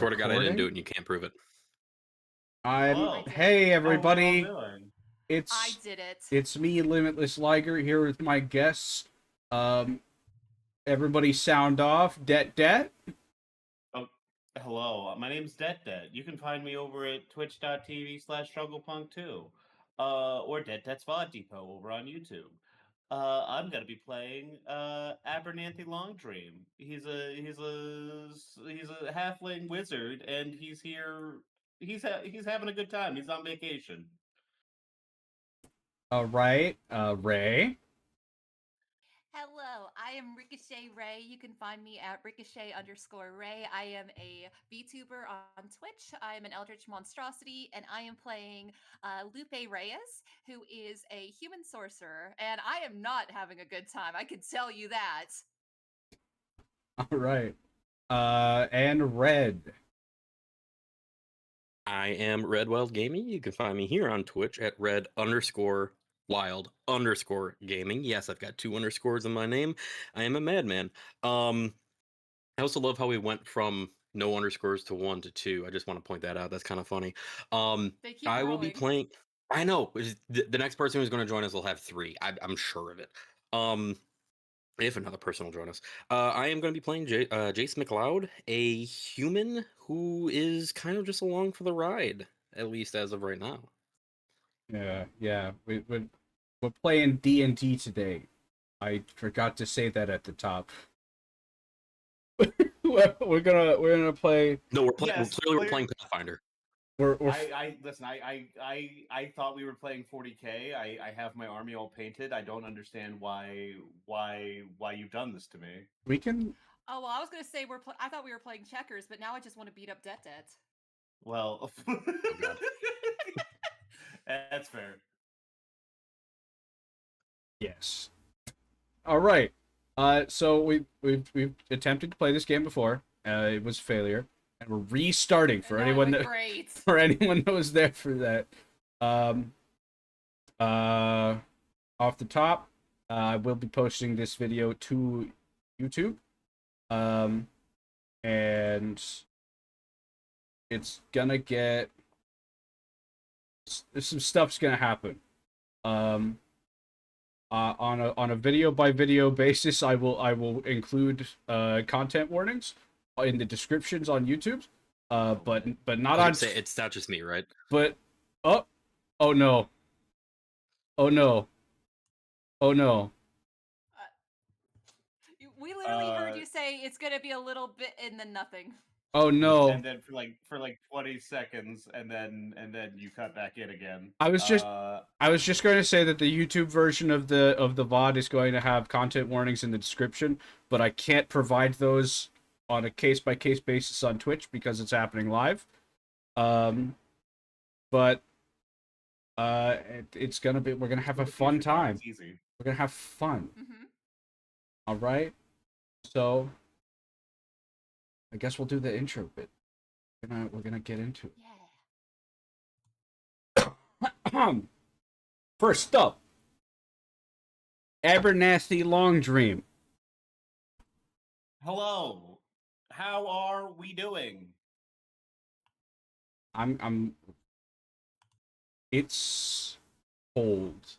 Swear to God, I didn't do it, Recording? and you can't prove it. Hello. Hey How are we all everybody. doing? I It's did it. it's me, Limitless Liger, here with my guests. Um Everybody sound off. Det. Oh, hello. My name's Det. You can find me over at twitch.tv/strugglepunk2. Or Det's VOD Depot over on YouTube. I'm gonna be playing Abernathy Longdream. He's a halfling wizard, and he's here. He's having a good time. He's on vacation. All right. Ray. Hello, I am Ricochet Ray. You can find me at Ricochet_Ray. I am a VTuber on Twitch. I am an Eldritch Monstrosity, and I am playing Lupe Reyes, who is a human sorcerer. And I am not having a good time. I can tell you that. All right. And Red. I am Red Wild Gaming. You can find me here on Twitch at red_wild_gaming. Yes, I've got 2 underscores in my name. I am a madman. I also love how we went from no underscores to 1 to 2. I just want to point that out. That's kind of funny. They keep I will be growing. playing. I know the next person who's going to join us will have 3. I'm sure of it. If another person will join us, I am going to be playing Jace McLeod, a human who is kind of just along for the ride, at least as of right now. Yeah. We're playing DnD today. I forgot to say that at the top. we're gonna play. No, we're playing. Yes, We're playing Pathfinder. We're I listen. I thought we were playing 40k. I have my army all painted. I don't understand why you've done this to me. we can. Oh, well, I was going to say I thought we were playing checkers, but now I just want to beat up Det. Well, Oh God. that's fair. Yes. All right. So we've attempted to play this game before. It was a failure, and we're restarting for And now I anyone went that great. for anyone that was there for that. Um. Off the top, I will be posting this video to YouTube. And it's gonna get some stuff's gonna happen. Um. On a video by video basis, I will include content warnings in the descriptions on YouTube. But not I on. would say it's not just me, right? But oh no, oh no, oh no. We literally heard you say it's going to be a little bit and then nothing. Oh no. And then for like 20 seconds, and then you cut back in again. I was just going to say that the YouTube version of the VOD is going to have content warnings in the description, but I can't provide those on a case by case basis on Twitch because it's happening live. But it's gonna be, we're gonna have a fun time. It's easy. We're gonna have fun. Mm-hmm. All right. So I guess we'll do the intro bit. We're gonna get into it. Yeah. First up, Abernathy Longdream. Hello. How are we doing? I'm. It's cold.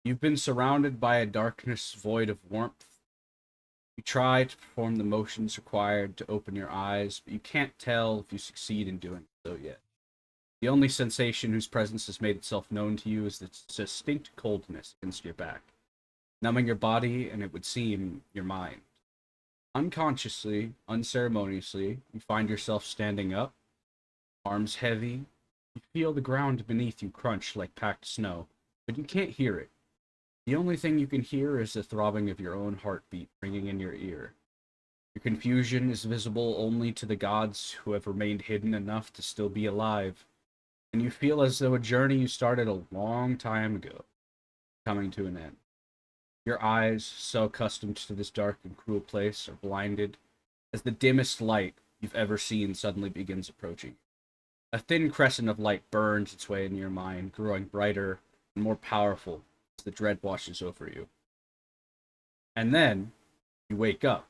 You've been surrounded by a darkness void of warmth. You try to perform the motions required to open your eyes, but you can't tell if you succeed in doing so yet. The only sensation whose presence has made itself known to you is the distinct coldness against your back, numbing your body and, it would seem, your mind. Unconsciously, unceremoniously, you find yourself standing up, arms heavy. You feel the ground beneath you crunch like packed snow, but you can't hear it. The only thing you can hear is the throbbing of your own heartbeat ringing in your ear. Your confusion is visible only to the gods who have remained hidden enough to still be alive, and you feel as though a journey you started a long time ago is coming to an end. Your eyes, so accustomed to this dark and cruel place, are blinded as the dimmest light you've ever seen suddenly begins approaching. A thin crescent of light burns its way into your mind, growing brighter and more powerful as the dread washes over you. And then you wake up.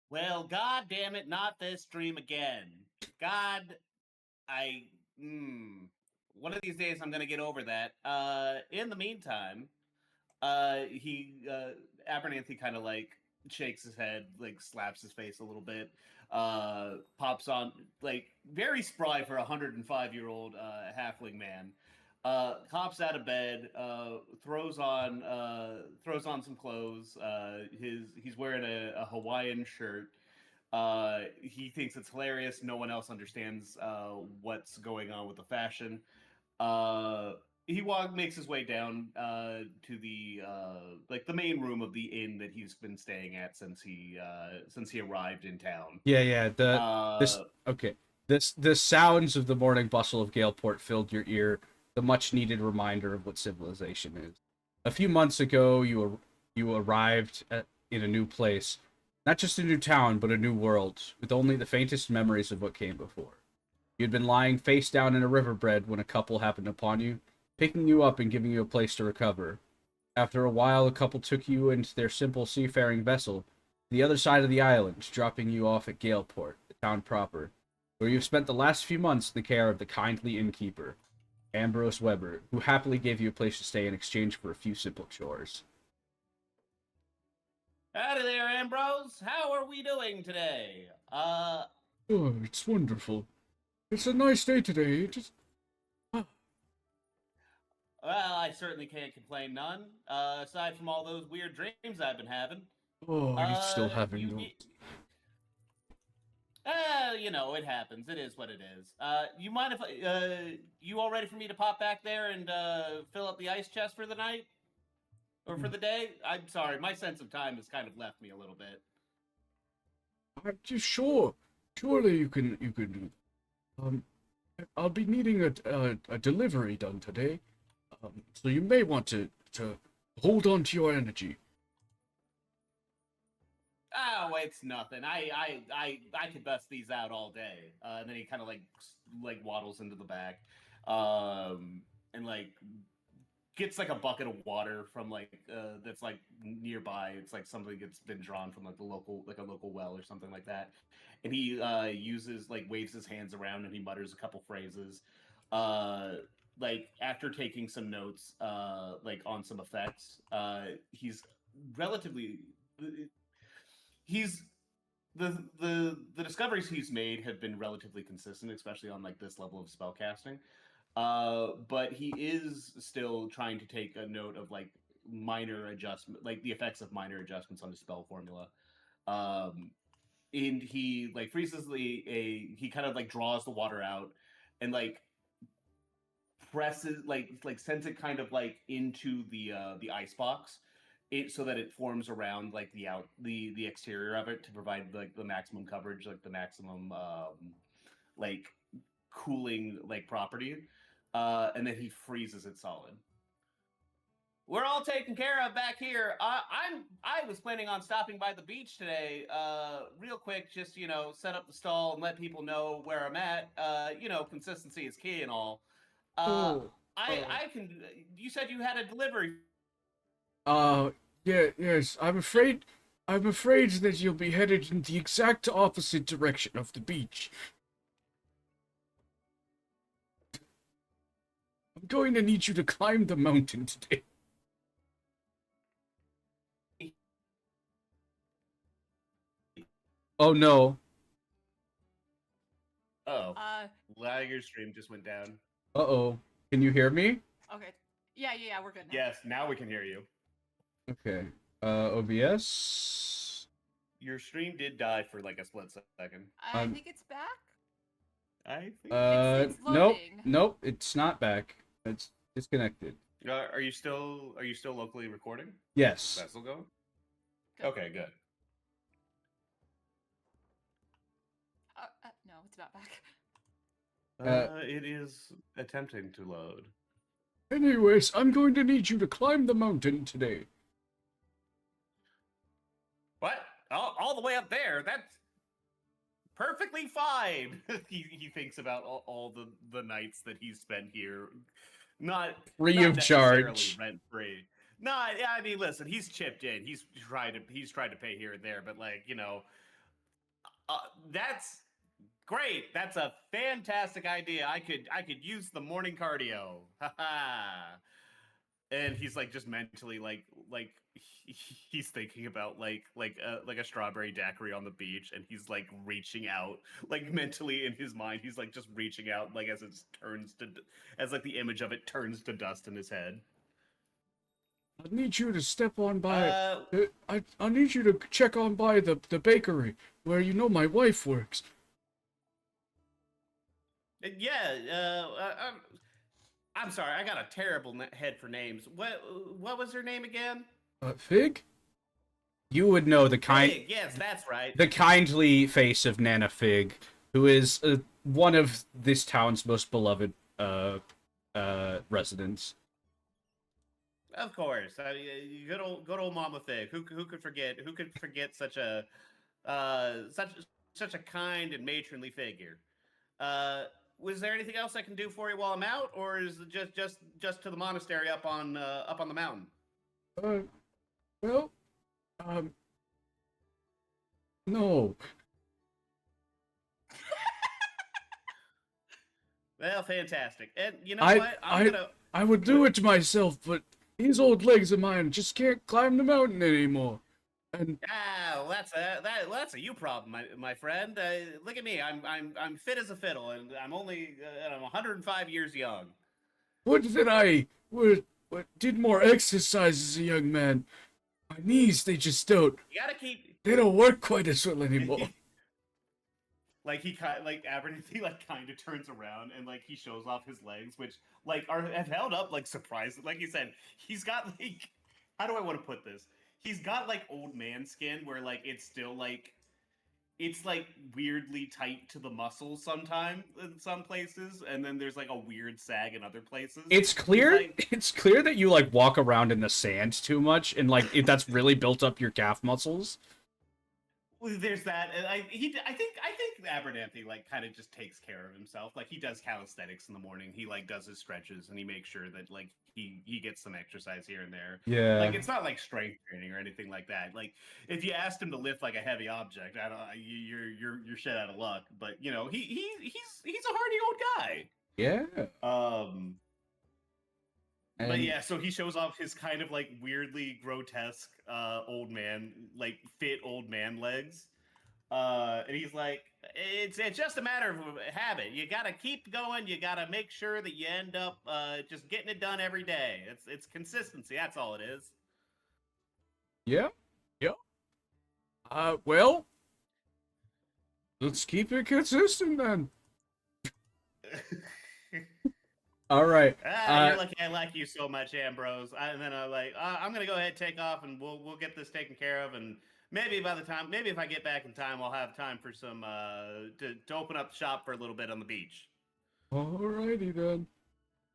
Well, god damn it, not this stream again. God, I. One of these days I'm gonna get over that. In the meantime, Abernathy kind of like shakes his head, like slaps his face a little bit, pops on, like very spry for a 105-year-old halfling man. Hops out of bed, throws on some clothes. He's wearing a Hawaiian shirt. He thinks it's hilarious. No one else understands what's going on with the fashion. Uh, he makes his way down to the like the main room of the inn that he's been staying at since he arrived in town. Yeah. This Uh, okay. The sounds of the morning bustle of Galeport filled your ear, the much needed reminder of what civilization is. A few months ago, you arrived in a new place, not just a new town, but a new world, with only the faintest memories of what came before. You'd been lying face down in a riverbed when a couple happened upon you, picking you up and giving you a place to recover. After a while, the couple took you into their simple seafaring vessel to the other side of the island, dropping you off at Galeport, the town proper, where you've spent the last few months in the care of the kindly innkeeper, Ambrose Weber, who happily gave you a place to stay in exchange for a few simple chores. Howdy there, Ambrose. How are we doing today? Oh, it's wonderful. It's a nice day today. Well, I certainly can't complain none. Aside from all those weird dreams I've been having. Oh, are you still having you, those? you know, it happens. It is what it is. You mind if you all ready for me to pop back there and fill up the ice chest for the night or for the day? I'm sorry, my sense of time has kind of left me a little bit. Sure. Surely you can do that. I'll be needing a delivery done today. So you may want to hold on to your energy. Oh, it's nothing. I could bust these out all day. And then he kind of like waddles into the back, and like gets like a bucket of water from like that's like nearby. It's like something that's been drawn from like a local well or something like that. And he uses like waves his hands around and he mutters a couple phrases. Like after taking some notes, like on some effects, he's relatively he's the discoveries he's made have been relatively consistent, especially on like this level of spell casting. But he is still trying to take a note of like minor adjustment, like the effects of minor adjustments on the spell formula. Um, and he like freezes he kind of like draws the water out and like presses like sends it kind of like into the ice box it so that it forms around like the exterior of it to provide like the maximum coverage, like the maximum like cooling like property, and then he freezes it solid. We're all taken care of back here. I was planning on stopping by the beach today, real quick, just set up the stall and let people know where I'm at. Consistency is key and all. Uh, Oh. I can. You said you had a delivery. Yeah, yes. I'm afraid that you'll be headed in the exact opposite direction of the beach. I'm going to need you to climb the mountain today. Oh no. Oh, Uh, Lager stream just went down. Uh-oh. Can you hear me? okay. Yeah, we're good now. Yes, now we can hear you. Okay. OBS. Your stream did die for like a split second. I think it's back. I think. It's Nope. loading. Nope, it's not back. It's disconnected. Are you still locally recording? Yes. That's still going. Good. Okay, good. No, it's not back. It is attempting to load. Anyways, I'm going to need you to climb the mountain today. What? All the way up there? That's perfectly fine. he thinks about all the nights that he's spent here, not Free not of charge. rent free. No, yeah, I mean, listen, he's chipped in. He's tried to pay here and there, but like That's great. That's a fantastic idea. I could use the morning cardio. And he's like just mentally he's thinking about like a strawberry daiquiri on the beach, and he's like reaching out like mentally in his mind. He's like just reaching out like as like the image of it turns to dust in his head. I need you to step on by. Uh, I need you to check on by the bakery where you know my wife works. yeah. I'm sorry. I got a terrible head for names. What was her name again? Fig? You would know the Fig, yes, that's right. the kindly face of Nana Fig, who is one of this town's most beloved residents. Of course, good old Mama Fig. Who could forget? Who could forget such a such a kind and matronly figure? Was there anything else I can do for you while I'm out, or is it just to the monastery up on the mountain? Well, no. Well, fantastic. And you know I- what? I'm gonna. I would do it myself, but these old legs of mine just can't climb the mountain anymore. And Well, that's a you problem, my friend. Look at me. I'm fit as a fiddle, and I'm 105 years young. what did more exercise as a young man. My knees, they just don't. You gotta keep. They don't work quite as well anymore. Like Abernathy kind of turns around and like he shows off his legs, which have held up surprised. Like you said, he's got how do I want to put this? He's got old man skin where it's still it's weirdly tight to the muscles sometimes in some places, and then there's a weird sag in other places. It's clear it's clear that you walk around in the sand too much, and that's really built up your calf muscles. There's that, and I think Abernathy kind of just takes care of himself. He does calisthenics in the morning. He does his stretches, and he makes sure that he gets some exercise here and there. Yeah. It's not strength training or anything like that. If you asked him to lift a heavy object, you're shit out of luck. But he's a hardy old guy. Yeah. But yeah, so he shows off his kind of weirdly grotesque old man, fit old man legs. And he's like, it's just a matter of habit. You gotta keep going. You gotta make sure that you end up just getting it done every day. It's consistency. That's all it is. Yeah. Well, let's keep it consistent then. All right. You're lucky I like you so much, Ambrose. And then I'm gonna go ahead and take off, and we'll get this taken care of, and maybe if I get back in time, I'll have time for some to open up the shop for a little bit on the beach. Alrighty then.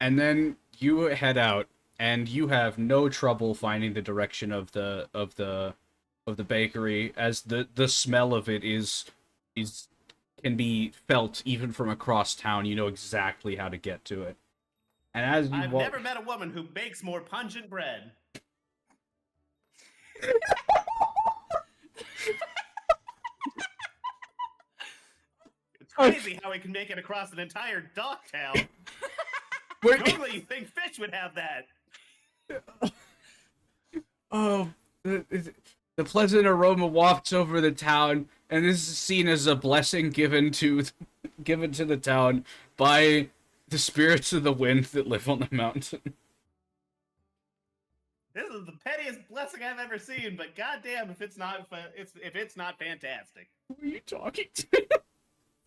And then you head out, and you have no trouble finding the direction of the bakery, as the smell of it is can be felt even from across town. You know exactly how to get to it. And as you I've never met a woman who bakes more pungent bread. It's crazy how he can make it across an entire dock town. Normally you think fish would have that. Oh, the pleasant aroma wafts over the town, and this is seen as a blessing given to the town by the spirits of the wind that live on the mountain. This is the pettiest blessing I've ever seen, but goddamn, if it's not fantastic. Who are you talking to?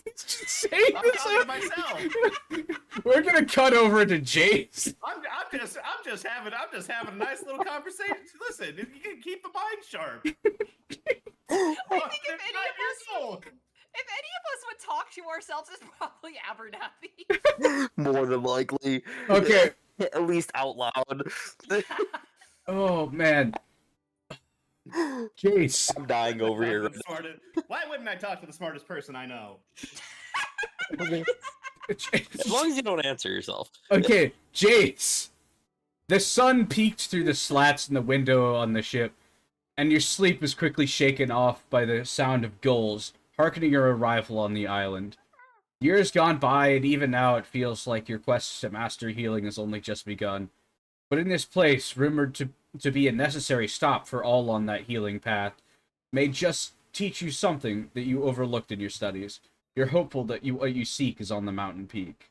It's just saying I'm this. talking to myself. We're gonna cut over to Jace. I'm just having a nice little conversation. Listen, you can keep the mind sharp. I think if any of us would talk to ourselves, it's probably Abernathy. More than likely. Okay. At least out loud. Oh man. Jace. I'm dying over here. Why wouldn't I talk to the smartest person I know? As long as you don't answer yourself. Okay, Jace. The sun peeked through the slats in the window on the ship, and your sleep was quickly shaken off by the sound of gulls hearkening your arrival on the island. Years gone by, and even now it feels like your quest to master healing has only just begun. But in this place, rumored to be a necessary stop for all on that healing path, may just teach you something that you overlooked in your studies. You're hopeful that what you seek is on the mountain peak.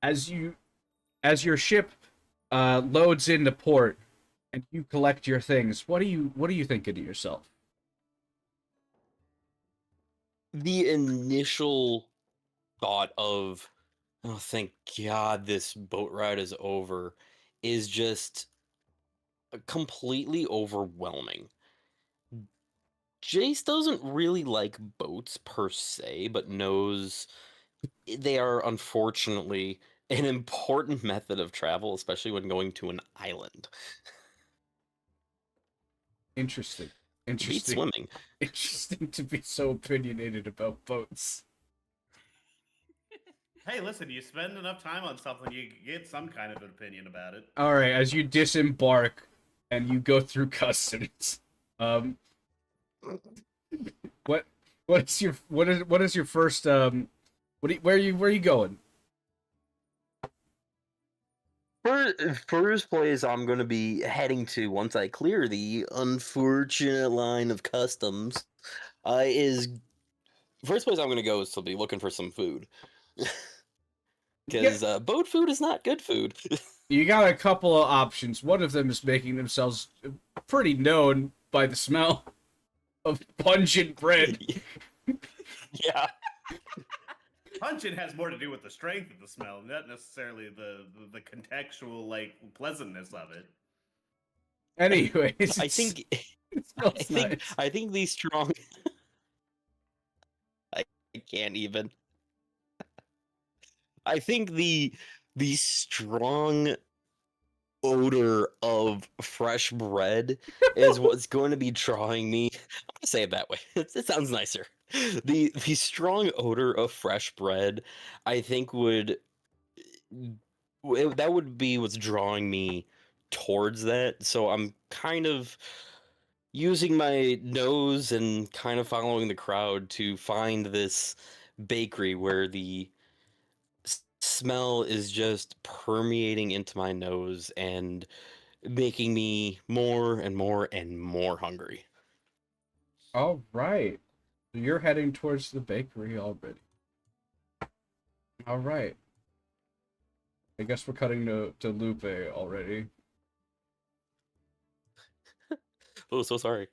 As your ship loads into port and you collect your things, what are you thinking to yourself? The initial thought of, oh, thank God this boat ride is over, is just completely overwhelming. Jace doesn't really like boats per se, but knows they are unfortunately an important method of travel, especially when going to an island. Interesting. He hates Interesting. swimming. Interesting to be so opinionated about boats. Hey, listen, you spend enough time on something, you get some kind of an opinion about it. All right, as you disembark and you go through customs, what what is your first where are you going? First place I'm going to be heading to once I clear the unfortunate line of customs is first place I'm going to go is to be looking for some food. Because boat food is not good food. You got a couple of options. One of them is making themselves pretty known by the smell of pungent bread. Yeah. Pungent has more to do with the strength of the smell, not necessarily the contextual like pleasantness of it. Anyways, I think it smells nice. I think the strong I can't even. I think the strong odor of fresh bread is what's going to be drawing me. I'm gonna say it that way. It sounds nicer. The strong odor of fresh bread, I think that would be what's drawing me towards that. So I'm kind of using my nose and kind of following the crowd to find this bakery where the smell is just permeating into my nose and making me more and more and more hungry. All right. So you're heading towards the bakery already. All right. I guess we're cutting to Lupe already. Oh, so sorry.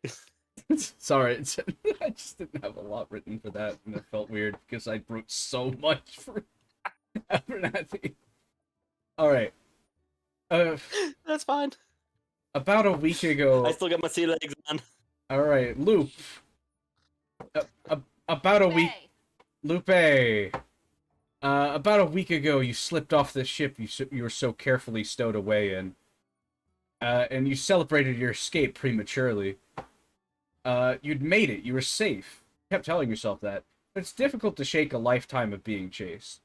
Sorry, I just didn't have a lot written for that, and it felt weird because I wrote so much for Abernathy. All right. That's fine. About a week ago. I still got my sea legs on. All right, Loop. About a week. Lupe. About a week ago, you slipped off the ship you were so carefully stowed away in. And you celebrated your escape prematurely. You'd made it. You were safe. You kept telling yourself that. But it's difficult to shake a lifetime of being chased.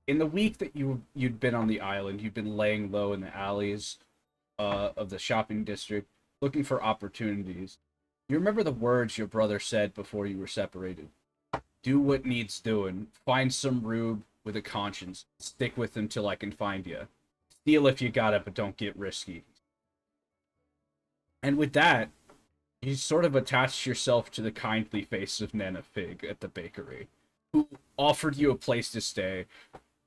In the week that you'd been on the island, you'd been laying low in the alleys of the shopping district, looking for opportunities. You remember the words your brother said before you were separated. Do what needs doing. Find some rube with a conscience. Stick with him till I can find you. Steal if you got it, but don't get risky. And with that, you sort of attached yourself to the kindly face of Nana Fig at the bakery, who offered you a place to stay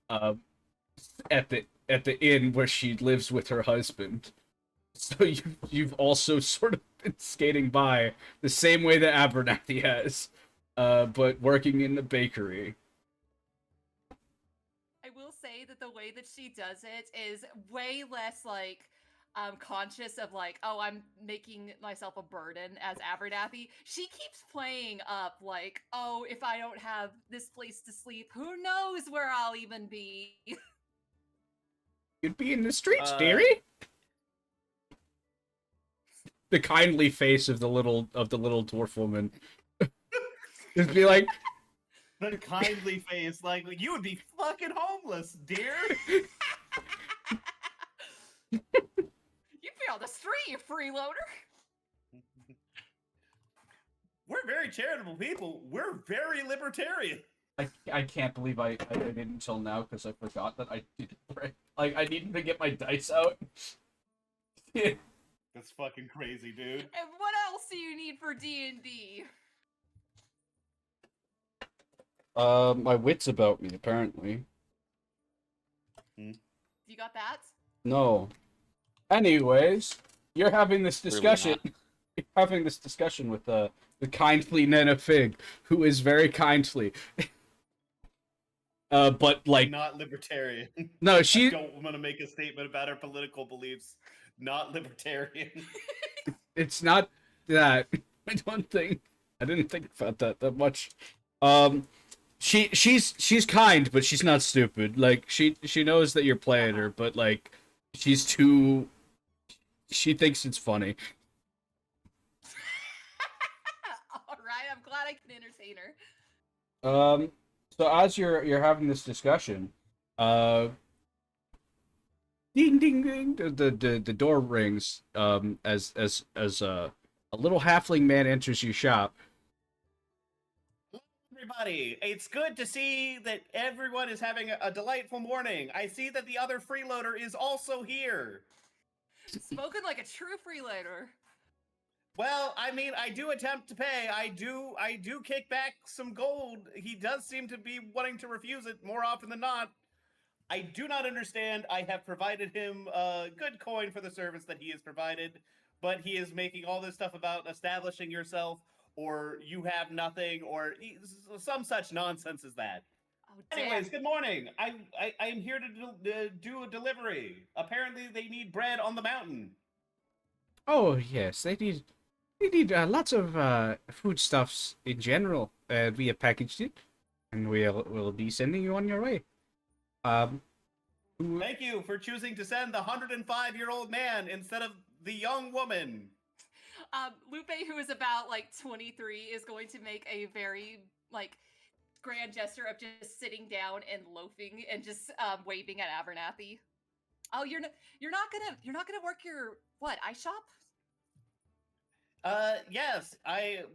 at the inn where she lives with her husband. So you've also sort of been skating by the same way that Abernathy has, but working in the bakery. I will say that the way that she does it is way less like conscious of like, oh, I'm making myself a burden as Abernathy. She keeps playing up like, oh, if I don't have this place to sleep, who knows where I'll even be. You'd be in the streets, dearie. The kindly face of the little dwarf woman. Just be like, The kindly face, like you would be fucking homeless, dear. You'd be on the street, you freeloader. we're very charitable people. We're very libertarian. I can't believe I didn't until now because I forgot that I didn't break. Like I needed to get my dice out. That's fucking crazy, dude. And what else do you need for D&D? My wits about me apparently. You got that? No. Anyways, you're having this Really discussion. You're having this discussion with the kindly Nana Fig, who is very kindly. But like, Not libertarian. no, I she. don't want to make a statement about her political beliefs. Not libertarian. It's not that. I didn't think about that much. She's kind, but she's not stupid. Like she knows that you're playing her, but like she's too. She thinks it's funny. All right, I'm glad I can entertain her. So as you're having this discussion, ding ding ding, the door rings. As a little halfling man enters your shop. Everybody, it's good to see that everyone is having a delightful morning. I see that the other freeloader is also here. Spoken like a true freeloader. Well, I mean, I do attempt to pay. I do kick back some gold. He does seem to be wanting to refuse it more often than not. I do not understand. I have provided him good coin for the service that he has provided, but he is making all this stuff about establishing yourself, or you have nothing, or some such nonsense as that. Oh, damn. Anyways, good morning. I am here to do a delivery. Apparently, they need bread on the mountain. Oh yes, they need lots of foodstuffs in general. We have packaged it, and we'll be sending you on your way. Thank you for choosing to send the 105-year-old man instead of the young woman. Lupe, who is about like 23, is going to make a very like grand gesture of just sitting down and loafing and just waving at Abernathy. Oh, you're not gonna work your what eye shop? Yes,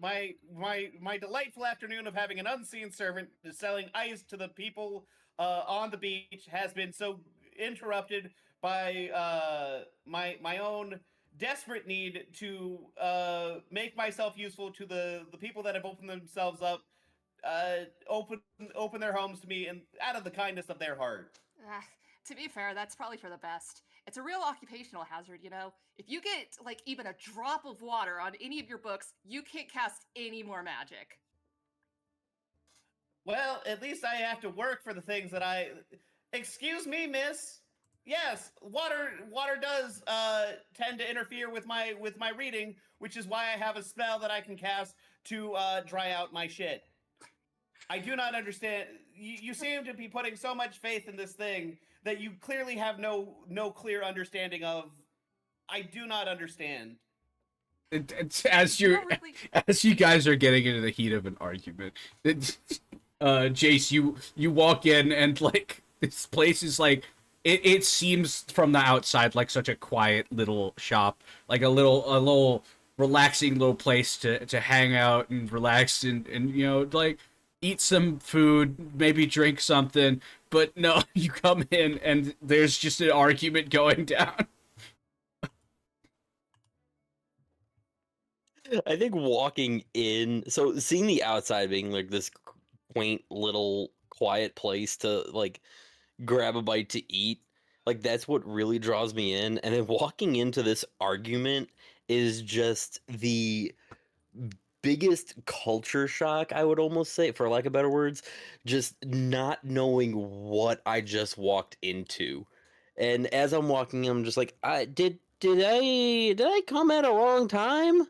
my delightful afternoon of having an unseen servant selling ice to the people on the beach has been so interrupted by my own desperate need to make myself useful to the people that have opened themselves up, open their homes to me, and out of the kindness of their heart. To be fair, that's probably for the best. It's a real occupational hazard, you know? If you get, like, even a drop of water on any of your books, you can't cast any more magic. Well, at least I have to work for the things that I... Excuse me, miss? Yes, water does tend to interfere with my reading, which is why I have a spell that I can cast to dry out my shit. I do not understand. You seem to be putting so much faith in this thing that you clearly have no clear understanding of. I do not understand. As you guys are getting into the heat of an argument, Jace, you walk in and like this place is like it seems from the outside like such a quiet little shop, like a little relaxing little place to hang out and relax and you know like eat some food, maybe drink something. But no, you come in and there's just an argument going down. I think walking in, so seeing the outside being like this quaint little quiet place to like grab a bite to eat, like that's what really draws me in. And then walking into this argument is just the biggest culture shock, I would almost say, for lack of better words, just not knowing what I just walked into. And as I'm walking, I'm just like, did I come at a wrong time?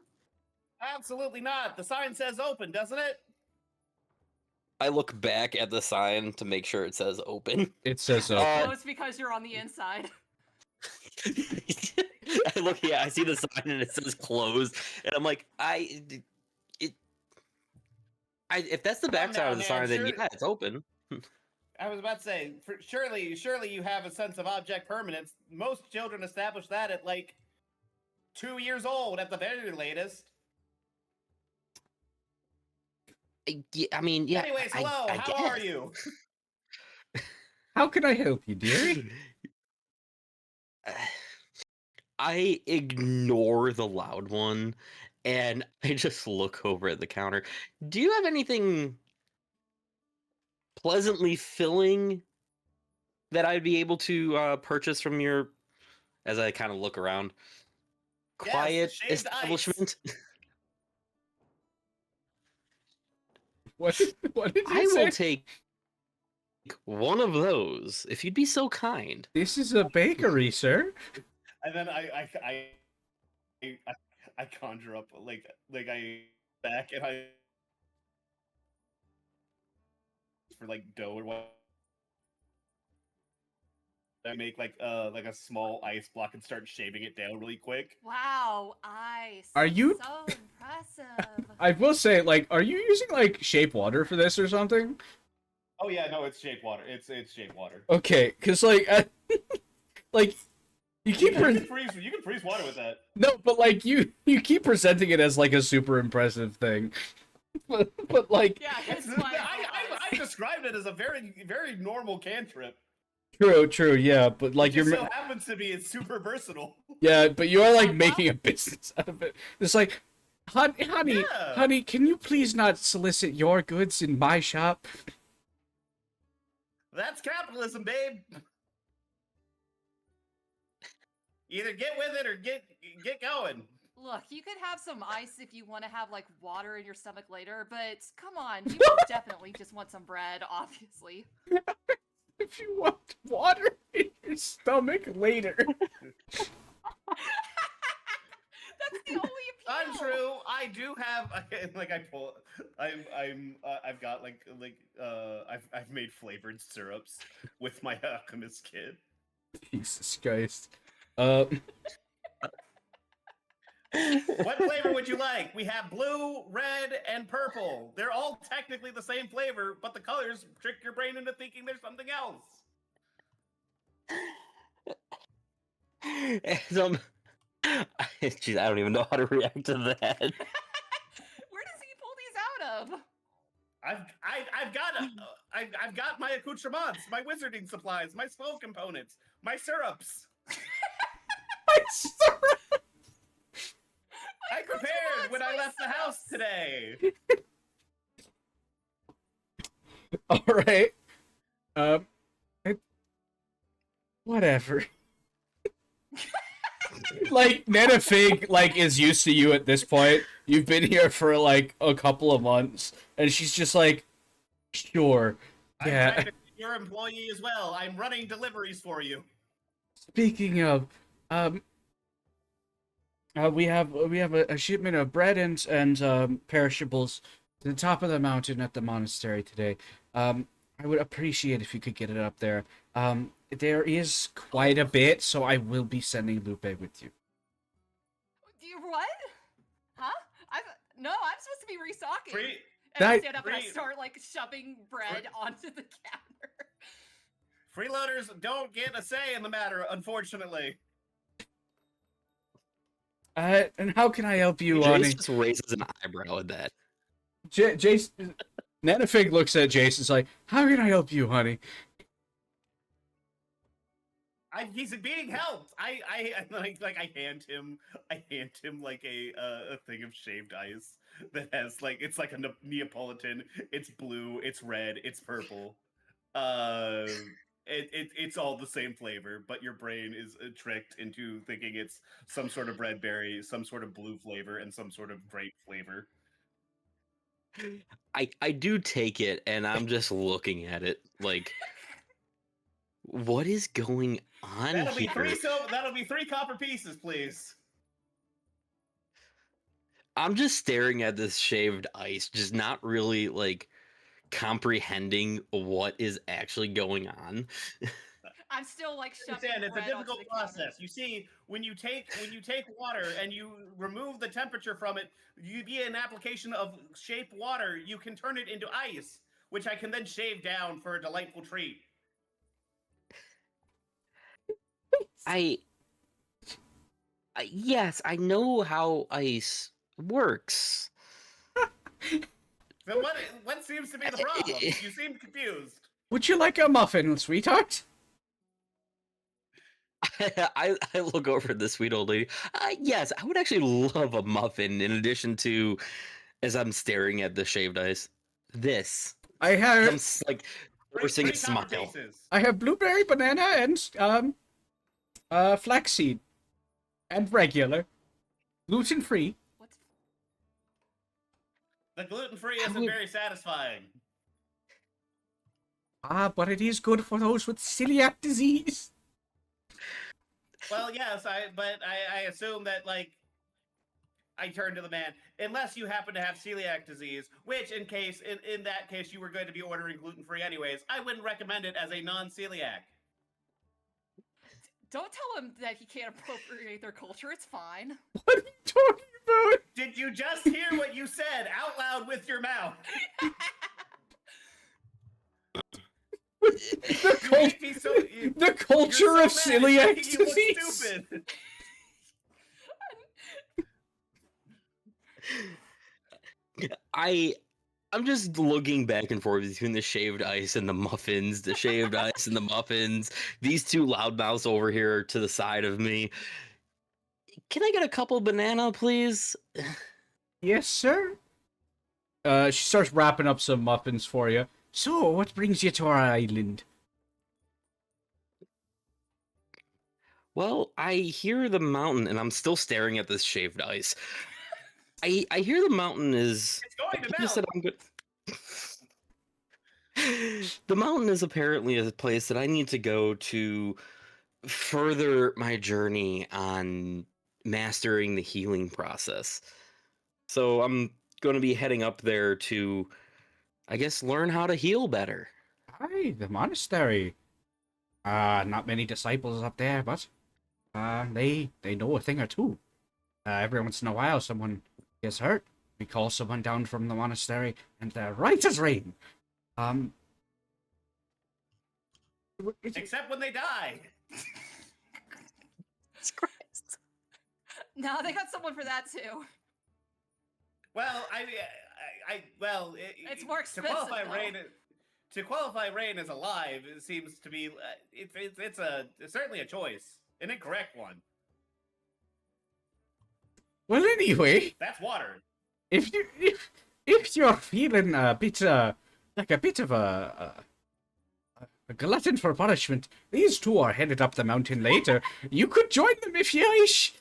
Absolutely not. The sign says open, doesn't it? I look back at the sign to make sure it says open. It says Closed because you're on the inside. I look, yeah, I see the sign and it says closed, and I'm like, if that's the backside of the sign, then yeah, it's open. I was about to say, surely you have a sense of object permanence. Most children establish that at like 2 years old at the very latest. I mean, yeah. Anyways, hello. I How are guess. you? How can I help you, dearie? I ignore the loud one, and I just look over at the counter. Do you have anything pleasantly filling that I'd be able to purchase from your? As I kind of look around, Yes, quiet shaved ice. establishment. What did you I will say? take one of those if you'd be so kind. This is a bakery, sir. And then I conjure up like I back and I for like dough or what. I make like a small ice block and start shaving it down really quick. Wow, ice. Are you- so impressive? I will say, like, are you using like shape water for this or something? Oh yeah, no, it's shape water. It's shape water. Okay, because like, like you keep You can freeze water with that. no, but like you keep presenting it as like a super impressive thing, but like Yeah, It's, it's my I described it as a very normal cantrip. true, yeah, but like It you're just so happens to be it's super versatile. yeah, but you are like making a business out of it. It's like, honey, Yeah. honey, can you please not solicit your goods in my shop? That's capitalism, babe. Either get with it or get going. Look, you could have some ice if you want to have like water in your stomach later, but come on, you definitely just want some bread, obviously. If you want water in your stomach later. That's the only appeal. Untrue. I do have like I pull. I've got I've made flavored syrups with my alchemist kit. Jesus Christ. What flavor would you like? We have blue, red, and purple. They're all technically the same flavor, but the colors trick your brain into thinking there's something else. And, jeez, I don't even know how to react to that. Where does he pull these out of? I've got my accoutrements, my wizarding supplies, my spell components, my syrups. I prepared when I left the house today. All right. Whatever. Like Nana Fig like is used to you at this point. You've been here for like a couple of months, and she's just like, sure, I'm yeah. trying to be your employee as well. I'm running deliveries for you. Speaking of, we have a shipment of bread and perishables to the top of the mountain at the monastery today. I would appreciate if you could get it up there. There is quite a bit, so I will be sending Lupe with you. Do you what? Huh? No, I'm supposed to be restocking. Free, And I That- stand up and I free- start like shoving bread onto the counter. freeloaders don't get a say in the matter, unfortunately. And how can I help you, Jace honey? just raises an eyebrow at that. Jason, Nanafig looks at Jason's like, how can I help you, honey? He's being helped. I hand him like a thing of shaved ice that has like it's like a Neapolitan. It's blue, it's red, it's purple. It's all the same flavor, but your brain is tricked into thinking it's some sort of red berry, some sort of blue flavor, and some sort of grape flavor. I do take it, and I'm just looking at it like, what is going on That'll be here? that'll be 3 copper pieces, please. I'm just staring at this shaved ice, just not really like comprehending what is actually going on. I'm still like shoving Understand, it's a bread onto difficult the counter. process. You see, when you take water and you remove the temperature from it, via an application of shape water, you can turn it into ice, which I can then shave down for a delightful treat. Yes, I know how ice works. So what seems to be the problem? You seem confused. Would you like a muffin, sweetheart? I look over at the sweet old lady. Yes, I would actually love a muffin in addition to, as I'm staring at the shaved ice, this. I I'm have like forcing a Three copper smile. pieces. I have blueberry, banana, and flaxseed, and regular, gluten free. What's The gluten-free I isn't would- very satisfying. Ah, but it is good for those with celiac disease. Well, yes, but I assume that, like, I turn to the man, unless you happen to have celiac disease, which in that case you were going to be ordering gluten-free anyways, I wouldn't recommend it as a non-celiac. Don't tell him that he can't appropriate their culture. It's fine. What are you talking about? Did you just hear what you said out loud with your mouth? The, You cult- make me so the culture you're of so mad, celiac it's making you look disease. stupid. I'm just looking back and forth between the shaved ice and the muffins, the shaved ice and the muffins. These two loudmouths over here to the side of me. Can I get a couple banana, please? Yes, sir. She starts wrapping up some muffins for you. So, what brings you to our island? Well, I hear the mountain, and I'm still staring at this shaved ice. I hear the mountain is It's going to a place melt. that I'm good. The mountain is apparently a place that I need to go to further my journey on mastering the healing process. So I'm going to be heading up there to, I guess, learn how to heal better. Aye, the monastery. Not many disciples up there, but they know a thing or two. Every once in a while, someone gets hurt. We call someone down from the monastery, and right as rain. Except when they die. No, they got someone for that too. Well, well, It's more to expensive, qualify though. Rain. To qualify Rain as alive, it seems to be it's certainly a choice, an incorrect one. Well, anyway, That's water. if you're feeling a bit like a bit of a glutton for punishment, these two are headed up the mountain later. You could join them if you wish.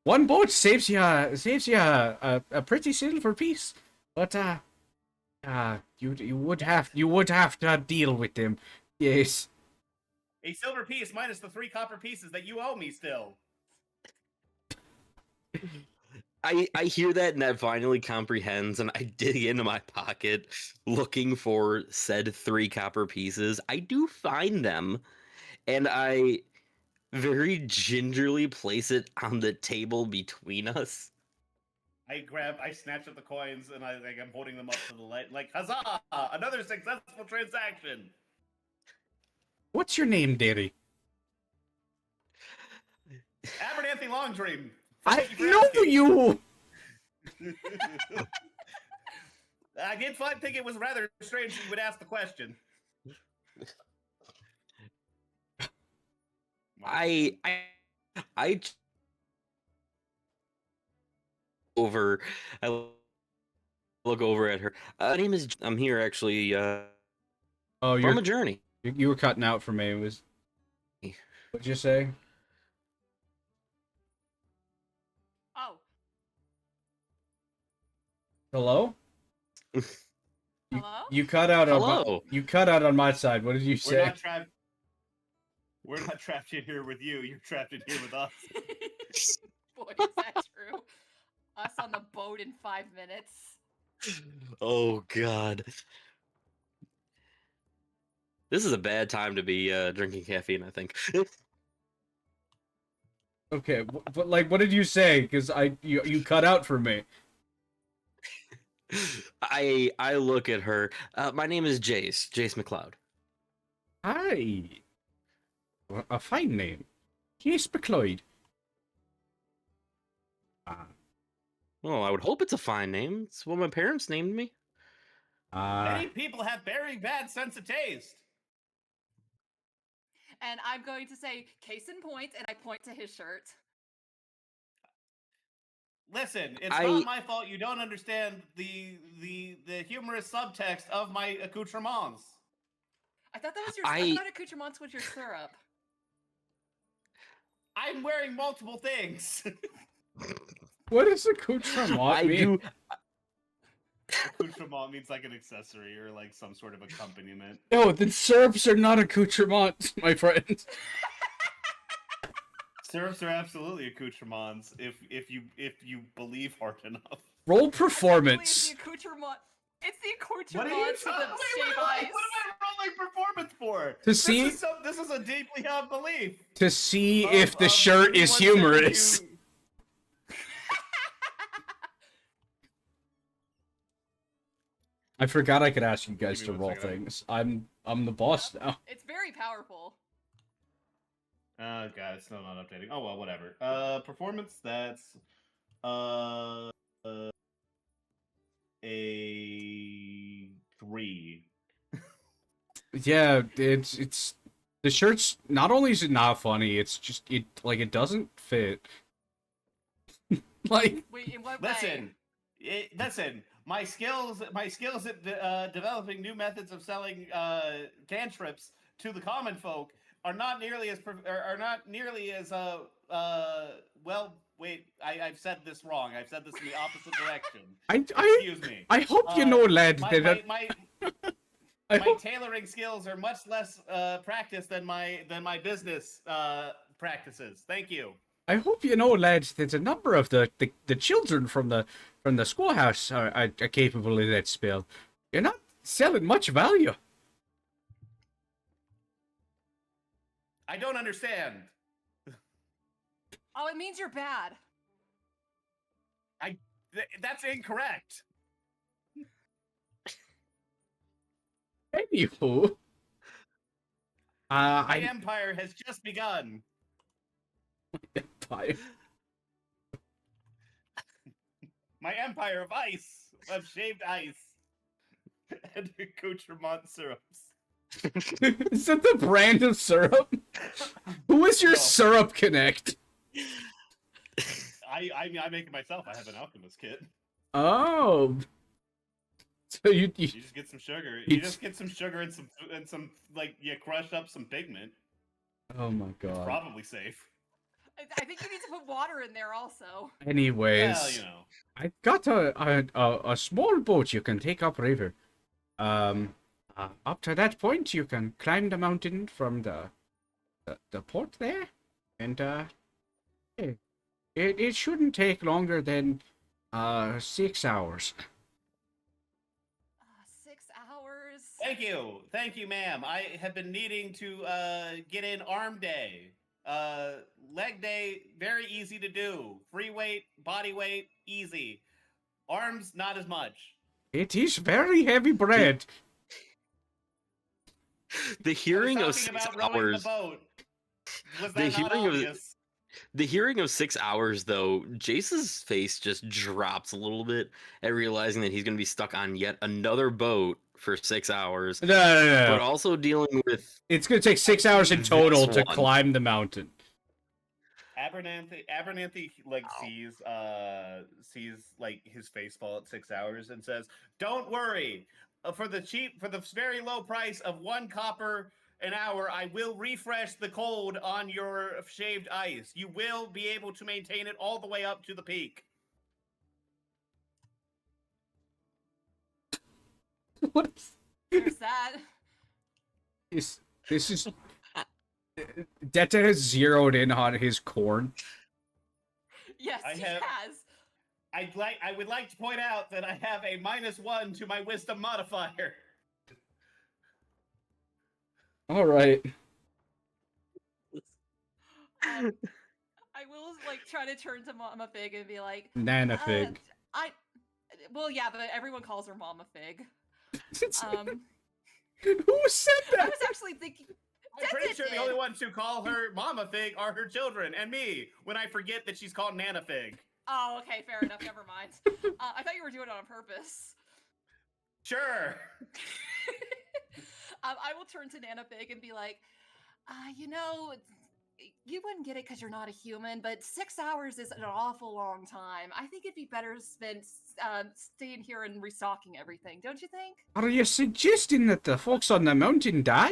One boat saves you a pretty silver piece, but you would have to deal with them. Yes. A silver piece minus the 3 copper pieces that you owe me still. I hear that and that finally comprehends, and I dig into my pocket looking for said 3 copper pieces. I do find them, and I very gingerly place it on the table between us. I snatch up the coins and I'm holding them up to the light, like, huzzah! Another successful transaction. What's your name, dearie? Abernathy Longdream. I Thank you for know asking. you. I did think it was rather strange that you would ask the question. I over. I look over at her. My name is. I'm here actually Oh, from a journey. you were cutting out for me. It was. What'd you say? Oh, Hello? hello? You cut out on Hello. you cut out on my side. What did you say? We're not trapped in here with you. You're trapped in here with us. Boy, is that true. Us on the boat in 5 minutes. Oh God. This is a bad time to be drinking caffeine, I think. Okay, but like, what did you say? Because you cut out for me. I look at her. My name is Jace McLeod. Hi. A fine name. Yes, McLeod. Well, I would hope it's a fine name. It's what my parents named me. Many people have very bad sense of taste. And I'm going to say, case in point, and I point to his shirt. Listen, it's not my fault you don't understand the humorous subtext of my accoutrements. I thought that was your. I thought accoutrements was your syrup. I'm wearing multiple things. What does accoutrement mean? Accoutrement means like an accessory or like some sort of accompaniment. No, the syrups are not accoutrements, my friend. Syrups are absolutely accoutrements if you believe hard enough. Roll performance. It's the accoutrement. It's the accoutrement What to the shaved ice. What am I rolling performance for? To see. This is a deeply held belief. To see if the shirt is humorous. I forgot I could ask you guys to roll things. I'm the boss now. It's very powerful. Oh god, it's still not updating. Oh well, whatever. Performance. That's a 3. Yeah, it's the shirt's not only is it not funny, it's just it doesn't fit. Like, wait, in what listen, listen. My skills at developing new methods of selling cantrips to the common folk are not nearly as well. Wait, I've said this wrong. I've said this in the opposite direction. Excuse me. I hope you know, lad. My tailoring skills are much less practiced than my business practices. Thank you. I hope you know, lads, that a number of the children from the schoolhouse are capable of that spell. You're not selling much value. I don't understand. Oh, it means you're bad. That's incorrect. Anywho, my empire has just begun. Empire. My empire of ice, of shaved ice, and accoutrement syrups. Is that the brand of syrup? Who is your syrup connect? I make it myself. I have an alchemist kit. Oh. So you just get some sugar. You just get some sugar and some like you crush up some pigment. Oh my god. It's probably safe. I think you need to put water in there also. Anyways, well, you know. I got a small boat you can take upriver. Up to that point, you can climb the mountain from the port there, and it shouldn't take longer than 6 hours. 6 hours. Thank you, ma'am. I have been needing to get in arm day. Leg day, very easy to do. Free weight, body weight, easy. Arms, not as much. It is very heavy bread. The hearing of 6 hours. The hearing of 6 hours, though, Jace's face just drops a little bit at realizing that he's going to be stuck on yet another boat for 6 hours. No. But also dealing with. It's going to take 6 hours in total to climb the mountain. Abernathy sees like his face fall at 6 hours and says, "Don't worry. For the very low price of 1 copper an hour, I will refresh the cold on your shaved ice. You will be able to maintain it all the way up to the peak." What? There's that. This is Detta has zeroed in on his corn. Yes, he has. I would like to point out that I have a -1 to my wisdom modifier. All right. I will like try to turn to Mama Fig and be like, Nana Fig. Well, yeah, but everyone calls her Mama Fig. Who said that? I was actually thinking. I'm pretty sure the only ones who call her Mama Fig are her children and me when I forget that she's called Nana Fig. Oh, okay, fair enough. Never mind. I thought you were doing it on purpose. Sure. I will turn to Nana Big and be like, you know, you wouldn't get it because you're not a human, but 6 hours is an awful long time. I think it'd be better spent staying here and restocking everything, don't you think? Are you suggesting that the folks on the mountain die?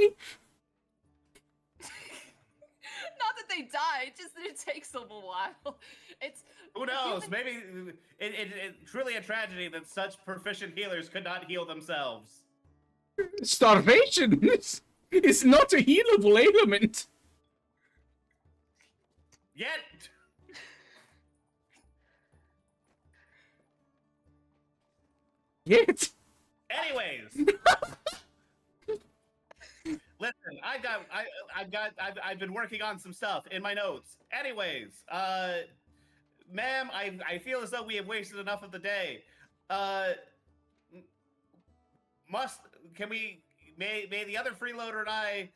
Not that they die, just that it takes them a while. It's Who knows? human- Maybe it's truly a tragedy that such proficient healers could not heal themselves. Starvation is not a healable ailment. Yet, Yet. anyways. Listen, I've been working on some stuff in my notes. Anyways, ma'am, I feel as though we have wasted enough of the day. May the other freeloader and I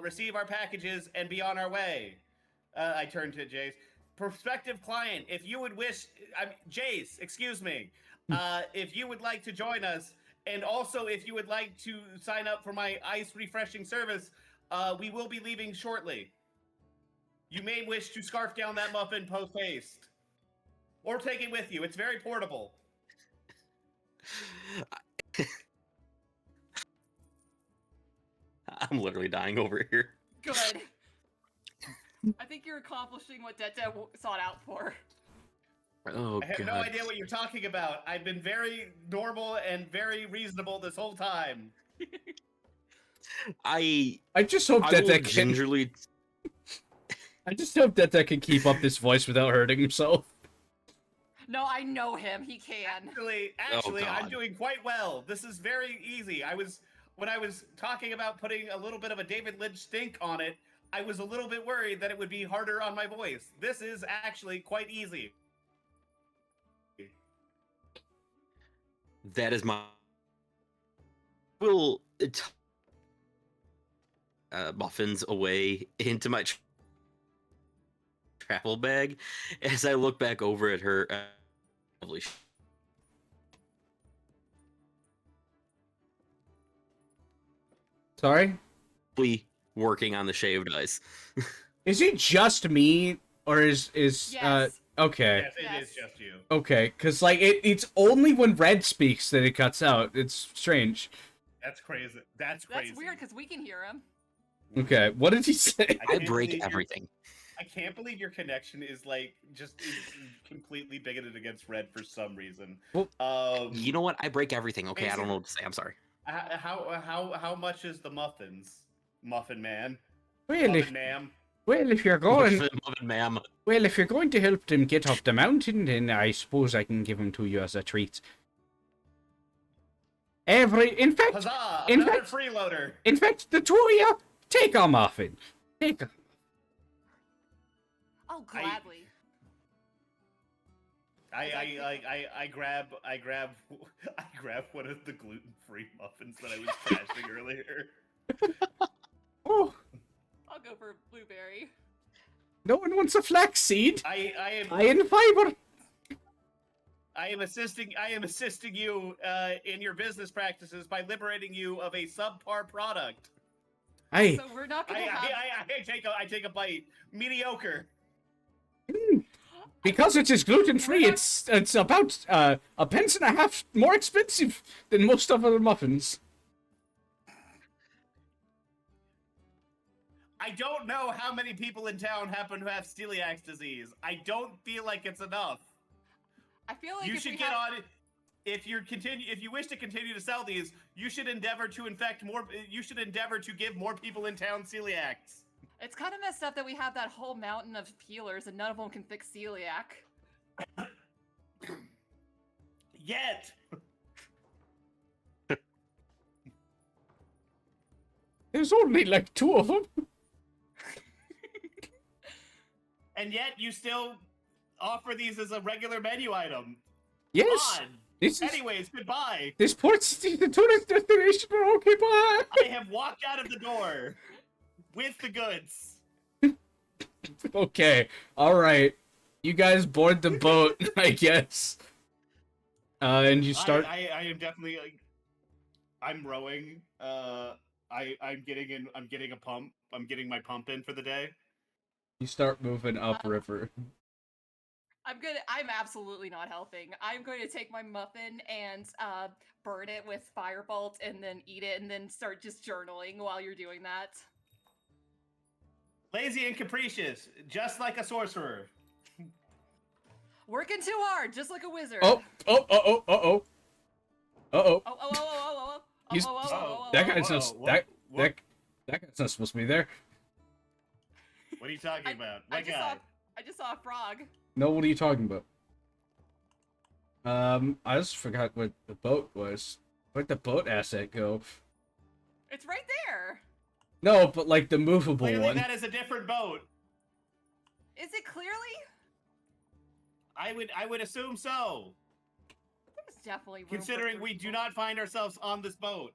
receive our packages and be on our way. I turn to Jace. Prospective client, if you would wish, Jace, excuse me, if you would like to join us, and also if you would like to sign up for my ice refreshing service, we will be leaving shortly. You may wish to scarf down that muffin post haste, or take it with you. It's very portable. I'm literally dying over here. good. I think you're accomplishing what Dette sought out for. Oh I have god. no idea what you're talking about. I've been very normal and very reasonable this whole time. I just hope I that will that can. gingerly. I just hope that that can keep up this voice without hurting himself. No, I know him. He can. Actually, I'm God. doing quite well. This is very easy. When I was talking about putting a little bit of a David Lynch stink on it, I was a little bit worried that it would be harder on my voice. This is actually quite easy. That is my. Will muffins away into my travel bag as I look back over at her. Lovely. Sorry? Working on the shaved ice. Is it just me, or is Yes. okay. Yes, it Yes. is just you. Okay, because, like, it's only when Red speaks that it cuts out. It's strange. That's crazy. That's crazy. That's weird because we can hear him. Okay, what did he say? I can't break believe everything. I can't believe your connection is is completely bigoted against Red for some reason. Well, You know what? I break everything. Okay, I don't know what to say. I'm sorry. How much is the muffins, Muffin Man? Well, Muffin if, Ma'am. well, if you're going, Muffin ma'am. well, if you're going to help them get up the mountain, then I suppose I can give them to you as a treat. In fact, Huzzah! in Another fact- freeloader. in fact, the two of you, take a muffin. Take a. Oh, gladly. I grab one of the gluten-free muffins that I was trashing earlier. Oh, I'll go for blueberry. no one wants a flaxseed. I High in fiber. am assisting you in your business practices by liberating you of a subpar product. Aye. So we're not gonna have. I take a bite. Mediocre. Because it is gluten-free, it's about a pence and a half more expensive than most other muffins. I don't know how many people in town happen to have celiac disease. I don't feel like it's enough. I feel like You if should we get have... on it. If you wish to continue to sell these, you should endeavor to infect more. You should endeavor to give more people in town celiacs. It's kind of messed up that we have that whole mountain of peelers and none of them can fix celiac. Yet. There's only like 2 of them. And yet you still offer these as a regular menu item. Yes. Odd. This is Anyways, goodbye. this port city, the tourist destination. Are okay, bye. I have walked out of the door with the goods. Okay, all right. You guys board the boat, I guess. And you start. I am definitely. I'm rowing. I'm getting in. I'm getting a pump. I'm getting my pump in for the day. You start moving upriver. I'm absolutely not helping. I'm going to take my muffin and burn it with firebolt and then eat it and then start just journaling while you're doing that. Lazy and capricious, just like a sorcerer. Working too hard, just like a wizard. Oh, oh, oh, oh, oh, oh. Uh-oh. Oh. He's- That guy's not that guy's not supposed to be there. What are you talking about? What I guy? just saw a frog. No, what are you talking about? I just forgot what the boat was. Where'd the boat asset go? It's right there. No, but like the movable Clearly, one. that is a different boat. Is it clearly? I would assume so. There's definitely room Considering for we three do people. not find ourselves on this boat.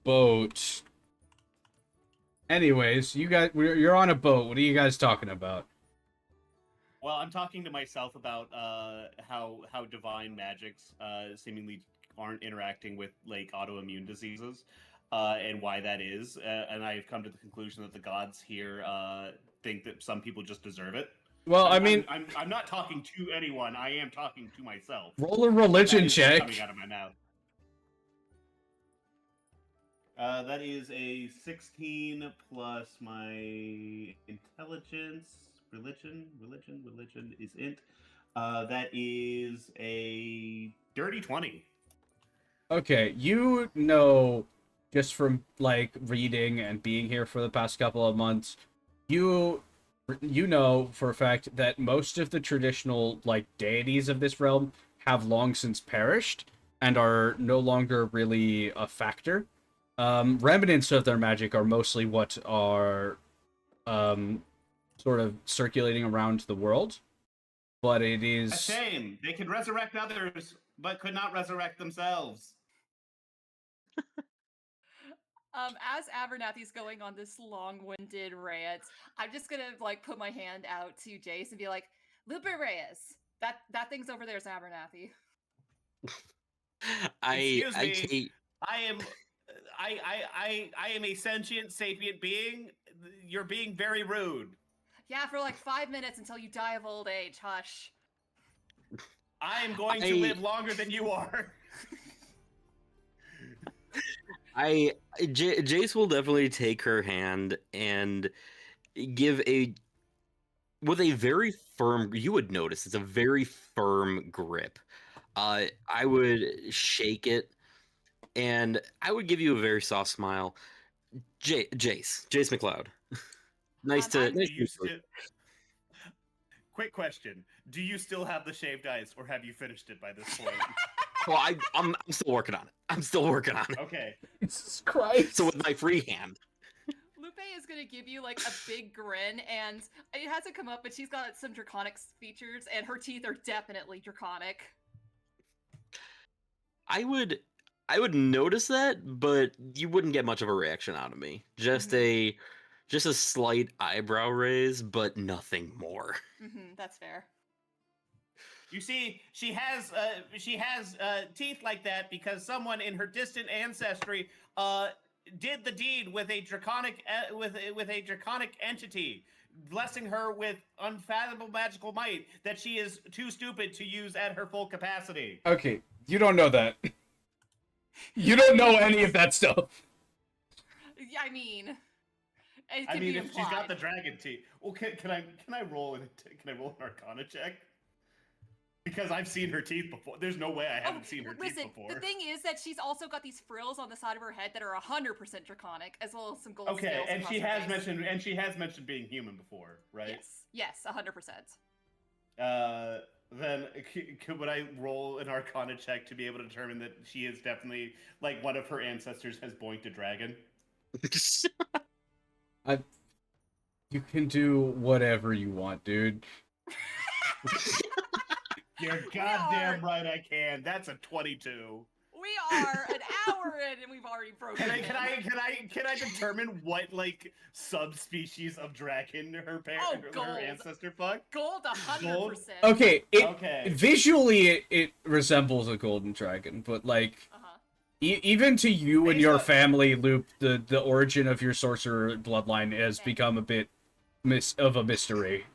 Boat. Anyways, you're on a boat. What are you guys talking about? Well, I'm talking to myself about how divine magics seemingly aren't interacting with like autoimmune diseases, and why that is. And I've come to the conclusion that the gods here think that some people just deserve it. Well, I I'm- mean, I'm not talking to anyone. I am talking to myself. roll a That religion is check. coming out of my mouth. That is a 16 plus my intelligence. Religion is int. That is a dirty 20. Okay, you know, just from like reading and being here for the past couple of months, you know for a fact that most of the traditional like deities of this realm have long since perished and are no longer really a factor. Remnants of their magic are mostly what are sort of circulating around the world, but it A is shame. They could resurrect others, but could not resurrect themselves. As Abernathy's going on this long-winded rant, I'm just gonna like put my hand out to Jace and be like, Lupe Reyes, that thing's over there is Abernathy. Excuse I me. can't. I am. I am a sentient, sapient being. You're being very rude. Yeah, for like 5 minutes until you die of old age. Hush. I am going to I- live longer than you are. Jace will definitely take her hand and give with a very firm. You would notice it's a very firm grip. I would shake it, and I would give you a very soft smile. Jace McLeod. Nice to I'm- Do nice to you meet you. still? Quick question: do you still have the shaved ice, or have you finished it by this point? Well, I'm still working on it. I'm still working on it. Okay. Jesus Christ. So with my free hand, Lupe is gonna give you like a big grin, and it hasn't come up, but she's got some draconic features, and her teeth are definitely draconic. I would notice that, but you wouldn't get much of a reaction out of me. Just a slight eyebrow raise, but nothing more. That's fair. You see, she has teeth like that because someone in her distant ancestry did the deed with a draconic with a draconic entity, blessing her with unfathomable magical might that she is too stupid to use at her full capacity. Okay, you don't know that. You don't know any of that stuff. Yeah, I mean, it I can mean, be if she's got implied. the dragon teeth, well, can I roll an Arcana check? Because I've seen her teeth before. There's no way I haven't seen her Listen, teeth before. the thing is that she's also got these frills on the side of her head that are 100% draconic, as well as some gold Okay, scales and across she her has face. mentioned being human before, right? Yes, 100%. Then would I roll an Arcana check to be able to determine that she is definitely like one of her ancestors has boinked a dragon? You can do whatever you want, dude. You're goddamn right, I can. That's a 22. We are an hour in and we've already broken Can I determine what like subspecies of dragon her Oh, her gold. ancestor fucked? Gold 100%. Okay, Okay. visually it resembles a golden dragon, but like Uh-huh. even to you and Based your on- family, Loop, the origin of your sorcerer bloodline has Okay. become a bit of a mystery.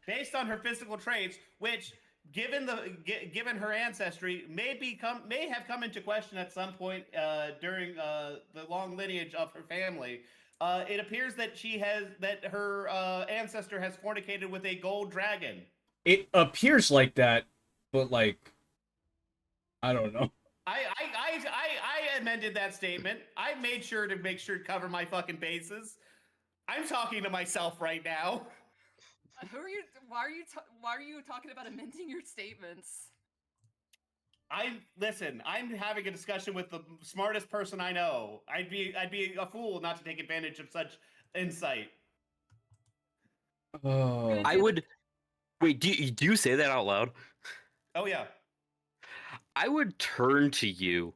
Based on her physical traits, which given given her ancestry may have come into question at some point during the long lineage of her family. It appears that her ancestor has fornicated with a gold dragon. It appears like that, but like I don't know. I amended that statement. I made sure to cover my fucking bases. I'm talking to myself right now. Who are you? Why are you talking about amending your statements? Listen. I'm having a discussion with the smartest person I know. I'd be a fool not to take advantage of such insight. Oh, I would. Wait, do you say that out loud? Oh yeah. I would turn to you,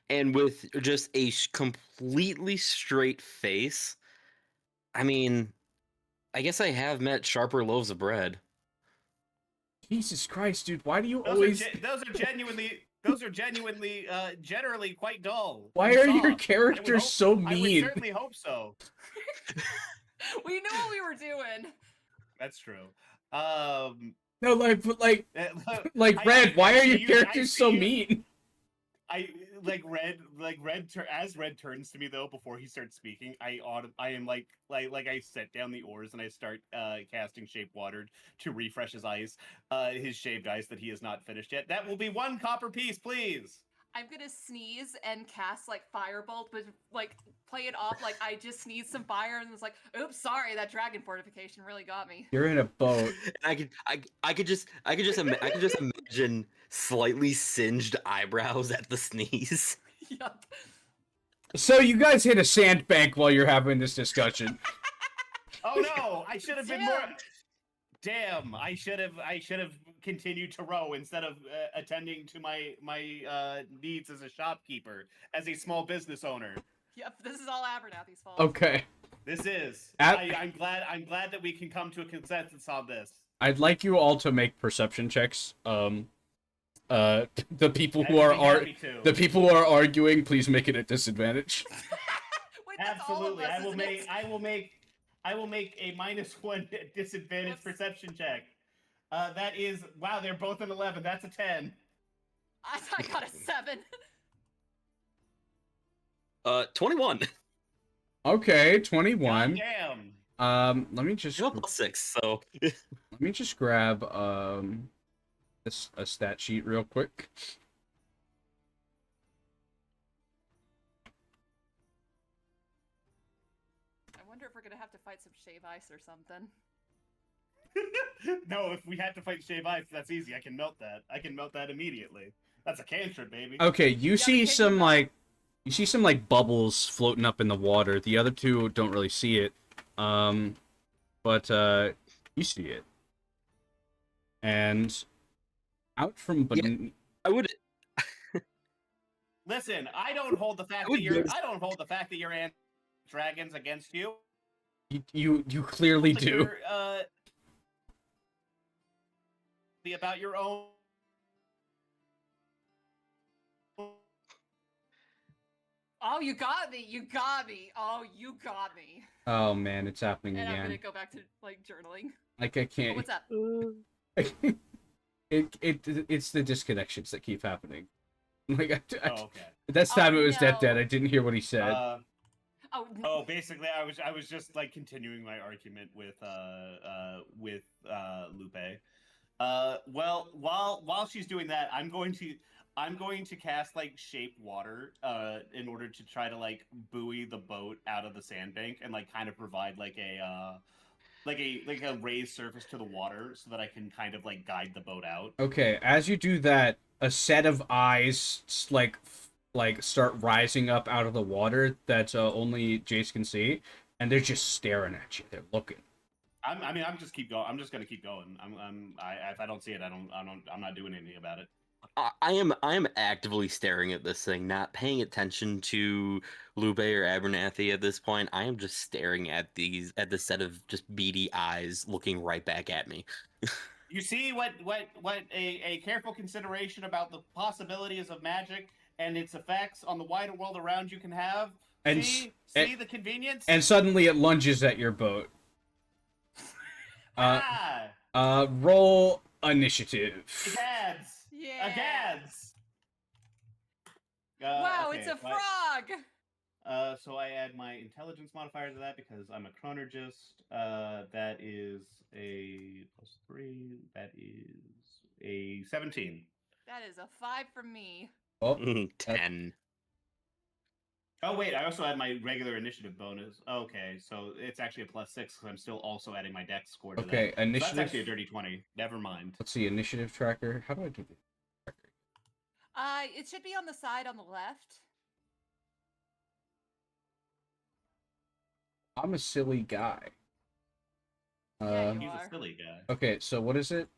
and with just a completely straight face. I mean, I guess I have met sharper loaves of bread. Jesus Christ, dude! Why do you Those always? those are genuinely generally quite dull. Why and are your soft. characters so I would mean? certainly hope so. We knew what we were doing. That's true. No, like, but like I- Red. Why I are see your you- I characters see so you- mean? As Red turns to me though before he starts speaking, I am like I set down the oars and I start casting shape water to refresh his shaved ice that he has not finished yet. That will be 1 copper piece, please. I'm gonna sneeze and cast like firebolt, but like play it off like I just sneezed some fire and it's like, oops, sorry, that dragon fortification really got me. You're in a boat. And I could just imagine slightly singed eyebrows at the sneeze. Yup. So you guys hit a sandbank while you're having this discussion. Oh no, I should have been more. Damn. Damn, I should have continued to row instead of attending to my needs as a shopkeeper, as a small business owner. Yep, this is all Abernathy's fault. Okay. This is. Ab- I'm glad that we can come to a consensus on this. I'd like you all to make perception checks. The people who I'd are be happy to. the people who are arguing, please make it a disadvantage. Wait, that's all of Absolutely, us, I will isn't make it? I will make a -1 disadvantage Whoops. perception check. That is wow. They're both an 11. That's a 10. I got a 7. 21. Okay, God 21. damn. Let me just Still +6, so let me just grab a stat sheet real quick. I wonder if we're gonna have to fight some shave ice or something. No, if we had to fight shave ice, that's easy. I can melt that. I can melt that immediately. That's a cantrip, baby. Okay, you see but can some you like you see some like bubbles floating up in the water. The other two don't really see it. But you see it. And out from I would. Listen, I don't hold the fact that you're dragons against you. you clearly But do. you're, be about your own. Oh, you got me! You got me! Oh, you got me! Oh man, it's happening And I'm gonna again. go back to like journaling. Like I Oh, can't. what's up? It's the disconnections that keep happening. Like Oh, okay. that's time it was no. dead. I didn't hear what he said. Oh, Oh, basically, I was just like continuing my argument with Lupe. Well, while she's doing that, I'm going to cast like shape water in order to try to like buoy the boat out of the sandbank and like kind of provide like a raised surface to the water so that I can kind of like guide the boat out. Okay, as you do that, a set of eyes like start rising up out of the water that only Jace can see, and they're just staring at you. They're looking. I'm just keep going. I'm just gonna keep going. If I don't see it, I'm not doing anything about it. I am actively staring at this thing, not paying attention to Lupe or Abernathy at this point. I am just staring at the set of just beady eyes looking right back at me. You see what a careful consideration about the possibilities of magic and its effects on the wider world around you can have. And See the convenience. and suddenly it lunges at your boat. Roll initiative. Gads. Yeah. Gads. Wow, okay, it's a so frog. so I add my intelligence modifier to that because I'm a chronologist. That is a +3. That is a 17. That is a 5 from me. Oh, 10. Oh wait, I also add my regular initiative bonus. Okay, so it's actually a +6 because I'm still also adding my dex score to okay. that. So Initiative. that's actually a dirty 20. Never mind. Let's see. Initiative tracker. How do I do this? It should be on the side on the left. I'm a silly guy. Yeah, you He's are. a silly guy. Okay, so what is it?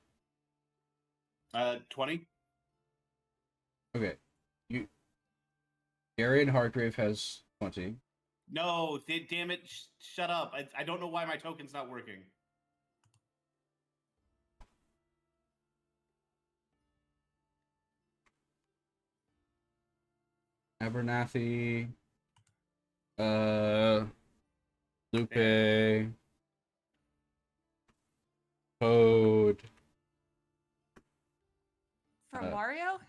20. Okay, Gary and Hargrave has 20. No, damn it! Shut up! I don't know why my token's not working. Abernathy. Lupe. Toad. From Mario?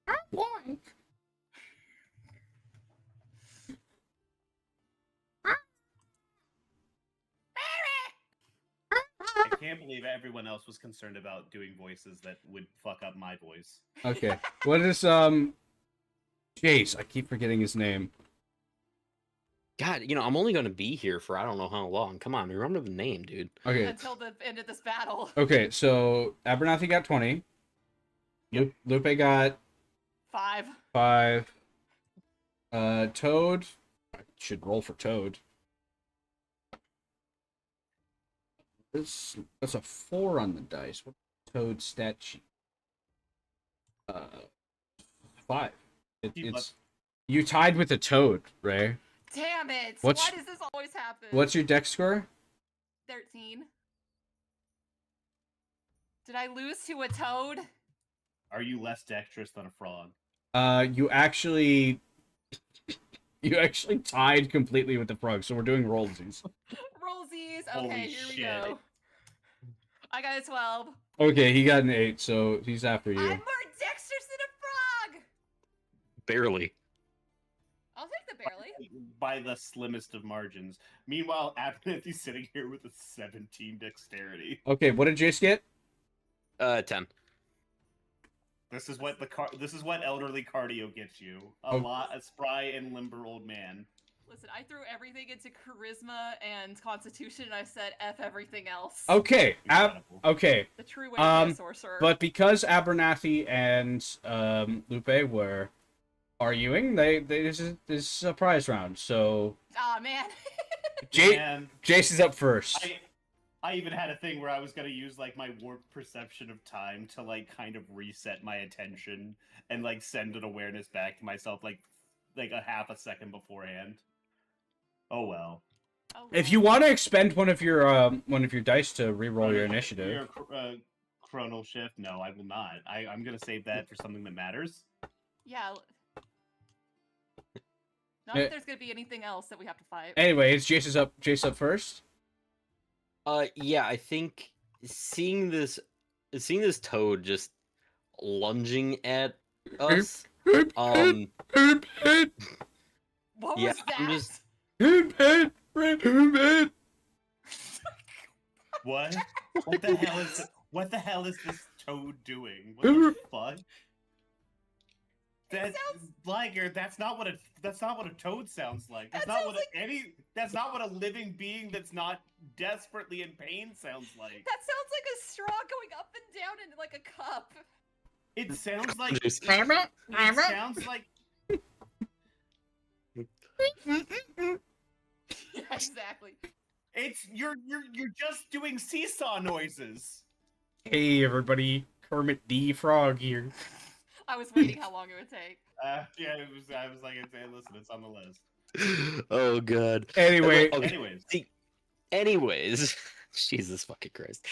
I can't believe everyone else was concerned about doing voices that would fuck up my voice. Okay, what is Jace? I keep forgetting his name. God, I'm only going to be here for I don't know how long. Come on, remember the name, dude. Okay. Until the end of this battle. Okay, so Abernathy got 20. Yep. Lupe got 5. 5. Toad. I should roll for Toad. That's a 4 on the dice. What Toad stat sheet? 5. It's you tied with a Toad, Ray. Damn it! Why does this always happen? What's your dex score? 13. Did I lose to a toad? Are you less dexterous than a frog? You actually tied completely with the frog, so we're doing rollsies. Rollsies. Okay, Holy here we shit. go. I got a 12. Okay, he got an 8, so he's after you. I'm more dexterous than a frog! Barely. I'll take the barely. By the slimmest of margins. Meanwhile, Abernathy's sitting here with a 17 dexterity. Okay, what did Jace get? 10. This is what this is what elderly cardio gets you. A spry and limber old man. Listen, I threw everything into charisma and constitution, and I said F everything else. Okay, Incredible. okay. The true way to be a sorcerer. But because Abernathy and Lupe were arguing, this is a prize round. So Aw, man. Jace is up first. I even had a thing where I was gonna use like my warped perception of time to like kind of reset my attention and like send an awareness back to myself like a half a second beforehand. Oh well. If you want to expend one of your dice to reroll your initiative. Your chronal shift? No, I will not. I'm gonna save that for something that matters. Yeah. Not that there's gonna be anything else that we have to fight. Anyway, Jace up first. Yeah, I think seeing this toad just lunging at us. What yeah, was that? What? What the hell is this toad doing? What the fuck? Liger, that's not what a toad sounds like. That's not what a living being that's not desperately in pain sounds like. That sounds like a straw going up and down in like a cup. It sounds like Yeah, exactly. You're just doing seesaw noises. Hey everybody, Kermit the Frog here. I was waiting how long it would take. Yeah, I was like, listen, it's on the list. Oh god. Anyway, Okay. Anyways, Anyways, Jesus fucking Christ.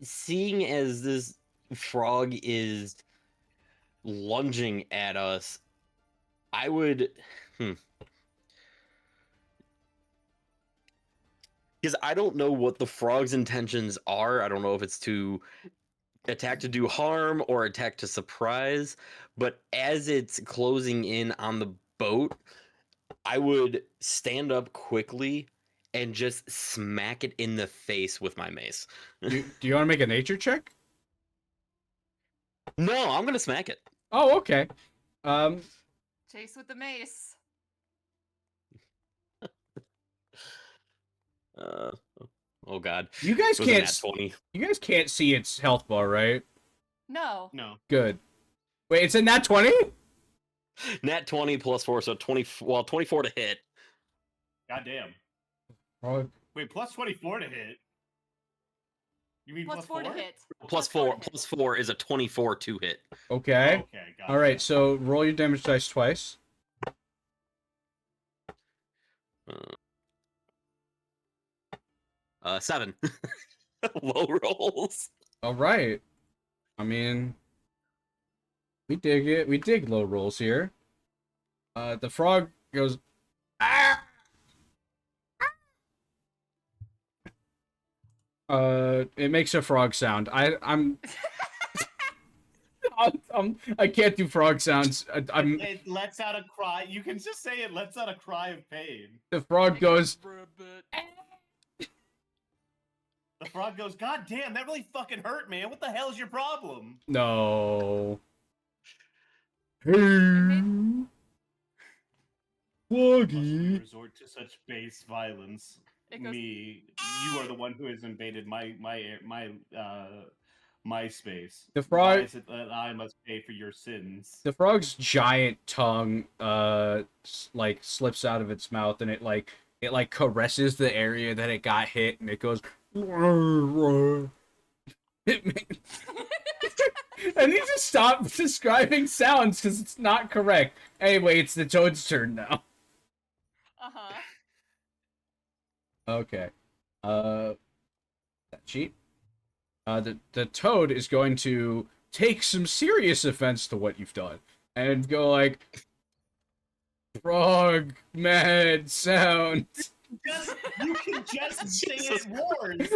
Seeing as this frog is lunging at us, I would because I don't know what the frog's intentions are. I don't know if it's to attack to do harm or attack to surprise, but as it's closing in on the boat, I would stand up quickly and just smack it in the face with my mace. do you want to make a nature check? No, I'm gonna smack it. Oh, okay. Chase with the mace. Oh god. You guys It was a can't. nat 20. You guys can't see its health bar, right? No. no. Good. Wait, it's in that 20? Nat 20 plus 4, so 24 to hit. Goddamn. Oh, Wait, plus 24 to hit. You mean Plus 4 to hit. Plus four 4 to hit. plus 4 is a 24 to hit. okay. Okay, got All right. So roll your damage dice twice. 7. Low rolls. All right. I mean, we dig it. We dig low rolls here. The frog goes. Ah! It makes a frog sound. I can't do frog sounds. It lets out a cry. You can just say it lets out a cry of pain. The frog goes. The frog goes, God damn, that really fucking hurt, man. What the hell is your problem? No. Hey, Must we Froggy. resort to such base violence? It goes, Me, you are the one who has invaded my space. The frog- Why is it that I must pay for your sins? The frog's giant tongue, like slips out of its mouth, and it caresses the area that it got hit, and it goes. I need to stop describing sounds because it's not correct. Anyway, it's the toad's turn now. uh-huh. Okay. That sheet. The toad is going to take some serious offense to what you've done and go like, frog mad sound. You can just say it words.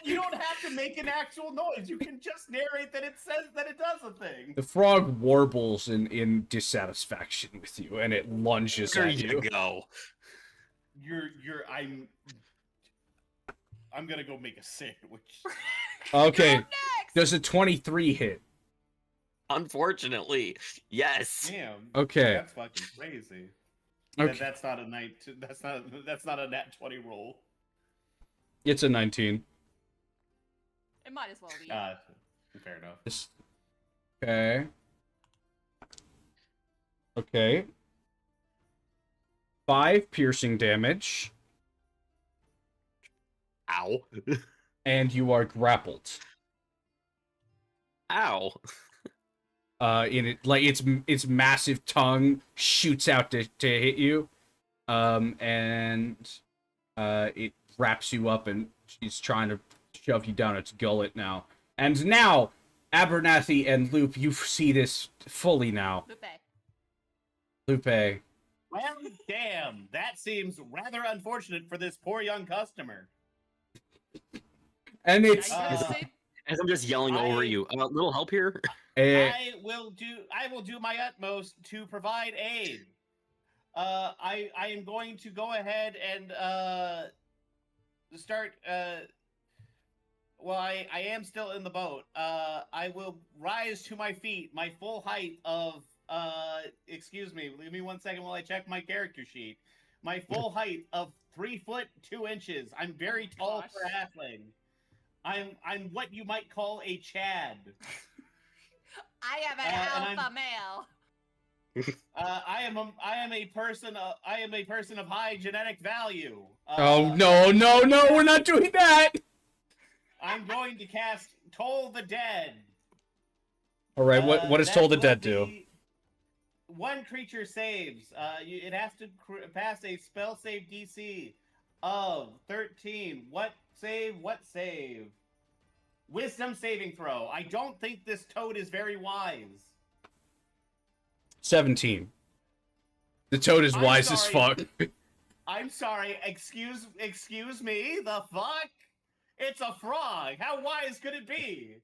You don't have to make an actual noise. You can just narrate that it says that it does a thing. The frog warbles in dissatisfaction with you, and it lunges There at you you. go. I'm gonna go make a sandwich. Okay. You're up next! Does a 23 hit? Unfortunately, yes. Damn. Okay. That's fucking crazy. Okay. That's not a night. That's not a nat 20 roll. It's a 19. It might as well be. Fair enough. Okay. Okay. 5 piercing damage, Ow. and you are grappled. Ow. In it, like its massive tongue shoots out to hit you, and it wraps you up, and she's trying to shove you down its gullet now. And now, Abernathy and Loop, you see this fully now. Lupe. Well, damn. That seems rather unfortunate for this poor young customer. And it's As I'm just yelling over you, little help here. I will do my utmost to provide aid. I am going to go ahead and start. Well, I am still in the boat. I will rise to my feet, my full height of. Excuse me. Give me 1 second while I check my character sheet. My full height of 3 foot 2 inches. I'm very tall for a halfling. I'm what you might call a Chad. I am an alpha male. I am a person of high genetic value. oh no, we're not doing that. I'm going to cast Toll the Dead. All right, what does That Toll the will Dead do? be- One creature saves. It has to pass a spell save DC of 13. What save? What save? Wisdom saving throw. I don't think this toad is very wise. 17. The toad is I'm wise as sorry. fuck. I'm sorry. Excuse me. The fuck? It's a frog. How wise could it be?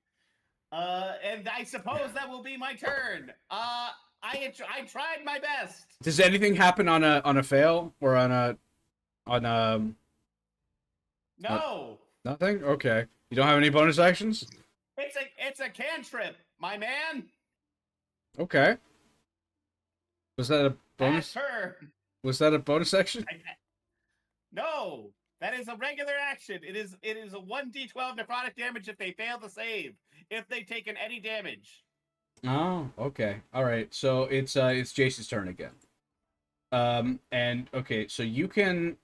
And I suppose that will be my turn. I tried my best. Does anything happen on a fail or on No, nothing? Okay. You don't have any bonus actions? it's a cantrip, my man. Okay. Was that a Pass bonus? turn. Was that a bonus action? No, that is a regular action. It is a 1d12 necrotic damage if they fail to save. If they've taken any damage. Oh, okay. All right. So it's Jace's turn again. And okay, so you can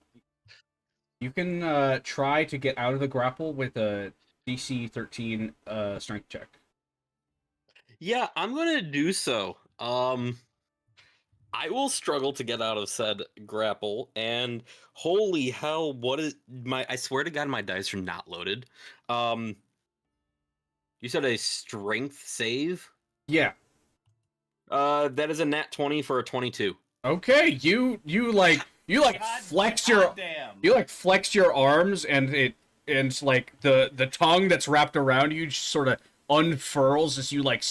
try to get out of the grapple with a DC 13 strength check. Yeah, I'm gonna do so. I will struggle to get out of said grapple, and holy hell, what is my? I swear to God, my dice are not loaded. You said a strength save. Yeah. That is a nat 20 for a 22. Okay, you flex your Goddamn. you like flex your arms and like the tongue that's wrapped around you just sort of unfurls as you like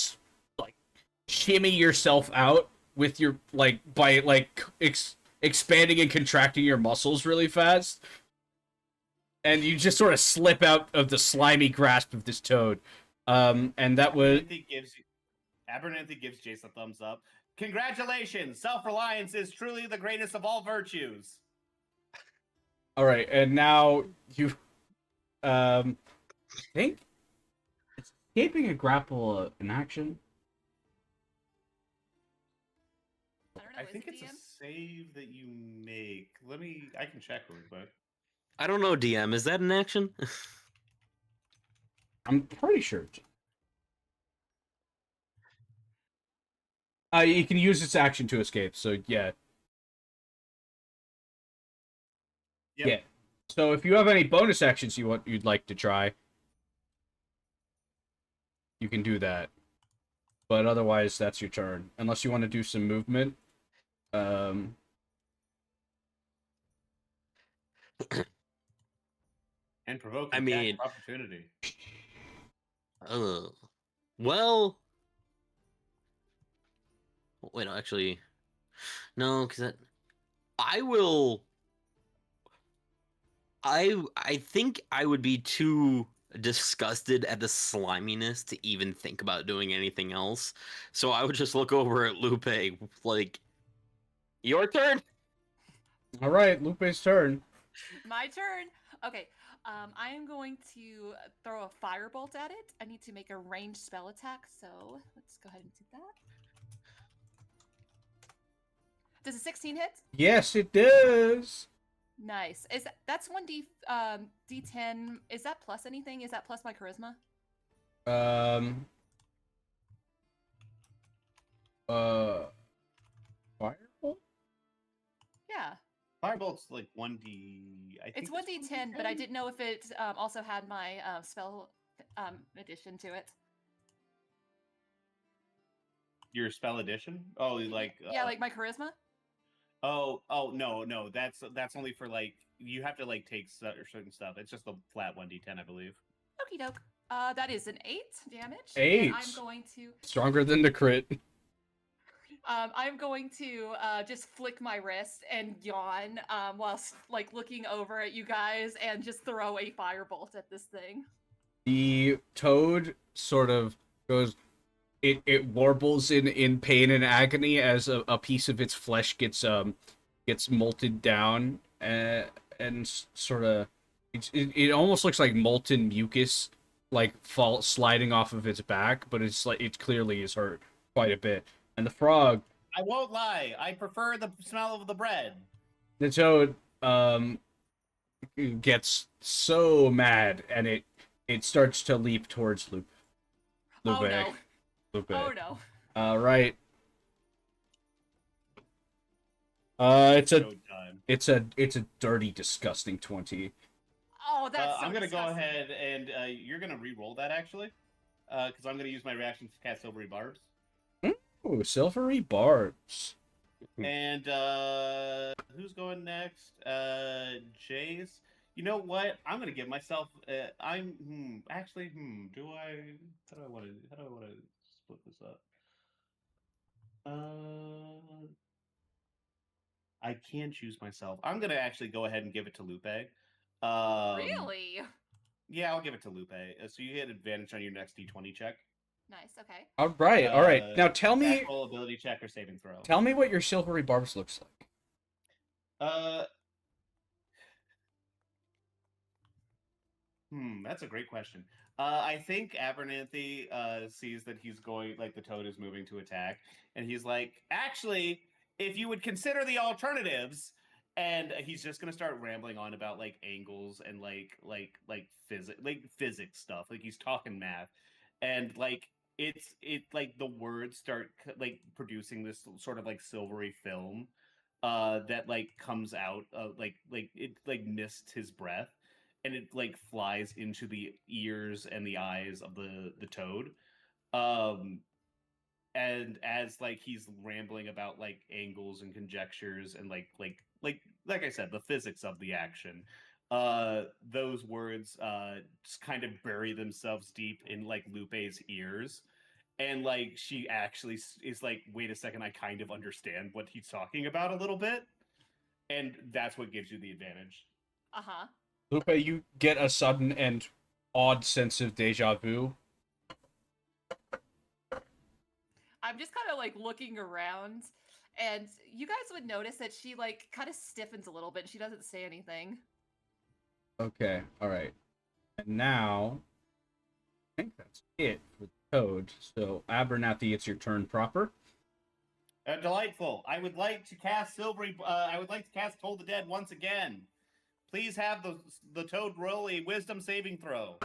shimmy yourself out with your by expanding and contracting your muscles really fast, and you just sort of slip out of the slimy grasp of this toad. And that was Abernathy gives Jace a thumbs up. Congratulations! Self-reliance is truly the greatest of all virtues. all right. And now you think it's escaping a grapple an action. I don't know. I is think it it's a DM? save that you make. I can check really quick. I don't know, DM. Is that an action? I'm pretty sure. You can use its action to escape. So yeah. Yep. Yeah. So if you have any bonus actions you'd like to try, you can do that. But otherwise, that's your turn. Unless you want to do some movement. And provoke I an mean- attack of opportunity. Well, wait, no, actually, no, because that I will. I think I would be too disgusted at the sliminess to even think about doing anything else. So I would just look over at Lupe, like, your turn. all right, Lupe's turn. My turn. Okay. I am going to throw a firebolt at it. I need to make a ranged spell attack, so let's go ahead and do that. Does a 16 hit? Yes, it does. Nice. That's 1d d10? Is that plus anything? Is that plus my charisma? Firebolt? Yeah. Firebolt's like 1d. I think It's 1d10, but I didn't know if it also had my spell addition to it. Your spell addition? Oh, like Yeah, like my charisma? oh no. That's only for like you have to like take certain stuff. It's just a flat 1d10, I believe. Okie doke. That is an 8 damage. 8? And I'm going to Stronger than the crit. I'm going to just flick my wrist and yawn whilst like looking over at you guys and just throw a firebolt at this thing. The toad sort of goes. It warbles in pain and agony as a piece of its flesh gets molted down and sort of it almost looks like molten mucus like sliding off of its back, but it's like it clearly is hurt quite a bit. And the frog, I won't lie. I prefer the smell of the bread. the toad gets so mad, and It starts to leap towards Lupe. Oh no. Lupe. Oh no. All right. It's a it's a dirty, disgusting 20. Oh, that's so I'm gonna disgusting. go ahead and you're gonna re-roll that actually, because I'm gonna use my reaction to cast Silvery Barbs. Ooh, silvery barbs. And who's going next? Jace. You know what? I'm gonna give myself. Actually. Do I? How do I want to? How do I want to split this up? I can choose myself. I'm gonna actually go ahead and give it to Lupe. Really? Yeah, I'll give it to Lupe. So you get advantage on your next D20 check. Nice. Okay. All right. Now tell me, Attack roll, ability check, or saving throw. tell me what your silvery barbs looks like. Uh, that's a great question. I think Abernathy sees that he's going, like the toad is moving to attack, and he's like, actually, if you would consider the alternatives, and he's just gonna start rambling on about like angles and physics stuff. Like he's talking math, and like it like the words start like producing this sort of like silvery film that like comes out like it like missed his breath, and it like flies into the ears and the eyes of the toad. um and as like he's rambling about like angles and conjectures and like I said, the physics of the action, those words just kind of bury themselves deep in like Lupe's ears, and like she actually is like, wait a second, I kind of understand what he's talking about a little bit, and that's what gives you the advantage. Uh-huh. Lupe, you get a sudden and odd sense of deja vu. I'm just kind of like looking around, and you guys would notice that she like kind of stiffens a little bit and she doesn't say anything. Okay, all right. And now, I think that's it for the toad. So, Abernathy, it's your turn proper. Delightful. I would like to cast I would like to cast Toll the Dead once again. Please have the toad roll a Wisdom saving throw.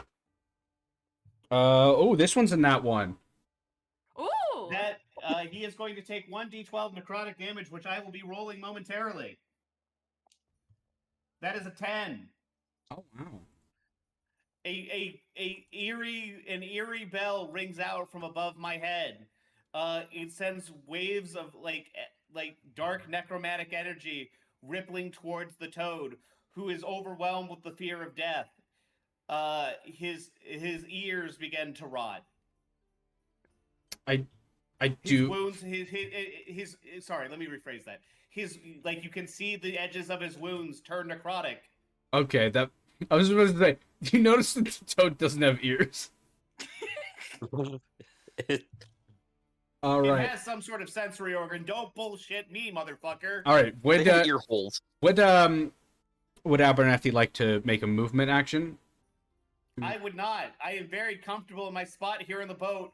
Oh, this one's in that one. Ooh! That he is going to take 1d12 necrotic damage, which I will be rolling momentarily. That is a 10. Oh wow. An eerie bell rings out from above my head. It sends waves of like dark necromantic energy rippling towards the toad, who is overwhelmed with the fear of death. His ears begin to rot. I His do. wounds, his sorry, let me rephrase that. His, like, you can see the edges of his wounds turn necrotic. Okay, that I was supposed to say. You notice that the toad doesn't have ears. All It right. has some sort of sensory organ. Don't bullshit me, motherfucker. All right. They have ear holes. Would Abernathy like to make a movement action? I would not. I am very comfortable in my spot here in the boat.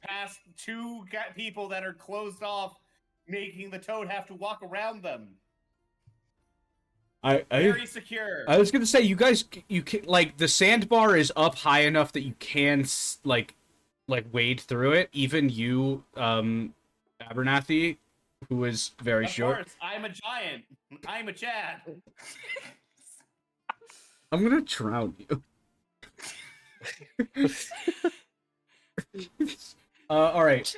Past two people that are closed off, making the toad have to walk around them. Very secure. I was gonna say, you guys, you can, like, the sandbar is up high enough that you can like wade through it. Even you, Abernathy, who is very short. Of course, I'm a giant. I'm a Chad. I'm gonna drown you. All right.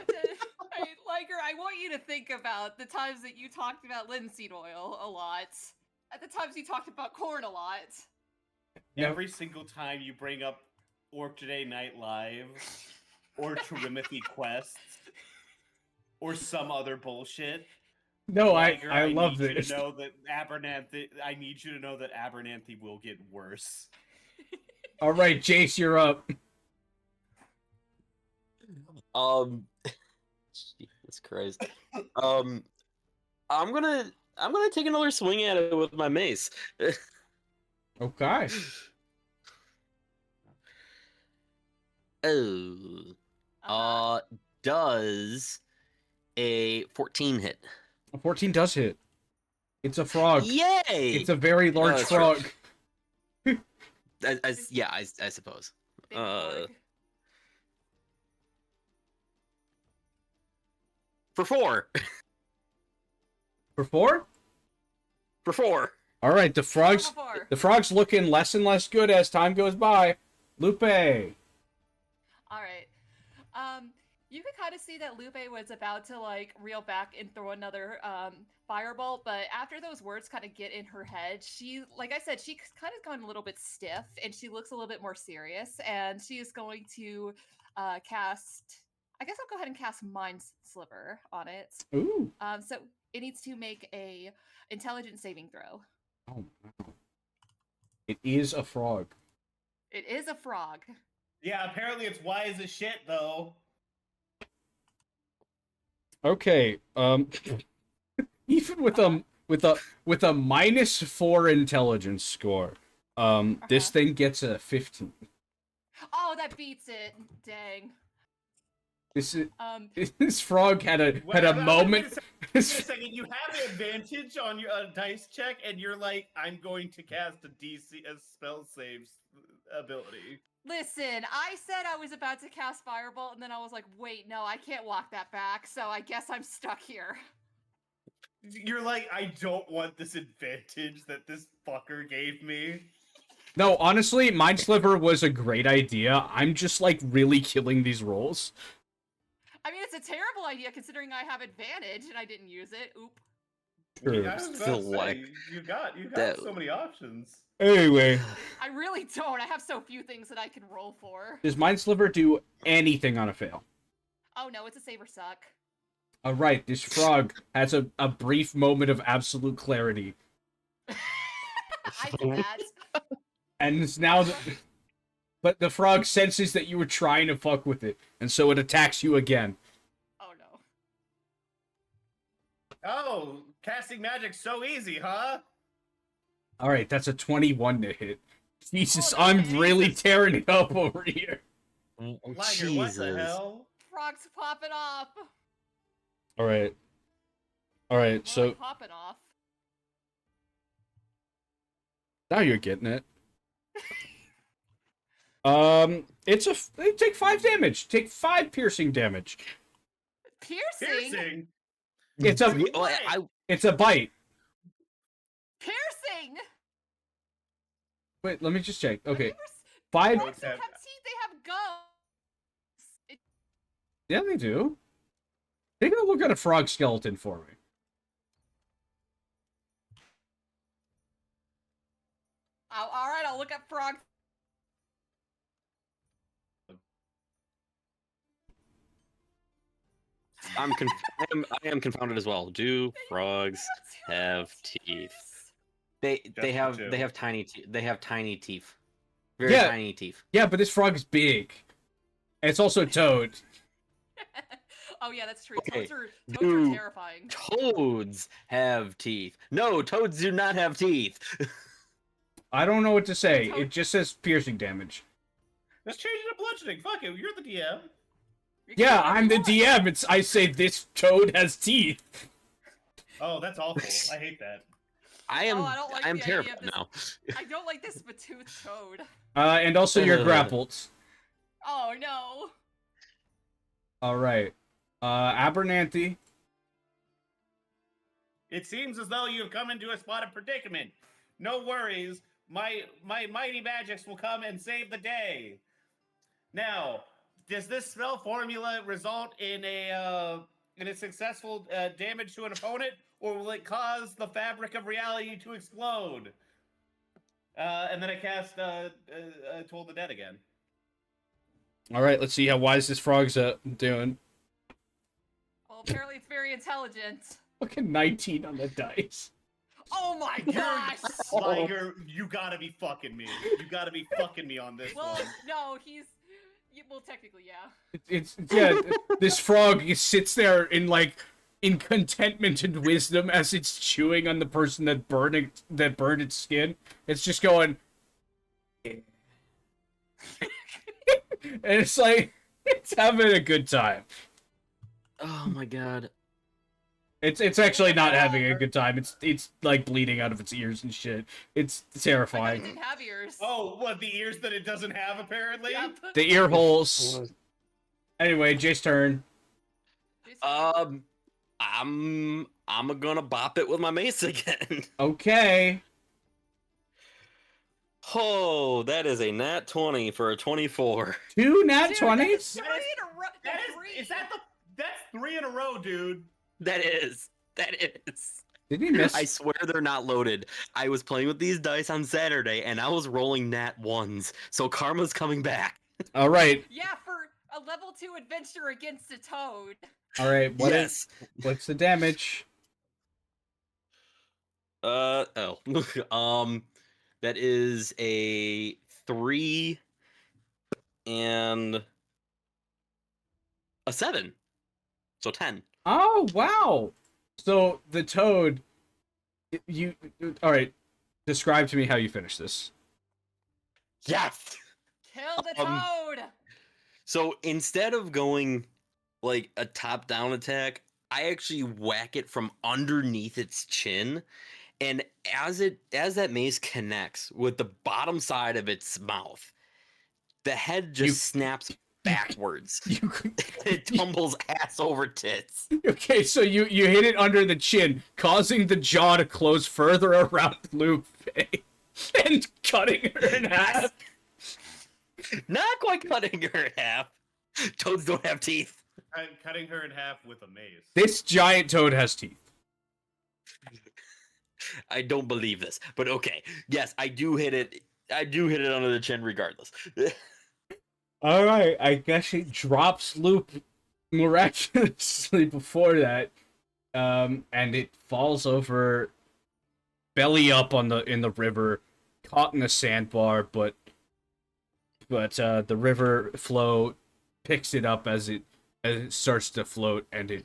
Liger, I want you to think about the times that you talked about linseed oil a lot. At the times you talked about corn a lot. Every single time you bring up Orchid Night Live or Trimothy Quests or some other bullshit. No, Liger, I love need this. You to know that I need you to know that Abernathy will get worse. All right, Jace, you're up. Jesus Christ. I'm gonna take another swing at it with my mace. Okay. Oh. Does a 14 hit? A 14 does hit. It's a frog. Yay! It's a very large that's right. frog. I suppose. Big Uh, frog. for 4. For 4? For 4. All right, the Level frog's 4. looking less and less good as time goes by. Lupe. All right. You could kind of see that Lupe was about to like reel back and throw another fireball, but after those words kind of get in her head, she, like I said, she's kind of gone a little bit stiff, and she looks a little bit more serious, and she is going to cast. I guess I'll go ahead and cast Mind Sliver on it. Ooh. So it needs to make a intelligence saving throw. Oh, wow. It is a frog. It is a frog. Yeah, apparently it's wise as shit though. Okay. Even with a -4 intelligence score, this thing gets a 15. Oh, that beats it. Dang. This frog had a moment. Wait a second, you have an advantage on your dice check, and you're like, I'm going to cast a spell saves ability. Listen, I said I was about to cast Firebolt, and then I was like, wait, no, I can't walk that back, so I guess I'm stuck here. You're like, I don't want this advantage that this fucker gave me. No, honestly, Mind Sliver was a great idea. I'm just like really killing these rolls. I mean, it's a terrible idea considering I have advantage and I didn't use it. Oop. I was about Still to say, like you got that- so many options. Anyway, I really don't. I have so few things that I can roll for. does Mind Sliver do anything on a fail? Oh no, it's a saber suck. All right, this frog has a brief moment of absolute clarity, I did that. and it's now. But the frog senses that you were trying to fuck with it, and so it attacks you again. Oh no. Oh, casting magic's so easy, huh? All right, that's a 21 to hit. Jesus, Oh, no, I'm Jesus. really tearing it up over here. Liger, what the hell? Frog's popping off. All right. All right, More so like popping off. now you're getting it. They take 5 damage. Take 5 piercing damage. Piercing? It's a it's a bite. Piercing! Wait, let me just check. Okay, Frogs 5. don't have teeth, they have gums. Yeah, they do. Take a look at a frog skeleton for me. Oh, all right, I'll look at frog. I am confounded as well. Do frogs have teeth? They have tiny teeth. They have tiny teeth. Very Yeah. tiny teeth. Yeah, but this frog is big. And it's also a toad. Oh yeah, that's true. Okay, Toads are do- terrifying. Toads have teeth. No, toads do not have teeth. I don't know what to say. Toad- It just says piercing damage. Let's change it to bludgeoning. Fuck it, you're the DM. You can Yeah, do I'm the whatever you want. DM. I say this toad has teeth. Oh, that's awful. I hate that. I am. I don't like I am the idea of terrified this. now. I don't like this Batoothed toad. And also you're grappled. Oh no. All right. Abernathy. It seems as though you have come into a spot of predicament. No worries. My mighty magics will come and save the day. Now, does this spell formula result in a successful damage to an opponent, or will it cause the fabric of reality to explode? And then I cast Toll the Dead again. All right, let's see how wise this frog's doing. Well, apparently it's very intelligent. Fucking 19 on the dice. Oh my gosh. Liger, you gotta be fucking me. You gotta be fucking me on this Well, one. no, well, technically, yeah. It's yeah. This frog sits there in contentment and wisdom as it's chewing on the person that burned its skin. It's just going, and it's like it's having a good time. Oh my god. It's actually not having a good time. It's like bleeding out of its ears and shit. It's I thought it terrifying. didn't have ears. Oh, what, the ears that it doesn't have, apparently? Yep. The ear holes. Anyway, Jay's turn. Jason, I'm gonna bop it with my mace again. Okay. Oh, that is a nat 20 for a 24. 2 nat dude, 20s? that's 3 in a row. That Three. is that the... That's 3 in a row, dude. That is. Did he miss? I swear they're not loaded. I was playing with these dice on Saturday and I was rolling nat 1s. So karma's coming back. All right. Yeah, for a level 2 adventure against a toad. All right. Yes. What's the damage? That is a 3 and a 7. So 10. Oh, wow. So the toad you all right. Describe to me how you finish this. Yes. Kill the Um, toad. So instead of going like a top-down attack, I actually whack it from underneath its chin, and as that mace connects with the bottom side of its mouth, the head just snaps backwards. You It tumbles ass over tits. Okay, so you hit it under the chin, causing the jaw to close further around Lupe and cutting her in half. Not quite cutting her in half. Toads don't have teeth. Cutting her in half with a mace. This giant toad has teeth. I don't believe this, but okay. Yes, I do hit it. I do hit it under the chin regardless. All right, I guess it drops Lupe miraculously before that, and it falls over, belly up in the river, caught in a sandbar, but the river flow picks it up as it starts to float, and it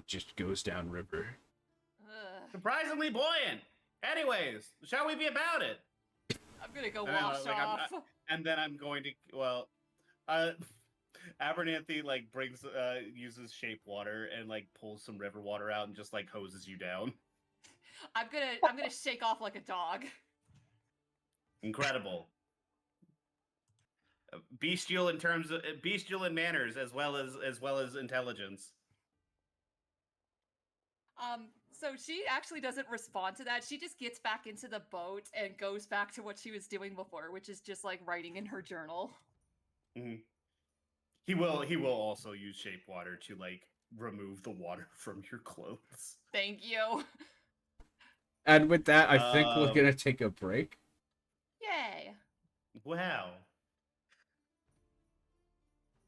just goes down river. Ugh. Surprisingly buoyant. Anyways, shall we be about it? I'm gonna go And then, wash off. And then I'm going to, well, Abernathy like brings uses shape water and like pulls some river water out and just like hoses you down. I'm gonna shake off like a dog. Incredible. Bestial in terms of bestial in manners as well as intelligence. So she actually doesn't respond to that. She just gets back into the boat and goes back to what she was doing before, which is just like writing in her journal. Mm-hmm. He will also use shape water to like remove the water from your clothes. Thank you. And with that, I think we're gonna take a break. Yay. Wow.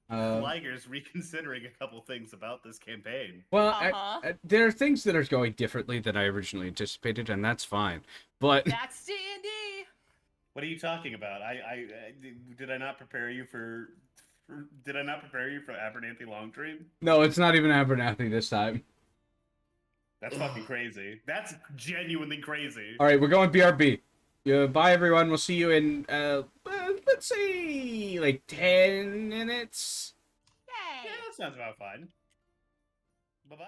Liger's reconsidering a couple things about this campaign. Well, Uh-huh. there are things that are going differently than I originally anticipated, and that's fine. But That's D&D. What are you talking about? Did I not prepare you for did I not prepare you for Abernathy Longdream? no, it's not even Abernathy this time. That's fucking crazy. That's genuinely crazy. All right, we're going BRB. Bye, everyone. We'll see you in, let's say, like 10 minutes. Yay. Yeah, that sounds about fine. Bye-bye.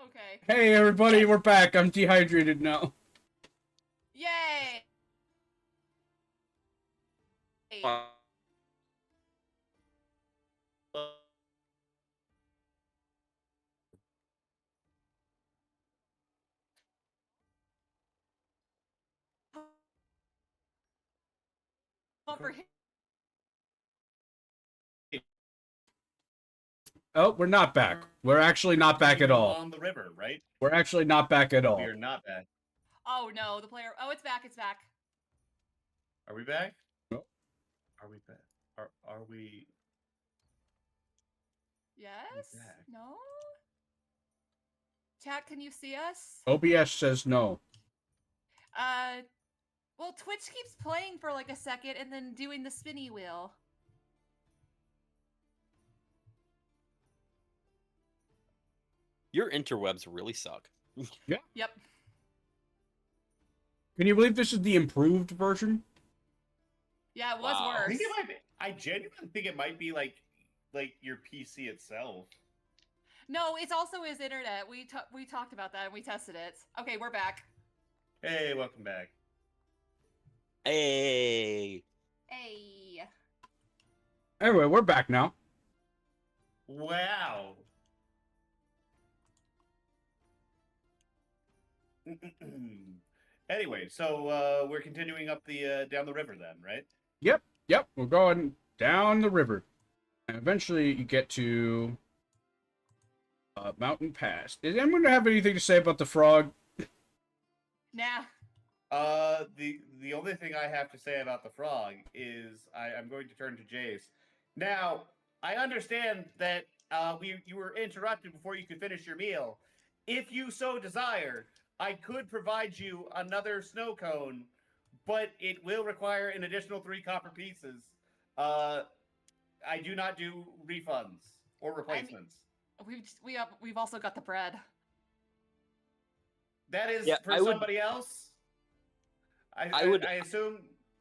Okay. Hey everybody, we're back. I'm dehydrated now. Yay! Oh, we're not back. We're actually not back at all. On the river, right? We're actually not back at all. We are not back. Oh no, the player. Oh, it's back. It's back. Are we back? No. Are we back? Are we? Yes? back. No? Chat, can you see us? OBS says no. Well, Twitch keeps playing for like a second and then doing the spinny wheel. Your interwebs really suck. Yep. Can you believe this is the improved version? Yeah, it was Wow. I worse. think it might be. I genuinely think it might be like your PC itself. No, it's also his internet. We talked about that and we tested it. Okay, we're back. Hey, welcome back. Hey. Hey. Anyway, we're back now. Wow. Anyway, so we're continuing up the down the river then, right? Yep, we're going down the river. And eventually you get to Mountain Pass. Is anyone have anything to say about the frog? Nah. The only thing I have to say about the frog is I'm going to turn to Jace. Now, I understand that you were interrupted before you could finish your meal. If you so desire, I could provide you another snow cone, but it will require an additional 3 copper pieces. I do not do refunds or replacements. We've also got the bread. That is Yeah, for I would- somebody else. I assume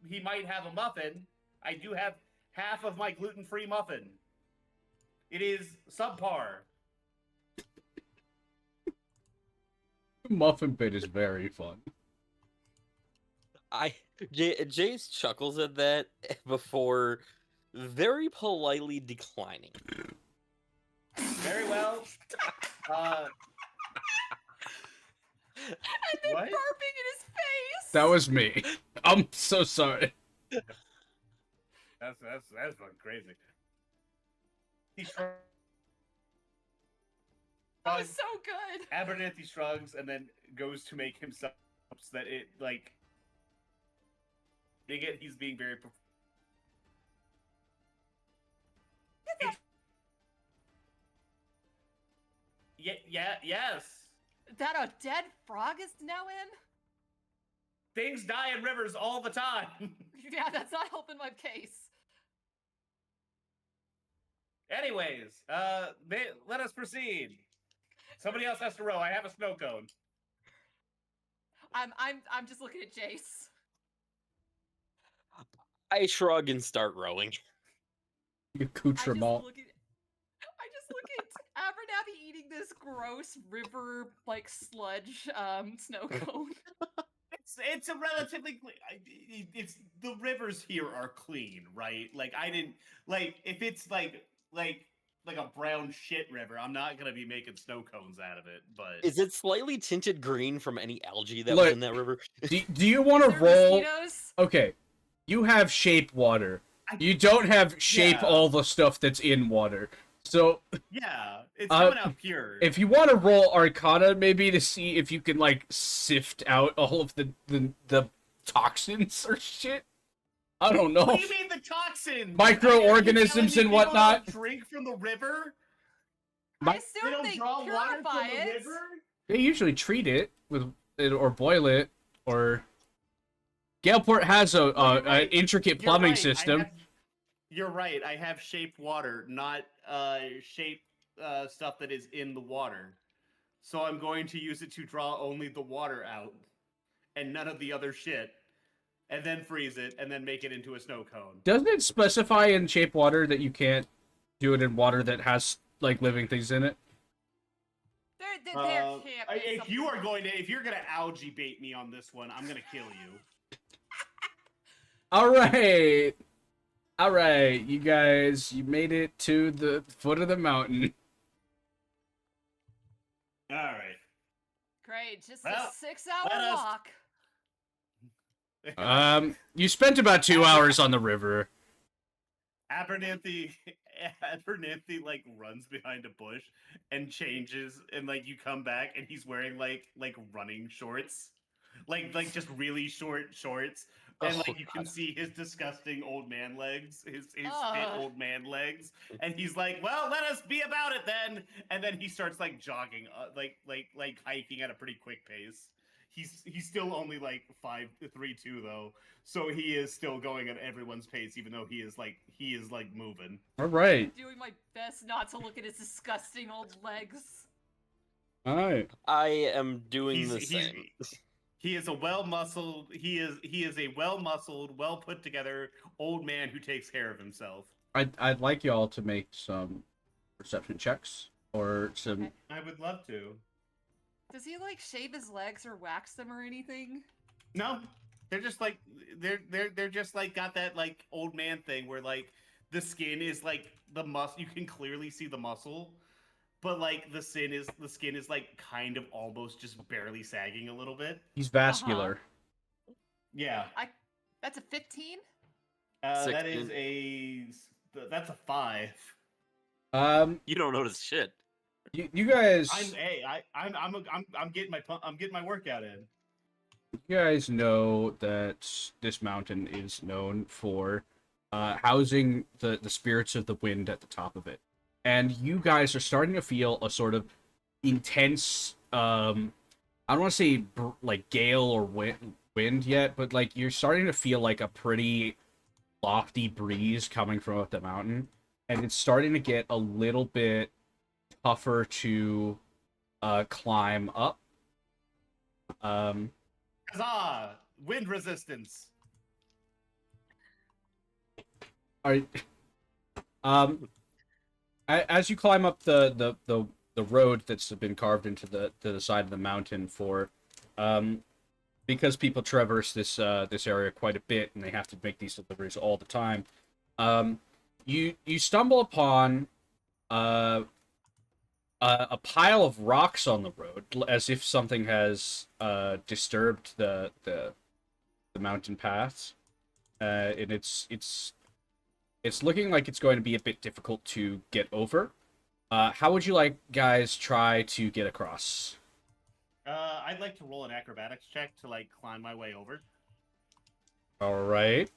he might have a muffin. I do have half of my gluten-free muffin. It is subpar. Muffin bit is very fun. Jace chuckles at that before very politely declining. Very well. And then What? burping in his face. That was me. I'm so sorry. That's fucking crazy. He shrugs. That was so good. Abernathy shrugs and then goes to make himself so that it like. He's being very. Yes. That a dead frog is now in? Things die in rivers all the time. Yeah, that's not helping my case. Anyways, let us proceed. Somebody else has to row. I have a snow cone. I'm just looking at Jace. I shrug and start rowing. Accoutrement. I just look at Abernathy eating this gross river like sludge snow cone. It's a relatively it's the rivers here are clean, right? Like I didn't like if it's like a brown shit river, I'm not gonna be making snow cones out of it. But Is it slightly tinted green from any algae that Look, was in that river? Do you want Is to there roll? mosquitoes? Okay, you have shape water. You don't have shape Yeah. all the stuff that's in water. So yeah, it's coming out pure. if you want to roll Arcana, maybe to see if you can like sift out all of the toxins or shit. I don't know. What do you mean the toxins? Microorganisms and whatnot. Drink from the river. I They assume don't they draw water purify from the it. river. They usually treat it with it or boil it or. Galeport has you're right. an intricate You're plumbing right, system. You're right. I have shaped water, not shaped stuff that is in the water. So I'm going to use it to draw only the water out, and none of the other shit, and then freeze it, and then make it into a snow cone. Doesn't it specify in shape water that you can't do it in water that has like living things in it? There can't be If something you are wrong. going to, if you're gonna algae bait me on this one, I'm gonna kill you. All right. All right, you guys, you made it to the foot of the mountain. All right. Great, just Well, a 6-hour let us- walk. You spent about 2 hours on the river. Abernathy like runs behind a bush and changes, and like you come back and he's wearing like running shorts, like just really short shorts, and like Oh, you can God. see his disgusting old man legs, his fit Ugh. old man legs, and he's like, well, let us be about it then, and then he starts like jogging, like hiking at a pretty quick pace. He's still only like 5'3" though, so he is still going at everyone's pace, even though he is like moving. All right. Doing my best not to look at his disgusting old legs. All right. I am doing He's the same. he is a well-muscled, he is a well-muscled, well put together old man who takes care of himself. I'd like y'all to make some perception checks or some. Okay. I would love to. Does he like shave his legs or wax them or anything? No, they're just like they're just like got that like old man thing where like the skin is like the muscle, you can clearly see the muscle, but like the skin is like kind of almost just barely sagging a little bit. He's vascular. Yeah. That's a 15? That is 16. that's a 5. You don't notice shit. You guys. I'm getting my workout in. You guys know that this mountain is known for housing the spirits of the wind at the top of it. And you guys are starting to feel a sort of intense, I don't want to say like gale or wind yet, but like you're starting to feel like a pretty lofty breeze coming from up the mountain. And it's starting to get a little bit tougher to climb up. Huzzah! Wind resistance. Are as you climb up the road that's been carved into the side of the mountain for because people traverse this area quite a bit and they have to make these deliveries all the time. You stumble upon a pile of rocks on the road, as if something has disturbed the mountain paths, and it's looking like it's going to be a bit difficult to get over. How would you like guys try to get across? I'd like to roll an acrobatics check to like climb my way over. All right.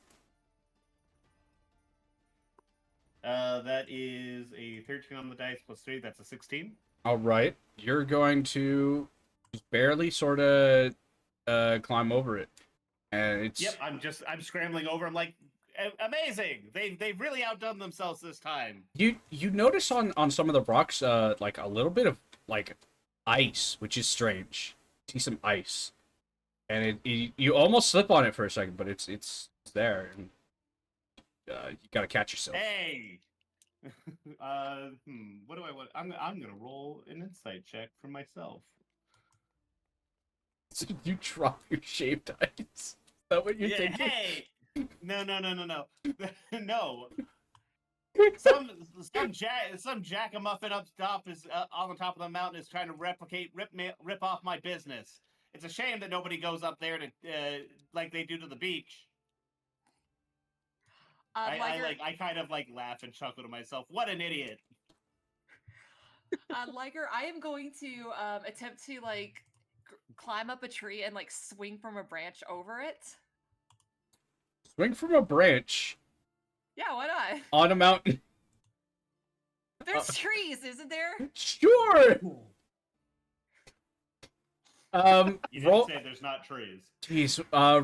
That is a 13 on the dice plus 3. That's a 16. All right. You're going to just barely sort of climb over it, and it's Yep, I'm scrambling over. I'm like, amazing! They've really outdone themselves this time. You notice on some of the rocks like a little bit of like ice, which is strange. See some ice, and you almost slip on it for a second, but it's there, and you gotta catch yourself. Hey, what do I want? I'm gonna roll an insight check for myself. So you drop your shaved ice. Is that what you're thinking? Hey, no, no. Some jackamuffin up top is on the top of the mountain is trying to rip off my business. It's a shame that nobody goes up there to like they do to the beach. I kind of like laugh and chuckle to myself. What an idiot! Liger, I am going to attempt to like climb up a tree and like swing from a branch over it. Swing from a branch Yeah, why not? on a mountain. There's trees, isn't there? Sure. You didn't Roll. say there's not trees. Jeez.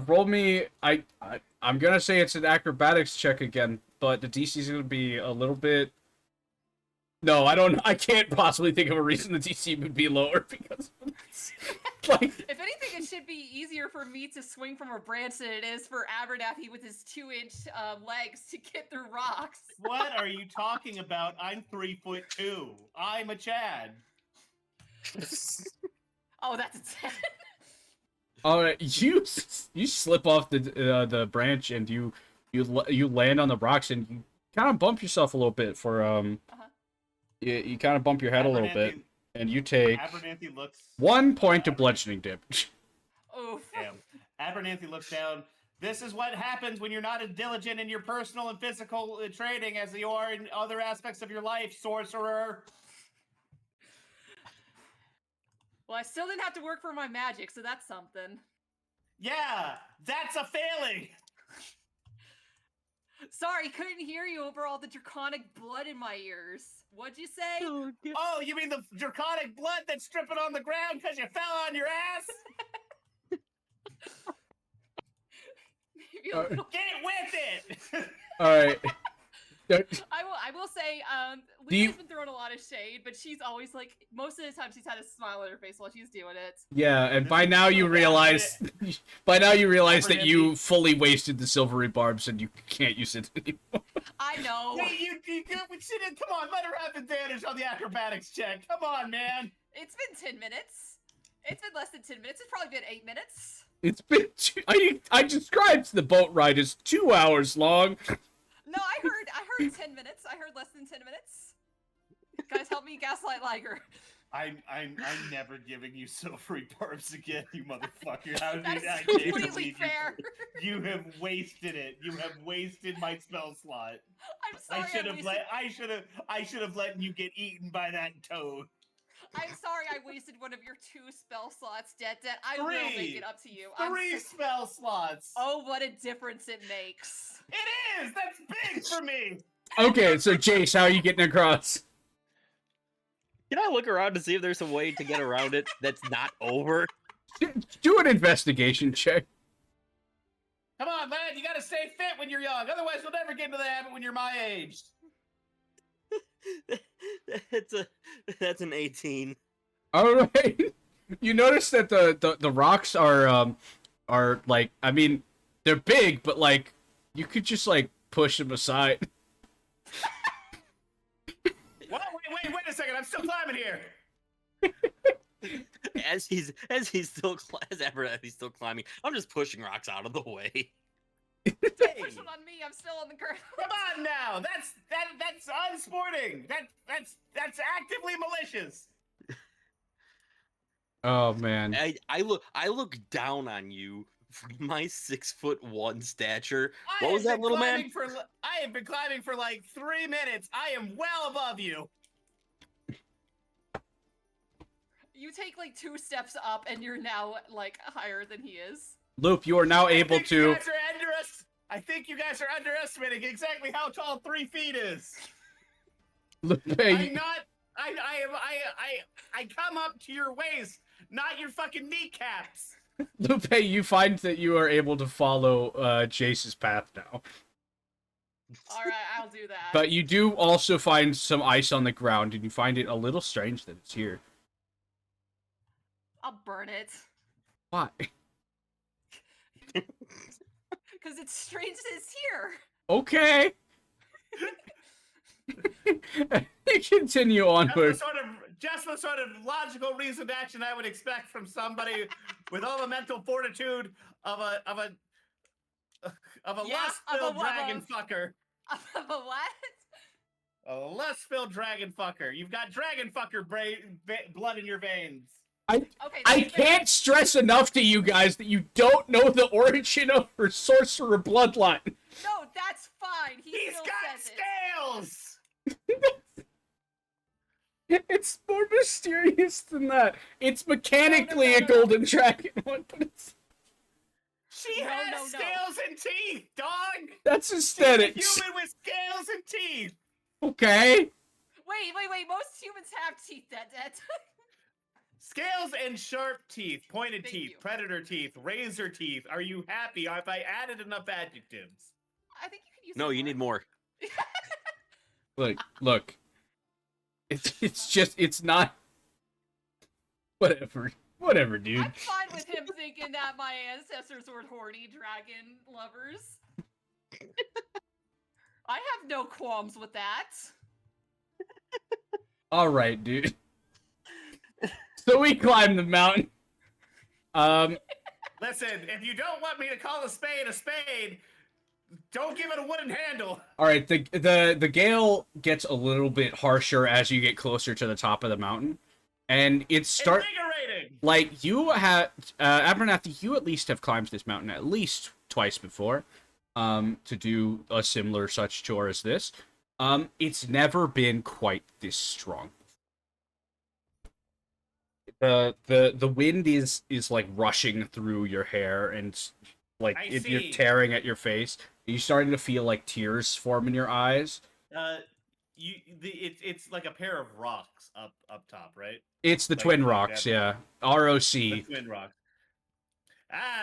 Roll me. I'm gonna say it's an acrobatics check again, but the DC is gonna be a little bit. No, I don't. I can't possibly think of a reason the DC would be lower because, like, If anything, it should be easier for me to swing from a branch than it is for Abernathy with his 2-inch legs to get through rocks. What are you talking about? I'm 3'2". I'm a Chad. Oh, that's a 10. All right, you slip off the branch and you land on the rocks and you kind of bump yourself a little bit for Uh-huh. you kind of bump your head a little bit and you take Abernathy looks 1 point of bludgeoning damage. Oof. Damn. Abernathy looks down. This is what happens when you're not as diligent in your personal and physical training as you are in other aspects of your life, sorcerer. Well, I still didn't have to work for my magic, so that's something. Yeah, that's a failing. Sorry, couldn't hear you over all the draconic blood in my ears. What'd you say? Oh, you mean the draconic blood that's dripping on the ground because you fell on your ass? Maybe a little- Get with it! All right. I will say, Do you- Lucy's been throwing a lot of shade, but she's always like, most of the time she's had a smile on her face while she's doing it. Yeah, and by now you realize that you fully wasted the silvery barbs and you can't use it anymore. I know. Hey, you come on, let her have advantage on the acrobatics check. Come on, man. It's been 10 minutes. It's been less than 10 minutes. It's probably been 8 minutes. It's been I described the boat ride as 2 hours long. No, I heard 10 minutes. I heard less than 10 minutes. Guys, help me gaslight Liger. I'm never giving you silvery barbs again, you motherfucker. That is I can't completely believe fair. You have wasted it. You have wasted my spell slot. I'm sorry. I should have let you get eaten by that toad. I'm sorry I wasted one of your 2 spell slots, Det. I will make it up to you. Three spell slots. Oh, what a difference it makes. It is. That's big for me. Okay, so Jace, how are you getting across? Can I look around to see if there's a way to get around it that's not over? Do an investigation check. Come on, man. You gotta stay fit when you're young. Otherwise, you'll never get into the habit when you're my age. That's an 18. All right. You notice that the rocks are like, I mean, they're big, but like you could just like push them aside. Wait a second! I'm still climbing here. As Abernathy's still climbing, I'm just pushing rocks out of the way. Hey, Push it on me. I'm still on the ground. come on now. That's unsporting. That's actively malicious. Oh man. I look down on you for my 6'1" stature. I What was have that, been little man? climbing I have been climbing for like 3 minutes. I am well above you. You take like 2 steps up, and you're now like higher than he is. Loop, you are now able to. I think you guys are underestimating exactly how tall 3 feet is. Lupe, I'm not. I come up to your waist, not your fucking kneecaps. Lupe, you find that you are able to follow Jace's path now. All right, I'll do that. But you do also find some ice on the ground, and you find it a little strange that it's here. I'll burn it. Why? Because it's strange that it's here. Okay. Continue onward. Just the sort of logical reasoned action I would expect from somebody with all the mental fortitude of a lust-filled dragon fucker. Of a what? A lust-filled dragon fucker. You've got dragon fucker blood in your veins. Okay. I can't stress enough to you guys that you don't know the origin of her sorcerer bloodline. No, that's fine. He's still got says scales! It's more mysterious than that. It's mechanically No. a golden dragon one, but it's... She has scales and teeth, dog! That's She's a aesthetics. human with scales and teeth! Okay. Wait. Most humans have teeth, that. Scales and sharp teeth, pointed Thank teeth, you. predator teeth, razor teeth. Are you happy? Have I added enough adjectives? I think you could use. No, you need more. Look. It's not. Whatever, dude. I'm fine with him thinking that my ancestors were horny dragon lovers. I have no qualms with that. All right, dude. So we climb the mountain. Listen, if you don't want me to call a spade, don't give it a wooden handle. All right, the gale gets a little bit harsher as you get closer to the top of the mountain, and Invigorating. like you have Abernathy, you at least have climbed this mountain at least twice before, to do a similar such chore as this. It's never been quite this strong. The wind is like rushing through your hair and like you're tearing at your face. You're starting to feel like tears form in your eyes. It's like a pair of rocks up top, right? It's the Like, Twin like Rocks, that. yeah. ROC. The Twin Rocks.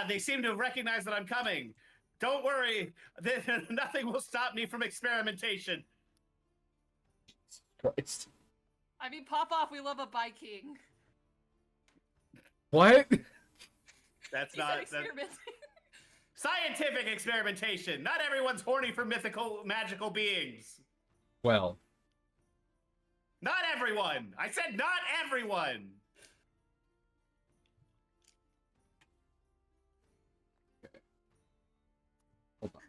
They seem to recognize that I'm coming. Don't worry, nothing will stop me from experimentation. Christ. I mean, pop off. We love a Viking. What? That's He not said experimenting. scientific experimentation. Not everyone's horny for mythical, magical beings. Well, Not everyone. I said not everyone. hold on.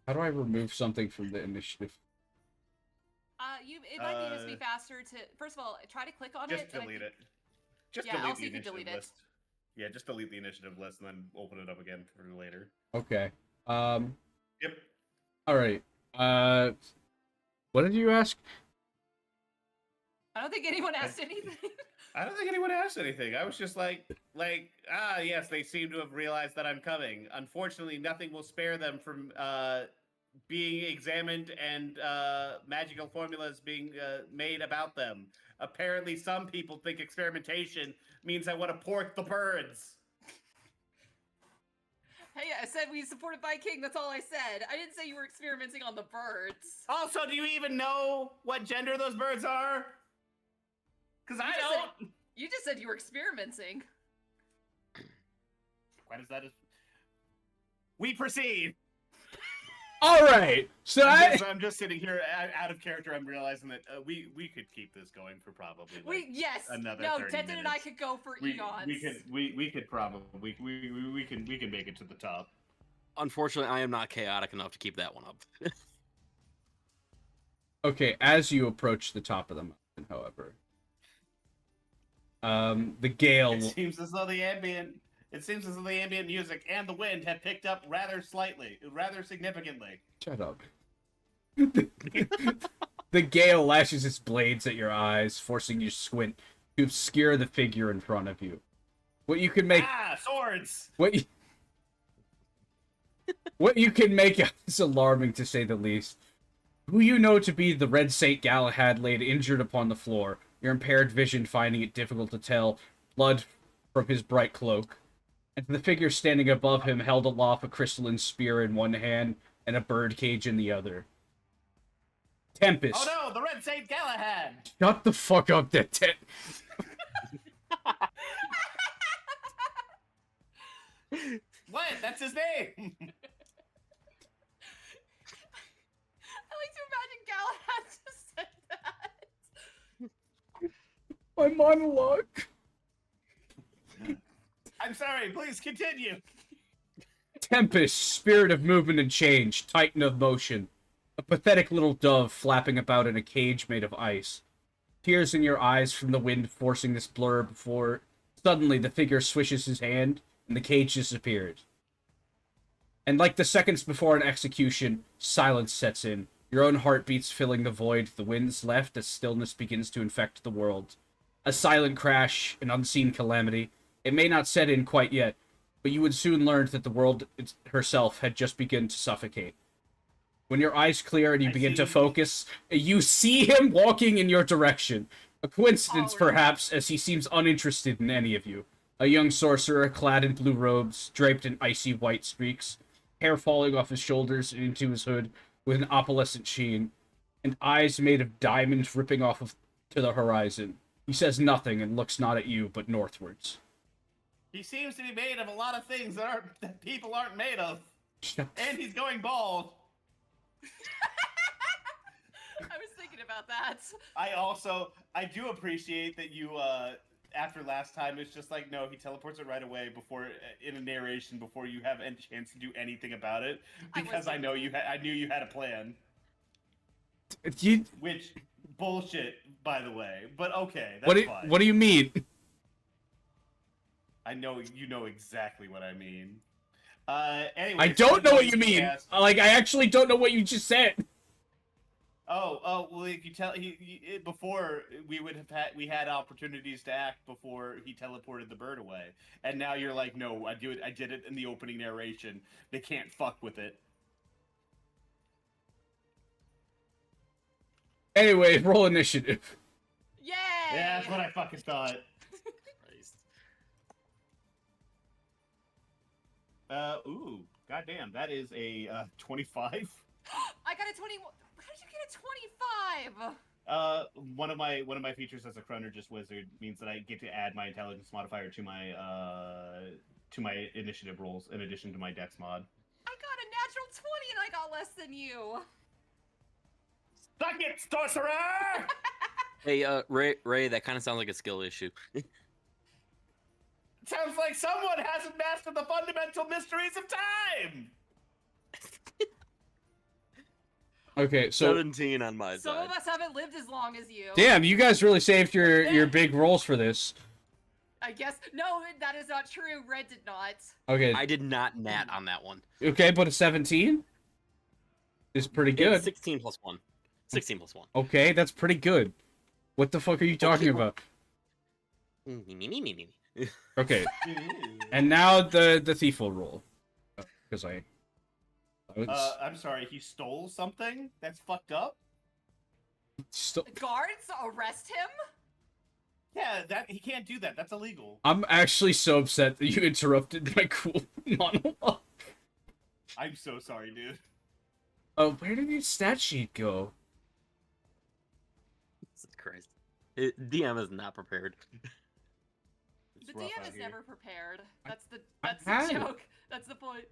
How do I remove something from the initiative? It might just be faster to. First of all, try to click on Just it. and I delete think- it. Just Yeah, delete I'll the see if you initiative delete it. list. Yeah, just delete the initiative list and then open it up again for later. Okay. Yep. All right. What did you ask? I don't think anyone asked anything. I don't think anyone asked anything. I was just like, yes, they seem to have realized that I'm coming. Unfortunately, nothing will spare them from being examined and magical formulas being made about them. Apparently, some people think experimentation means I want to pork the birds. Hey, I said we supported Viking. That's all I said. I didn't say you were experimenting on the birds. Also, do you even know what gender those birds are? Because I don't. You just said you were experimenting. Why does that? We proceed. All right. So I'm just sitting here out of character. I'm realizing that we could keep this going for probably another 30 Denton and I minutes. could go for eons. We could probably we can make it to the top. Unfortunately, I am not chaotic enough to keep that one up. Okay, as you approach the top of the mountain, however, the gale. It seems as though the ambient music and the wind have picked up rather significantly. Shut up. The gale lashes its blades at your eyes, forcing you to squint to obscure the figure in front of you. What you can make Swords. what you can make out is alarming, to say the least. Who you know to be the Red Saint Galahad laid injured upon the floor, your impaired vision finding it difficult to tell blood from his bright cloak. And the figure standing above him held aloft a crystalline spear in one hand and a birdcage in the other. Tempest. Oh no, the Red Saint Galahad! Shut the fuck up, What? That's his name! I like to imagine Galahad just said that. My monologue. I'm sorry, please continue. Tempest, spirit of movement and change, titan of motion. A pathetic little dove flapping about in a cage made of ice. Tears in your eyes from the wind forcing this blur before suddenly the figure swishes his hand and the cage disappeared. And like the seconds before an execution, silence sets in. Your own heartbeats filling the void, the wind's left as stillness begins to infect the world. A silent crash, an unseen calamity. It may not set in quite yet, but you would soon learn that the world herself had just begun to suffocate. When your eyes clear and you begin to focus, you see him walking in your direction. A coincidence, perhaps, as he seems uninterested in any of you. A young sorcerer clad in blue robes, draped in icy white streaks, hair falling off his shoulders and into his hood with an opalescent sheen, and eyes made of diamonds ripping off to the horizon. He says nothing and looks not at you, but northwards. He seems to be made of a lot of things that people aren't made of. Shut And he's going bald. I was thinking of about that. I do appreciate that you after last time it's just like no, he teleports it right away before in a narration before you have a chance to do anything about it because I knew you had a plan. You, Which bullshit, by the way. But okay, that's fine. what do you mean? I know you know exactly what I mean. Anyway, I don't know what you mean. Like, I actually don't know what you just said. Oh, well, if you tell before we had opportunities to act before he teleported the bird away, and now you're like, no, I did it in the opening narration. They can't fuck with it. Anyway, roll initiative. Yay! Yeah, that's what I fucking thought. Ooh, goddamn, that is a 25. I got a 20. How did you get a 25? One of my features as a chronologist wizard means that I get to add my intelligence modifier to my initiative rolls in addition to my dex mod. I got a natural 20 and I got less than you. Suck it, sorcerer! Hey, Ray, that kind of sounds like a skill issue. Sounds like someone hasn't mastered the fundamental mysteries of time. Okay, so 17 on my Some side. of us haven't lived as long as you. damn, you guys really saved your big rolls for this. I guess no, that is not true. Red did not. Okay, I did not nat on that one. okay, but a 17 is pretty It's good. 16 plus 1. 16 plus 1. Okay, that's pretty good. What the fuck are you talking about? Okay, and now the thief will roll. Because I'm sorry, he stole something? That's fucked up? Guards, arrest him. Yeah, that he can't do that. That's illegal. I'm actually so upset that you interrupted my cool monologue. I'm so sorry, dude. Oh, where did your stat sheet go? Jesus Christ. DM is not prepared. It's The rough DM out is here. never prepared. That's the had it. joke. That's the point.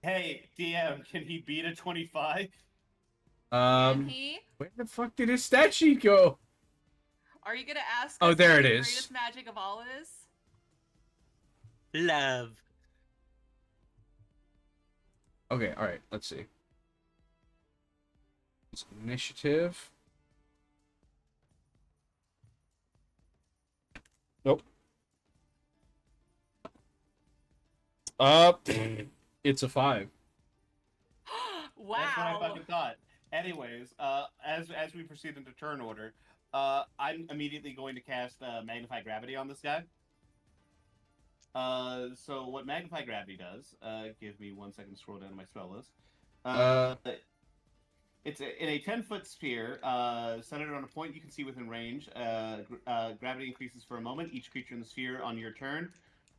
Hey, DM, can he beat a 25? And he? Where the fuck did his stat sheet go? Are you gonna ask? Oh, us there what it the is. Greatest magic of all is. Love. Okay, alright, let's see. It's initiative. Nope. It's a 5. Wow. That's what I fucking thought. Anyways, as we proceed into turn order, I'm immediately going to cast Magnify Gravity on this guy. So what Magnify Gravity does, give me 1 second to scroll down to my spell list. It's in a 10-foot sphere, centered on a point you can see within range. Gravity increases for a moment. Each creature in the sphere on your turn.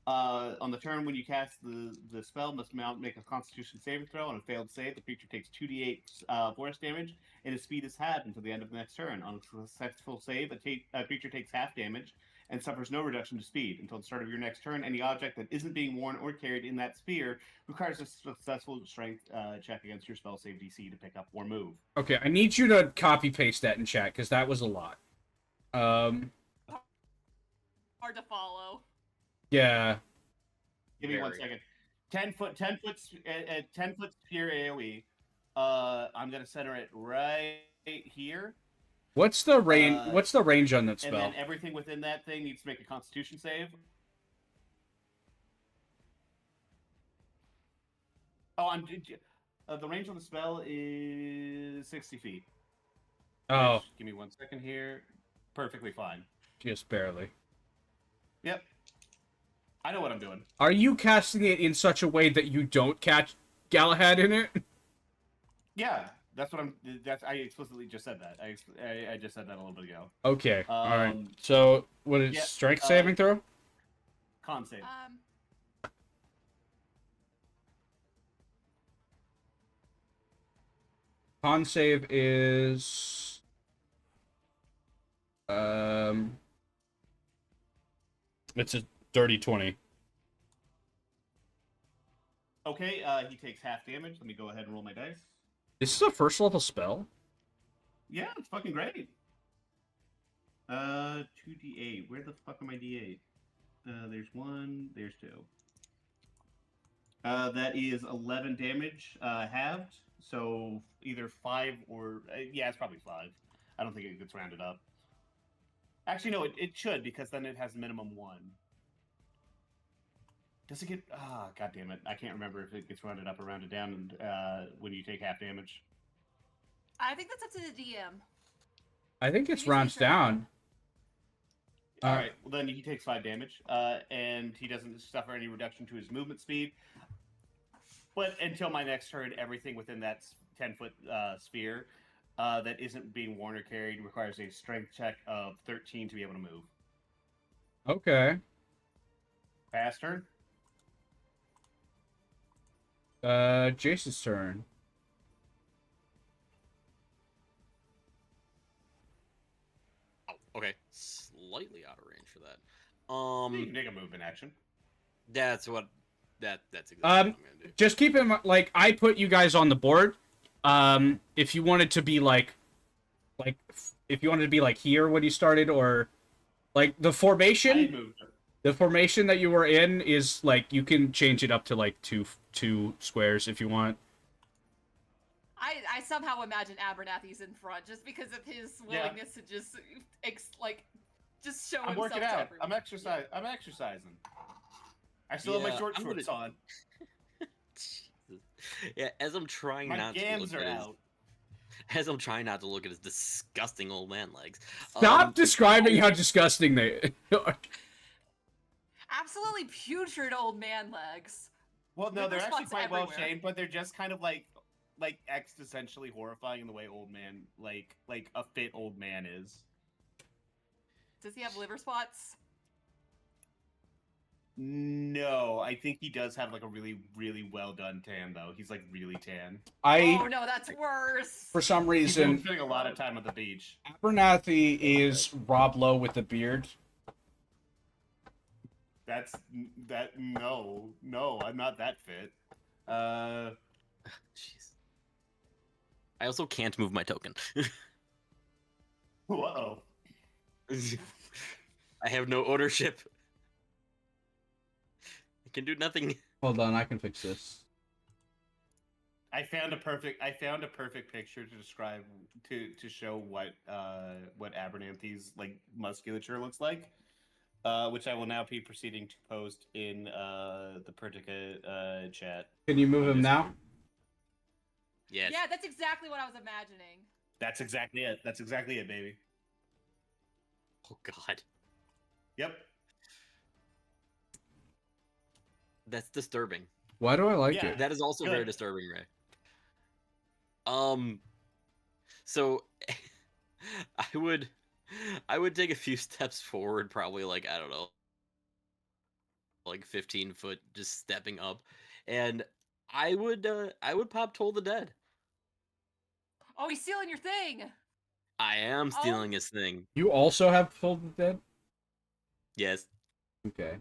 On the turn when you cast the spell, must make a Constitution saving throw. On a failed save, the creature takes 2d8 force damage, and its speed is halved until the end of the next turn. On a successful save, a creature takes half damage and suffers no reduction to speed until the start of your next turn. Any object that isn't being worn or carried in that sphere requires a successful strength check against your spell save DC to pick up or move. Okay, I need you to copy paste that in chat because that was a lot. Hard to follow. Yeah. Give me 1 second. 10 foot sphere AOE. I'm gonna center it right here. What's the range? What's the range on that And spell? then everything within that thing needs to make a Constitution save. Oh, the range on the spell is 60 feet. Oh, Which, give me 1 second here. Perfectly fine. just barely. Yep. I know what I'm doing. Are you casting it in such a way that you don't catch Galahad in it? Yeah, that's what I'm. I explicitly just said that. I just said that a little bit ago. Okay. All right. Um, So, what is yeah, strength saving throw? Con save. Con save is it's a dirty 20. Okay, he takes half damage. Let me go ahead and roll my dice. This is a first level spell. Yeah, it's fucking great. 2d8. Where the fuck are my d8? There's 1, there's 2. That is 11 damage, halved. So either 5 or... yeah, it's probably 5. I don't think it gets rounded up. Actually, no, it should, because then it has minimum 1. Does it get... Ah, god damn it. I can't remember if it gets rounded up or rounded down when you take half damage. I think that's up to the DM. I think it's Maybe rounds say so. down. Alright, well then he takes 5 damage, and he doesn't suffer any reduction to his movement speed. But until my next turn, everything within that 10-foot sphere that isn't being worn or carried requires a strength check of 13 to be able to move. Okay. Fast turn. Jason's turn. Oh, okay. Slightly out of range for that. You can take a movement action. That's what. That's exactly what I'm gonna do. Just keep in mind, like, I put you guys on the board. If you wanted to be if you wanted to be like here when you started, or like the I formation, moved. the formation that you were in is like you can change it up to like two squares if you want. I somehow imagine Abernathy's in front just because of his willingness to just just show I'm himself working to out. everyone. I'm exercising. I still have my Yeah, short I'm shorts on. Jesus. Yeah, as I'm trying My not to gams look are at out. as I'm trying not to look at his disgusting old man legs. Stop describing how disgusting they are. Absolutely putrid old man legs. Well, no, River they're actually spots quite well everywhere. shaped, but they're just kind of like existentially horrifying in the way old man, like a fit old man is. Does he have liver spots? No, I think he does have like a really, really well done tan though. He's like really tan. Oh no, that's worse. For some He's been reason, spending a lot of time at the beach. Abernathy is Rob Lowe with the beard. No, I'm not that fit. Jeez. I also can't move my token. Whoa. I have no ownership. I can do nothing. Hold on, I can fix this. I found a perfect picture to describe to show what Abernathy's like musculature looks like, which I will now be proceeding to post in the Pertica chat. Can you move on him now? Discord. Yes. Yeah, that's exactly what I was imagining. That's exactly it. That's exactly it, baby. Oh God. Yep. That's disturbing. Why do I like Yeah. it? That is also Good. very disturbing, Ray. So I would take a few steps forward, probably like, I don't know, like 15 foot, just stepping up, and I would pop Toll the Dead. Oh, he's stealing your thing. I am stealing his thing. You also have Toll the Dead? Yes. Okay.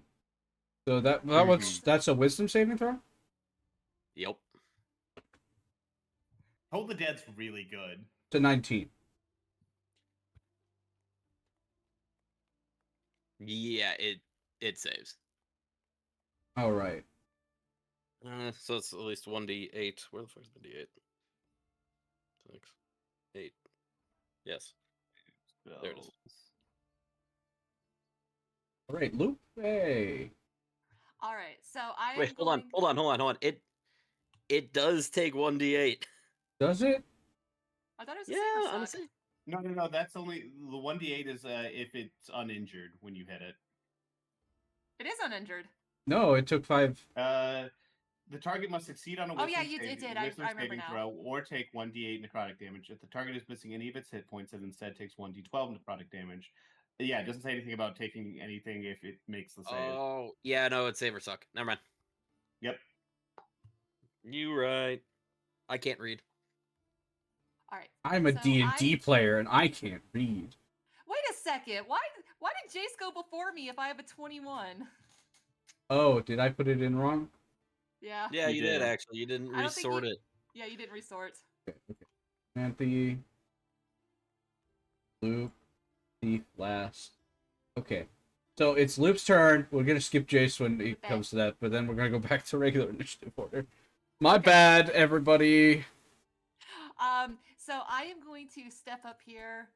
So that's a wisdom saving throw? Yep. Hold the Dead's really good. It's a 19. Yeah, it saves. All right. So it's at least 1d8. Where the fuck is the d8? 6, 8. Yes. There it is. All right, Luke. Hey. All right, so I am Wait, hold on. It does take 1d8. Does it? I thought it was a Yeah, super suck. honestly. No. That's only the 1d8 is if it's uninjured when you hit it. It is uninjured. No, it took 5. The target must succeed on a Oh, wisdom yeah, it saving, did. wisdom I remember saving now. throw, or take 1d8 necrotic damage. If the target is missing any of its hit points, it instead takes 1d12 necrotic damage. Yeah, it doesn't say anything about taking anything if it makes the save. Oh, yeah, no, it's save or suck. Never mind. Yep. You right. I can't read. All right. I'm a so D&D player and I can't read. Wait a second. Why did Jace go before me if I have a 21? Oh, did I put it in wrong? Yeah. Yeah, You you did did. actually. You didn't I don't think resort you- it. Yeah, you didn't resort. Okay. Anthony. Luke. thief last. Okay. So it's Loop's turn. We're gonna skip Jace when it comes to that, but then we're gonna go back to regular initiative order. My bad, everybody. So I am going to step up here,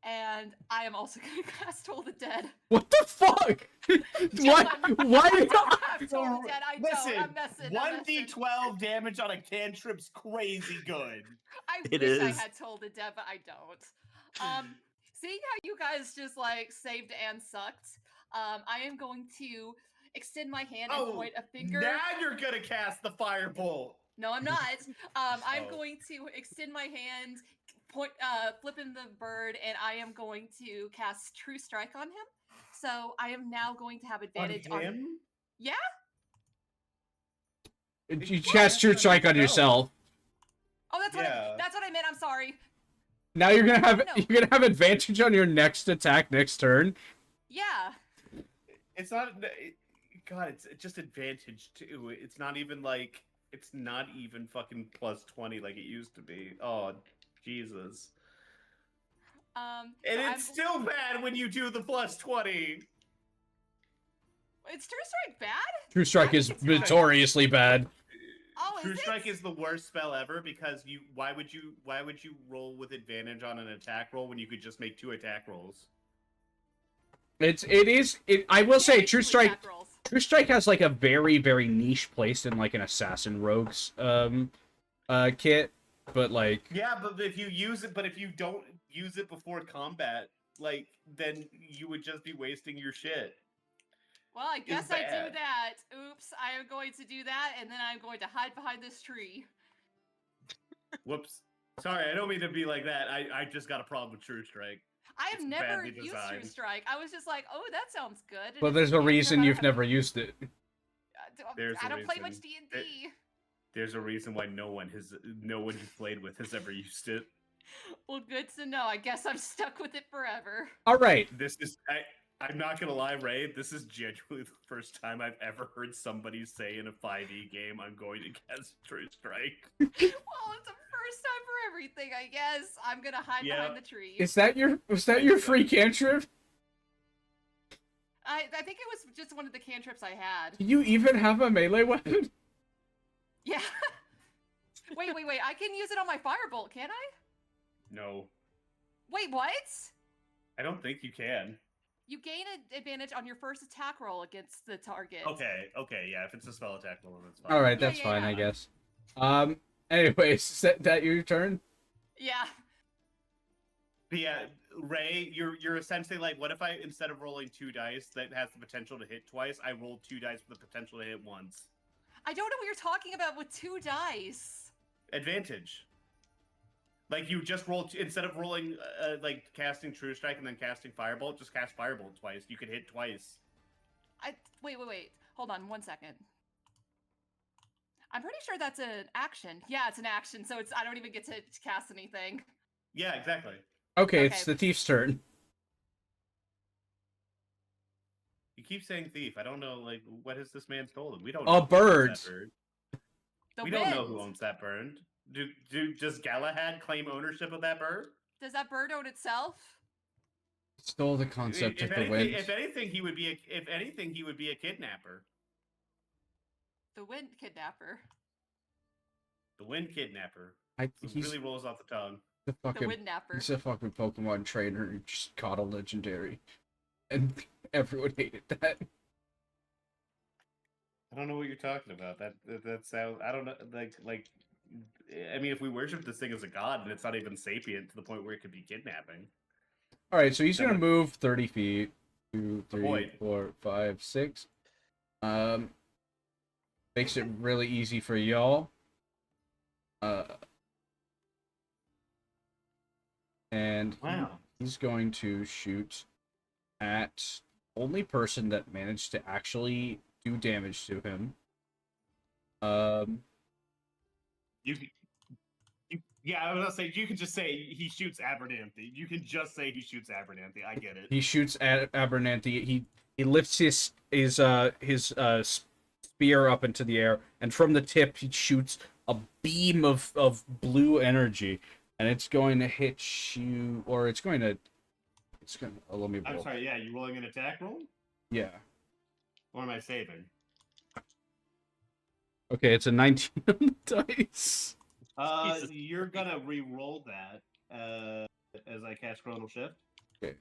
and I am also going to cast Toll the Dead. What the fuck? What? Why? I don't have Toll the Dead. I Listen, don't. I'm messing. 1d12 damage on a cantrip's crazy good. I It wish I is. had Toll the Dead, but I don't. Seeing how you guys just like saved and sucked, I am going to extend my hand and point a finger. Now you're gonna cast the firebolt. No, I'm not. I'm Oh. going to extend my hand, flipping the bird, and I am going to cast True Strike on him. So I am now going to have advantage On him? Yeah. You cast True Strike on yourself. Oh, that's what I meant. I'm sorry. Now you're gonna have No. advantage on your next attack next turn. Yeah. It's not. God, it's just advantage too. It's not even like. It's not even fucking plus 20 like it used to be. Oh, Jesus. And it's still bad when you do the plus 20. Is True Strike bad? True Strike is notoriously bad. Oh, True is Strike it? is the worst spell ever because why would you roll with advantage on an attack roll when you could just make 2 attack rolls? I will say Yeah, True two Strike attack rolls. True Strike has like a very, very niche place in like an assassin rogues kit. But like Yeah, but if you use it, but if you don't use it before combat, like then you would just be wasting your shit. Well, I guess I do bad. that. Oops, I am going to do that, and then I'm going to hide behind this tree. Whoops. Sorry, I don't mean to be like that. I just got a problem with True Strike. I have It's never badly used True designed. Strike. I was just like, oh, that sounds good. but there's a reason you've never used it. There's I a don't play much reason. D&D. There's a reason why no one you've played with has ever used it. Well, good to know. I guess I'm stuck with it forever. Alright. This is I'm not gonna lie, Ray. This is genuinely the first time I've ever heard somebody say in a 5e game, "I'm going to cast True Strike." Well, it's the first time for everything, I guess. I'm gonna hide behind the tree. Was that your free cantrip? I think it was just one of the cantrips I had. Do you even have a melee weapon? Yeah. wait. I can use it on my firebolt, can I? No, Wait, what? I don't think you can. You gain an advantage on your first attack roll against the target. Okay, yeah. If it's a spell attack roll, that's fine. Alright, Yeah, that's yeah, fine, yeah. I guess. Anyways, is that your turn? Yeah. But yeah, Ray, you're essentially like, what if I, instead of rolling 2 dice that has the potential to hit twice, I roll 2 dice with the potential to hit once? I don't know what you're talking about with 2 dice. Advantage. Like you just roll instead of rolling like casting True Strike and then casting Firebolt, just cast Firebolt twice. You could hit twice. Wait. Hold on 1 second. I'm pretty sure that's an action. Yeah, it's an action, so I don't even get to cast anything. Yeah, exactly. Okay, it's the thief's turn. You keep saying thief. I don't know, like, what has this man stolen? We don't A know who owns bird. that bird. The We wind. don't know who owns that bird. Does Galahad claim ownership of that bird? Does that bird own itself? Stole the concept If of the anything, wind. if anything, he would be a kidnapper. The wind kidnapper. The wind kidnapper. He's Really rolls off the tongue. the The fucking wind napper. he's a fucking Pokemon trainer who just caught a legendary. And everyone hated that. I don't know what you're talking about. That sounds. I don't know. Like. I mean, if we worship this thing as a god, and it's not even sapient to the point where it could be kidnapping. Alright, so he's Then gonna what- move 30 feet. 2, 3, Avoid. 4, 5, 6. Makes it really easy for y'all. And Wow. he's going to shoot at only person that managed to actually do damage to him. Yeah, I was gonna say you can just say he shoots Abernathy. You can just say he shoots Abernathy. I get it. He shoots at Abernathy. He lifts his spear up into the air, and from the tip he shoots a beam of blue energy, and it's going to hit you, or it's going to It's gonna let me roll. I'm sorry. Yeah, you rolling an attack roll, Yeah. or am I saving? Okay, it's a 19 on the dice. Jesus You're gonna re-roll that as I cast Chronal Shift. Okay.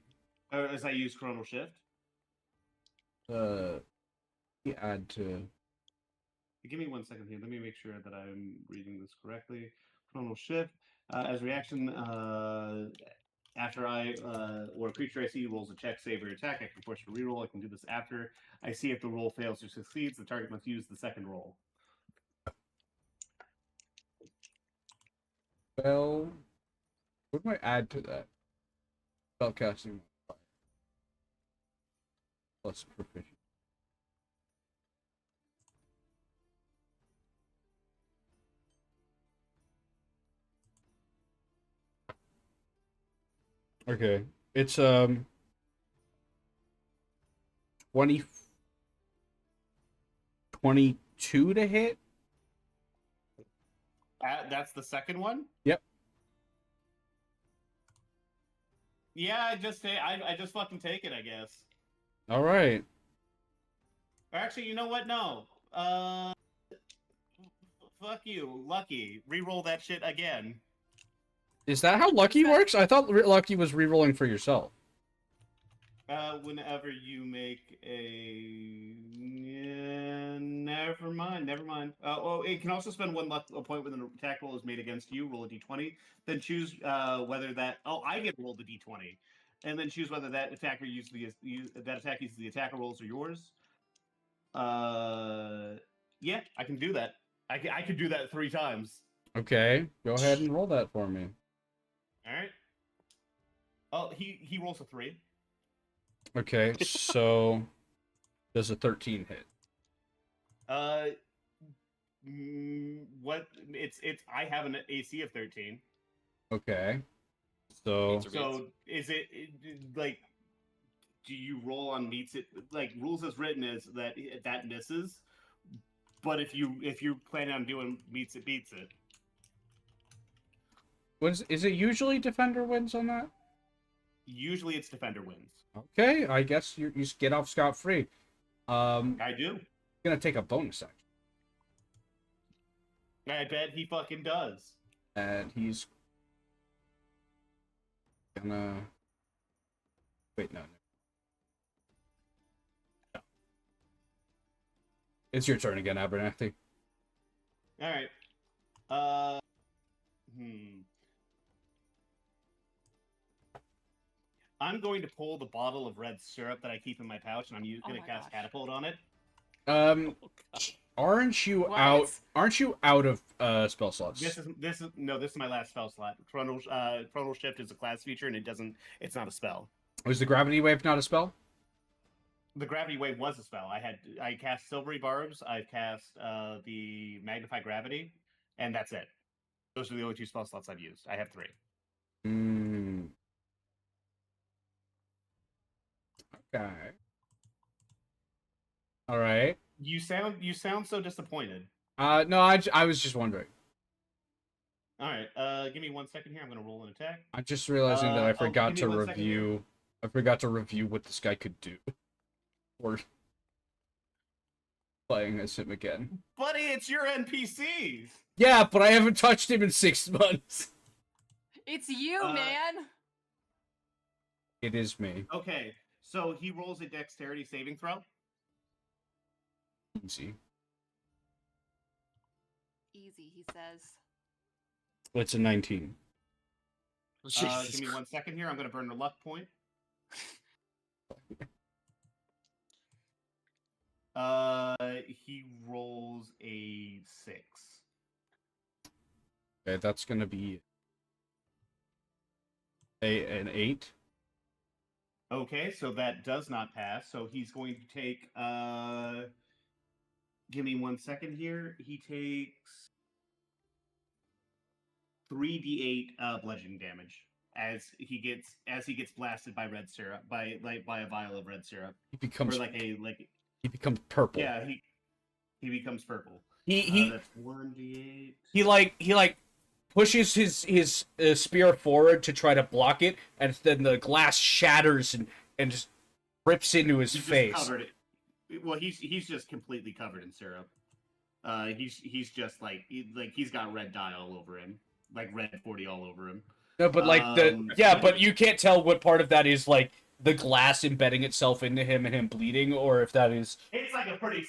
Or as I use Chronal Shift. You add to. Give me 1 second here. Let me make sure that I'm reading this correctly. Chronal Shift. As reaction, after I or a creature I see rolls a check, save, or attack, I can force a reroll. I can do this after I see if the roll fails or succeeds. The target must use the second roll. Spell. What do I add to that? Spellcasting modifier. Plus proficient. Okay. It's 20 22 to hit. That's the second one. Yep. Yeah, I just fucking take it, I guess. All right. Or actually, you know what? No. Fuck you, Lucky. Reroll that shit again. Is that how lucky works? I thought lucky was re-rolling for yourself. Whenever you make a... Yeah, never mind. It can also spend one luck a point when an attack roll is made against you. Roll a d20. Then choose whether that... Oh, I get rolled a d20. And then choose whether that attacker uses that attack uses the attacker rolls or yours. Yeah, I can do that. I could do that 3 times. Okay, go ahead and roll that for me. All right. Oh, he rolls a 3. Okay, so does a 13 hit? What? It's I have an AC of 13. Okay, so So is it like? Do you roll on meets it? Like rules as written is that misses, but if you plan on doing meets it beats it. is it usually defender wins on that? Usually it's defender wins. Okay, I guess you get off scot-free. I do. Gonna take a bonus action, I bet he fucking does. and he's gonna wait. No. It's your turn again, Abernathy. All right. I'm going to pull the bottle of red syrup that I keep in my pouch, and I'm going to cast catapult on it. Aren't you What? Aren't you out of spell slots? This is my last spell slot. Chronal Shift is a class feature, and it's not a spell. Was the gravity wave not a spell? The gravity wave was a spell. I cast Silvery Barbs. I've cast the Magnify Gravity, and that's it. Those are the only 2 spell slots I've used. I have 3. Okay. All right. You sound so disappointed. No, I was just wondering. All right. Give me 1 second here. I'm going to roll an attack. I'm just realizing that I forgot give me to 1 second here. review. I forgot to review what this guy could do. Or playing as him again. Buddy, it's your NPCs. Yeah, but I haven't touched him in 6 months. It's you, man. It is me. Okay, so he rolls a dexterity saving throw. Easy. Easy, he says. It's a 19. Give me 1 second here. I'm going to burn a luck point. He rolls a 6. Okay, that's gonna be an 8. Okay, so that does not pass. So he's going to take. Give me 1 second here. He takes 3d8 bludgeoning damage as he gets blasted by red syrup by a vial of red syrup. He becomes He becomes purple. Yeah, he becomes purple. He that's 1d8. he pushes his spear forward to try to block it, and then the glass shatters and just rips into his He's face. just covered it. Well, he's just completely covered in syrup. He's just like he's got red dye all over him, like red 40 all over him. No, but like but you can't tell what part of that is like the glass embedding itself into him and him bleeding, or if that is. It's like a pretty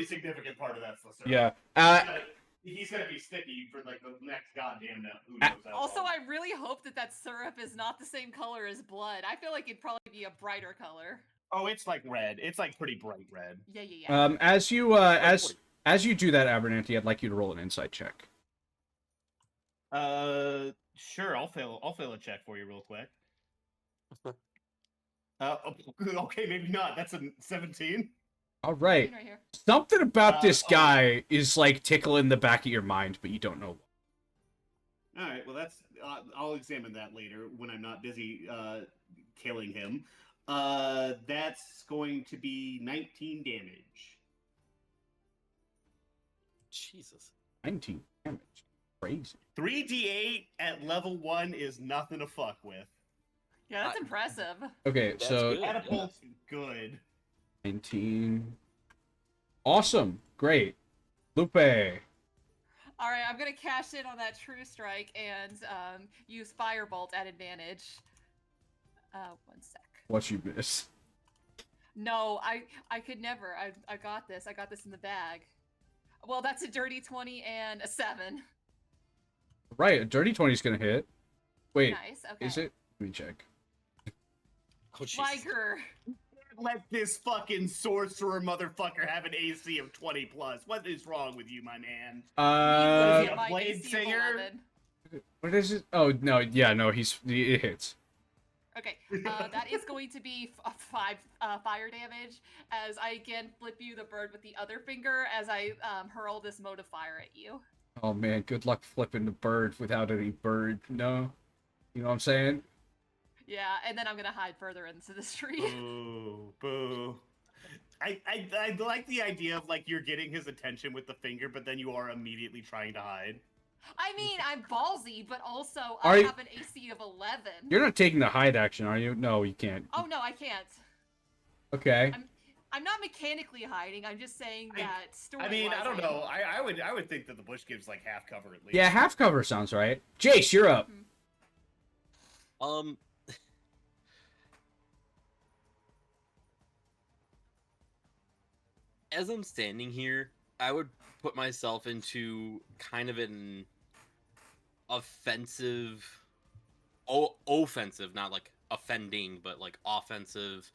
significant part of that syrup. Yeah. He's gonna be sticky for like the next goddamn who knows how Also, long. I really hope that syrup is not the same color as blood. I feel like it'd probably be a brighter color. Oh, it's like red. It's like pretty bright red. Yeah. As you do that, Abernathy, I'd like you to roll an insight check. Sure. I'll fail a check for you real quick. Okay, maybe not. That's a 17. All right. Right here. Something about this guy is like tickling the back of your mind, but you don't know. All right. Well, that's. I'll examine that later when I'm not busy killing him. That's going to be 19 damage. Jesus. 19 damage. Crazy. 3d8 at level 1 is nothing to fuck with. Yeah, that's impressive. Okay, That's so good. Catapult's good. 19. Awesome. Great. Lupe. All right, I'm gonna cash in on that true strike and use firebolt at advantage. 1 sec. What you miss? No, I could never. I got this. I got this in the bag. Well, that's a dirty 20 and a 7. Right, a dirty 20 is going to hit. Wait, Nice. Okay. is it? Let me check. Oh, Jesus. Liger. Let this fucking sorcerer motherfucker have an AC of 20 plus. What is wrong with you, my man? Uh, a blade singer? What is it? Oh, no, yeah, no, it hits. Okay, that is going to be 5 fire damage as I again flip you the bird with the other finger as I hurl this mode of fire at you. Oh, man, good luck flipping the bird without any bird. No? You know what I'm saying? Yeah, and then I'm gonna hide further into this tree. Boo, boo. I like the idea of like you're getting his attention with the finger, but then you are immediately trying to hide. I mean, I'm ballsy, but also Are I you- have an AC of 11. You're not taking the hide action, are you? No, you can't. Oh no, I can't. Okay. I'm not mechanically hiding. I'm just saying that story. I mean, I don't know. I would think that the bush gives like half cover at least. Yeah, half cover sounds right. Jace, you're up. As I'm standing here, I would put myself into kind of an offensive, offensive, not like offending, but like offensive,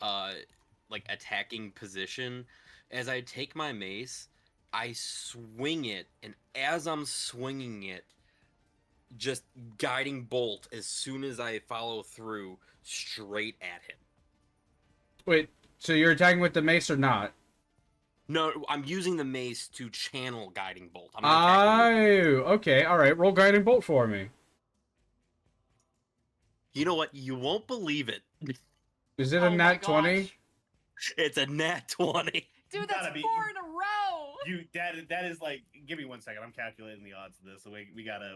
like attacking position. As I take my mace, I swing it, and as I'm swinging it, just guiding bolt as soon as I follow through straight at him. Wait, so you're attacking with the mace or not? No, I'm using the mace to channel guiding bolt. I'm not attacking with Oh, okay, all right. Roll guiding bolt for me. You know what? You won't believe it. Is it Oh a my nat 20? gosh. It's a nat 20. Dude, that's 4 in a row. That is like. Give me 1 second. I'm calculating the odds of this. So we gotta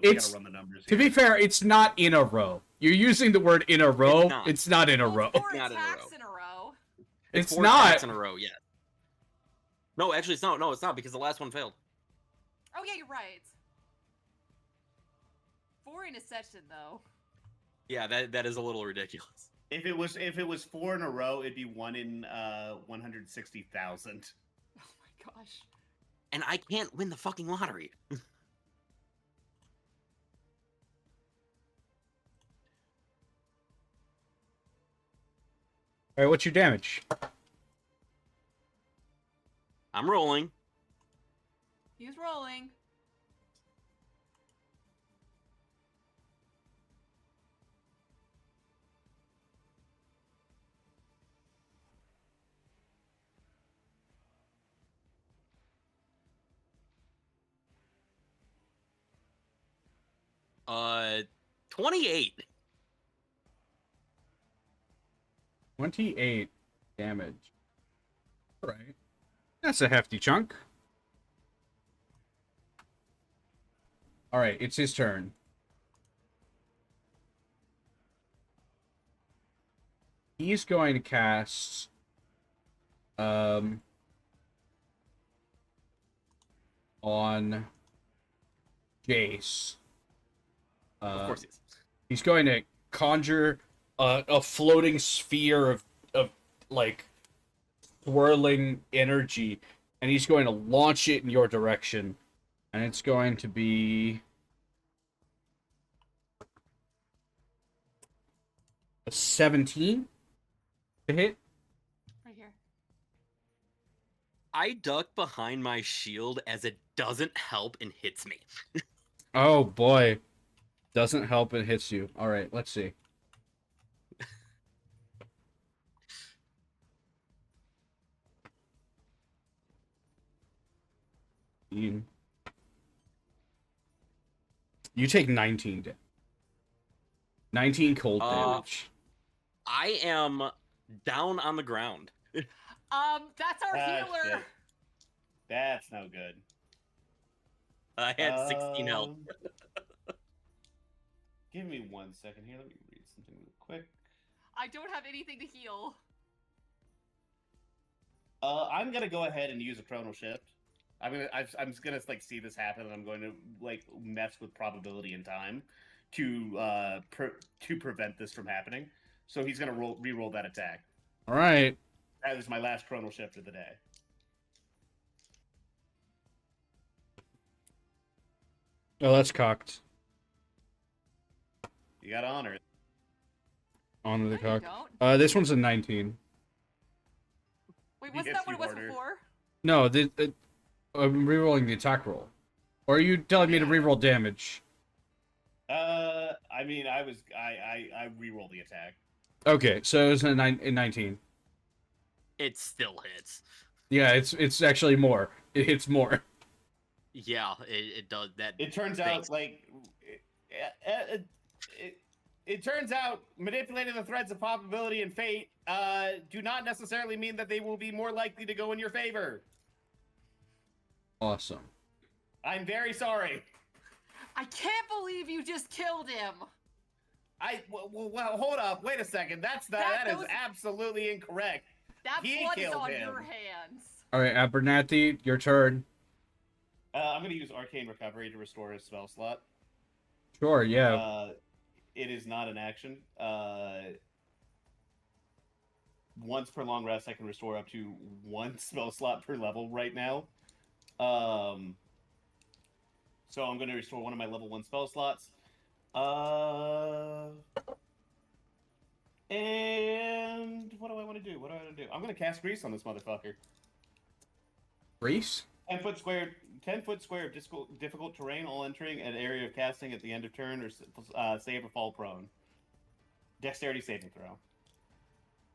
It's- run the numbers. To be here. fair, it's not in a row. You're using the word in a row. not. It's not in a Well, row. 4 Not in a attacks row. in a row. It's four not. attacks in a row. Yeah. No, actually, it's not. No, it's not because the last one failed. Oh yeah, you're right. 4 in a session though. Yeah, that is a little ridiculous. If it was 4 in a row, it'd be 1 in 160,000. Oh my gosh. And I can't win the fucking lottery. All right, what's your damage? I'm rolling. He's rolling. Uh, 28. 28 damage. All right. That's a hefty chunk. All right, it's his turn. He's going to cast on Jace. Of course he is. He's going to conjure a floating sphere of like swirling energy, and he's going to launch it in your direction, and it's going to be a 17 to hit. Right here. I duck behind my shield as it doesn't help and hits me. Oh boy, doesn't help, it hits you. All right, let's see. You take 19 damage. 19 cold damage. I am down on the ground. That's our healer. Shit. That's no good. I had 16 health. Give me 1 second here. Let me read something real quick. I don't have anything to heal. I'm gonna go ahead and use a chronal shift. I'm just gonna like see this happen, and I'm going to like mess with probability and time to prevent this from happening. So he's gonna re-roll that attack. All right. That is my last chronal shift of the day. Oh, that's cocked. You gotta honor it. On the No, you cock. don't. This one's a 19. Wait, He wasn't hits that what it you was harder. before? No, I'm rerolling the attack roll. Or are you telling me to reroll damage? I mean, I re-roll the attack. Okay, so it's a 19. It still hits. Yeah, it's actually more. It hits more. Yeah, it does that. It turns Thanks. out like it turns out manipulating the threads of probability and fate do not necessarily mean that they will be more likely to go in your favor. Awesome. I'm very sorry. I can't believe you just killed him. Well, hold up. Wait a second. That is absolutely incorrect. That He blood is killed on him. your hands. All right, Abernathy, your turn. I'm going to use Arcane Recovery to restore his spell slot. Sure, yeah. It is not an action. Once per long rest, I can restore up to 1 spell slot per level right now. So I'm going to restore one of my level 1 spell slots. And what do I want to do? I'm going to cast Grease on this motherfucker. Grease? 10 foot square of difficult terrain, all entering an area of casting at the end of turn or save or fall prone. Dexterity saving throw.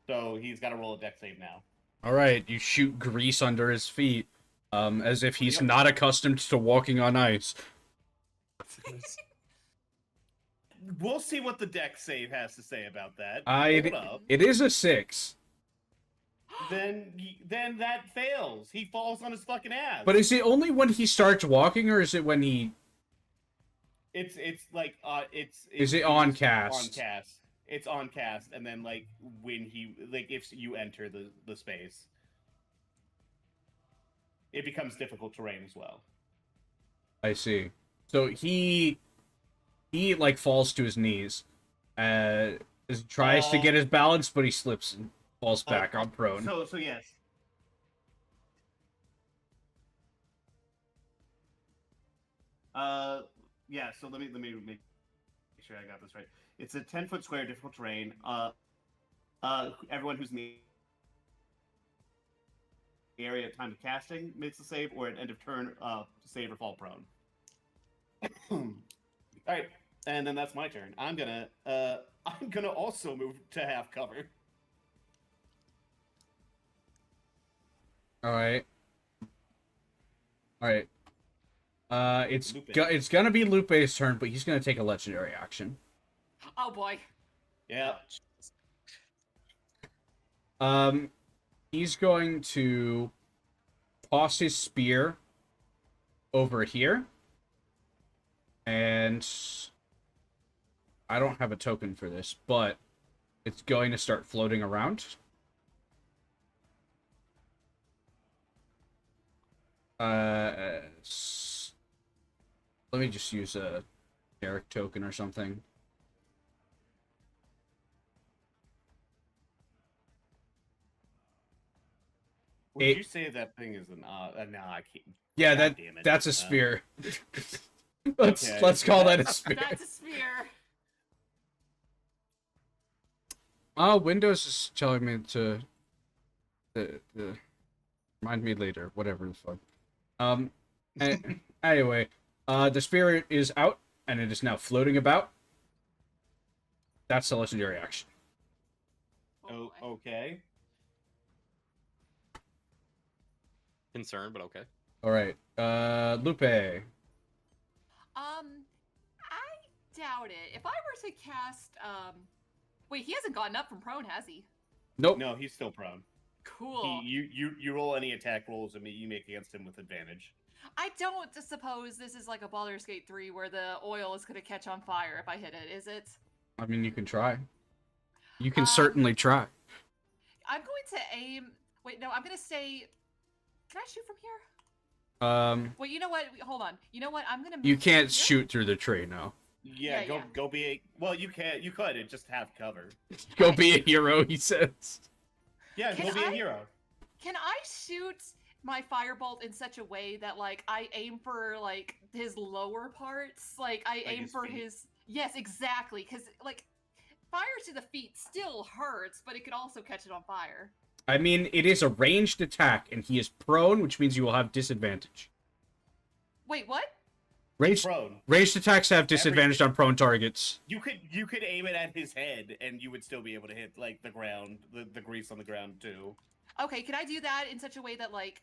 So he's got to roll a dex save now. All right, you shoot grease under his feet, as if he's Yep. not accustomed to walking on ice. We'll see what the dex save has to say about that. It is a 6. Then that fails. He falls on his fucking ass. But is it only when he starts walking, or is it when he... It's like Is it on cast? On cast. It's on cast, and then like when he if you enter the space, it becomes difficult terrain as well. I see. So he like falls to his knees, as he tries to get his balance, but he slips and falls back on prone. So yes. Yeah. So let me make sure I got this right. It's a 10-foot square difficult terrain. Everyone who's in the area at time of casting makes a save, or at end of turn, save or fall prone. All right, and then that's my turn. I'm gonna also move to half cover. All right. Lupe. It's gonna be Lupe's turn, but he's gonna take a legendary action. Oh boy. Yeah. He's going to toss his spear over here. And I don't have a token for this, but it's going to start floating around. Let me just use a Derek token or something. Would Eight. you say that thing is an no, I can't. Yeah, God damn it. that's a sphere. let's Okay. let's call that a sphere. That's a spear. Oh, Windows is telling me to remind me later, whatever the fuck. Anyway, the spirit is out and it is now floating about. That's the legendary action. Oh, boy. okay. Concerned, but okay. All right, Lupe. I doubt it. If I were to cast, wait, he hasn't gotten up from prone, has he? Nope. No, he's still prone. Cool. You roll any attack rolls and you make against him with advantage. I don't suppose this is like a Baldur's Gate 3 where the oil is going to catch on fire if I hit it, is it? I mean, you can try. You can certainly try. I'm going to aim. Wait, no, I'm going to say. Can I shoot from here? Wait, you know what? Hold on. You know what? I'm going to. You can't shoot through the tree, no. Yeah, Yeah, go be a. Well, you can. You could. It just have cover. Go be a hero, he says. Yeah, Can go be I- a hero. Can I shoot my firebolt in such a way that like I aim for like his lower parts? Like I Like aim his for feet? his. Yes, exactly. Because like fire to the feet still hurts, but it could also catch it on fire. I mean, it is a ranged attack, and he is prone, which means you will have disadvantage. Wait, what? Ranged, Prone. ranged attacks have disadvantage on prone targets. You could aim it at his head and you would still be able to hit like the ground, the grease on the ground too. Okay, can I do that in such a way that like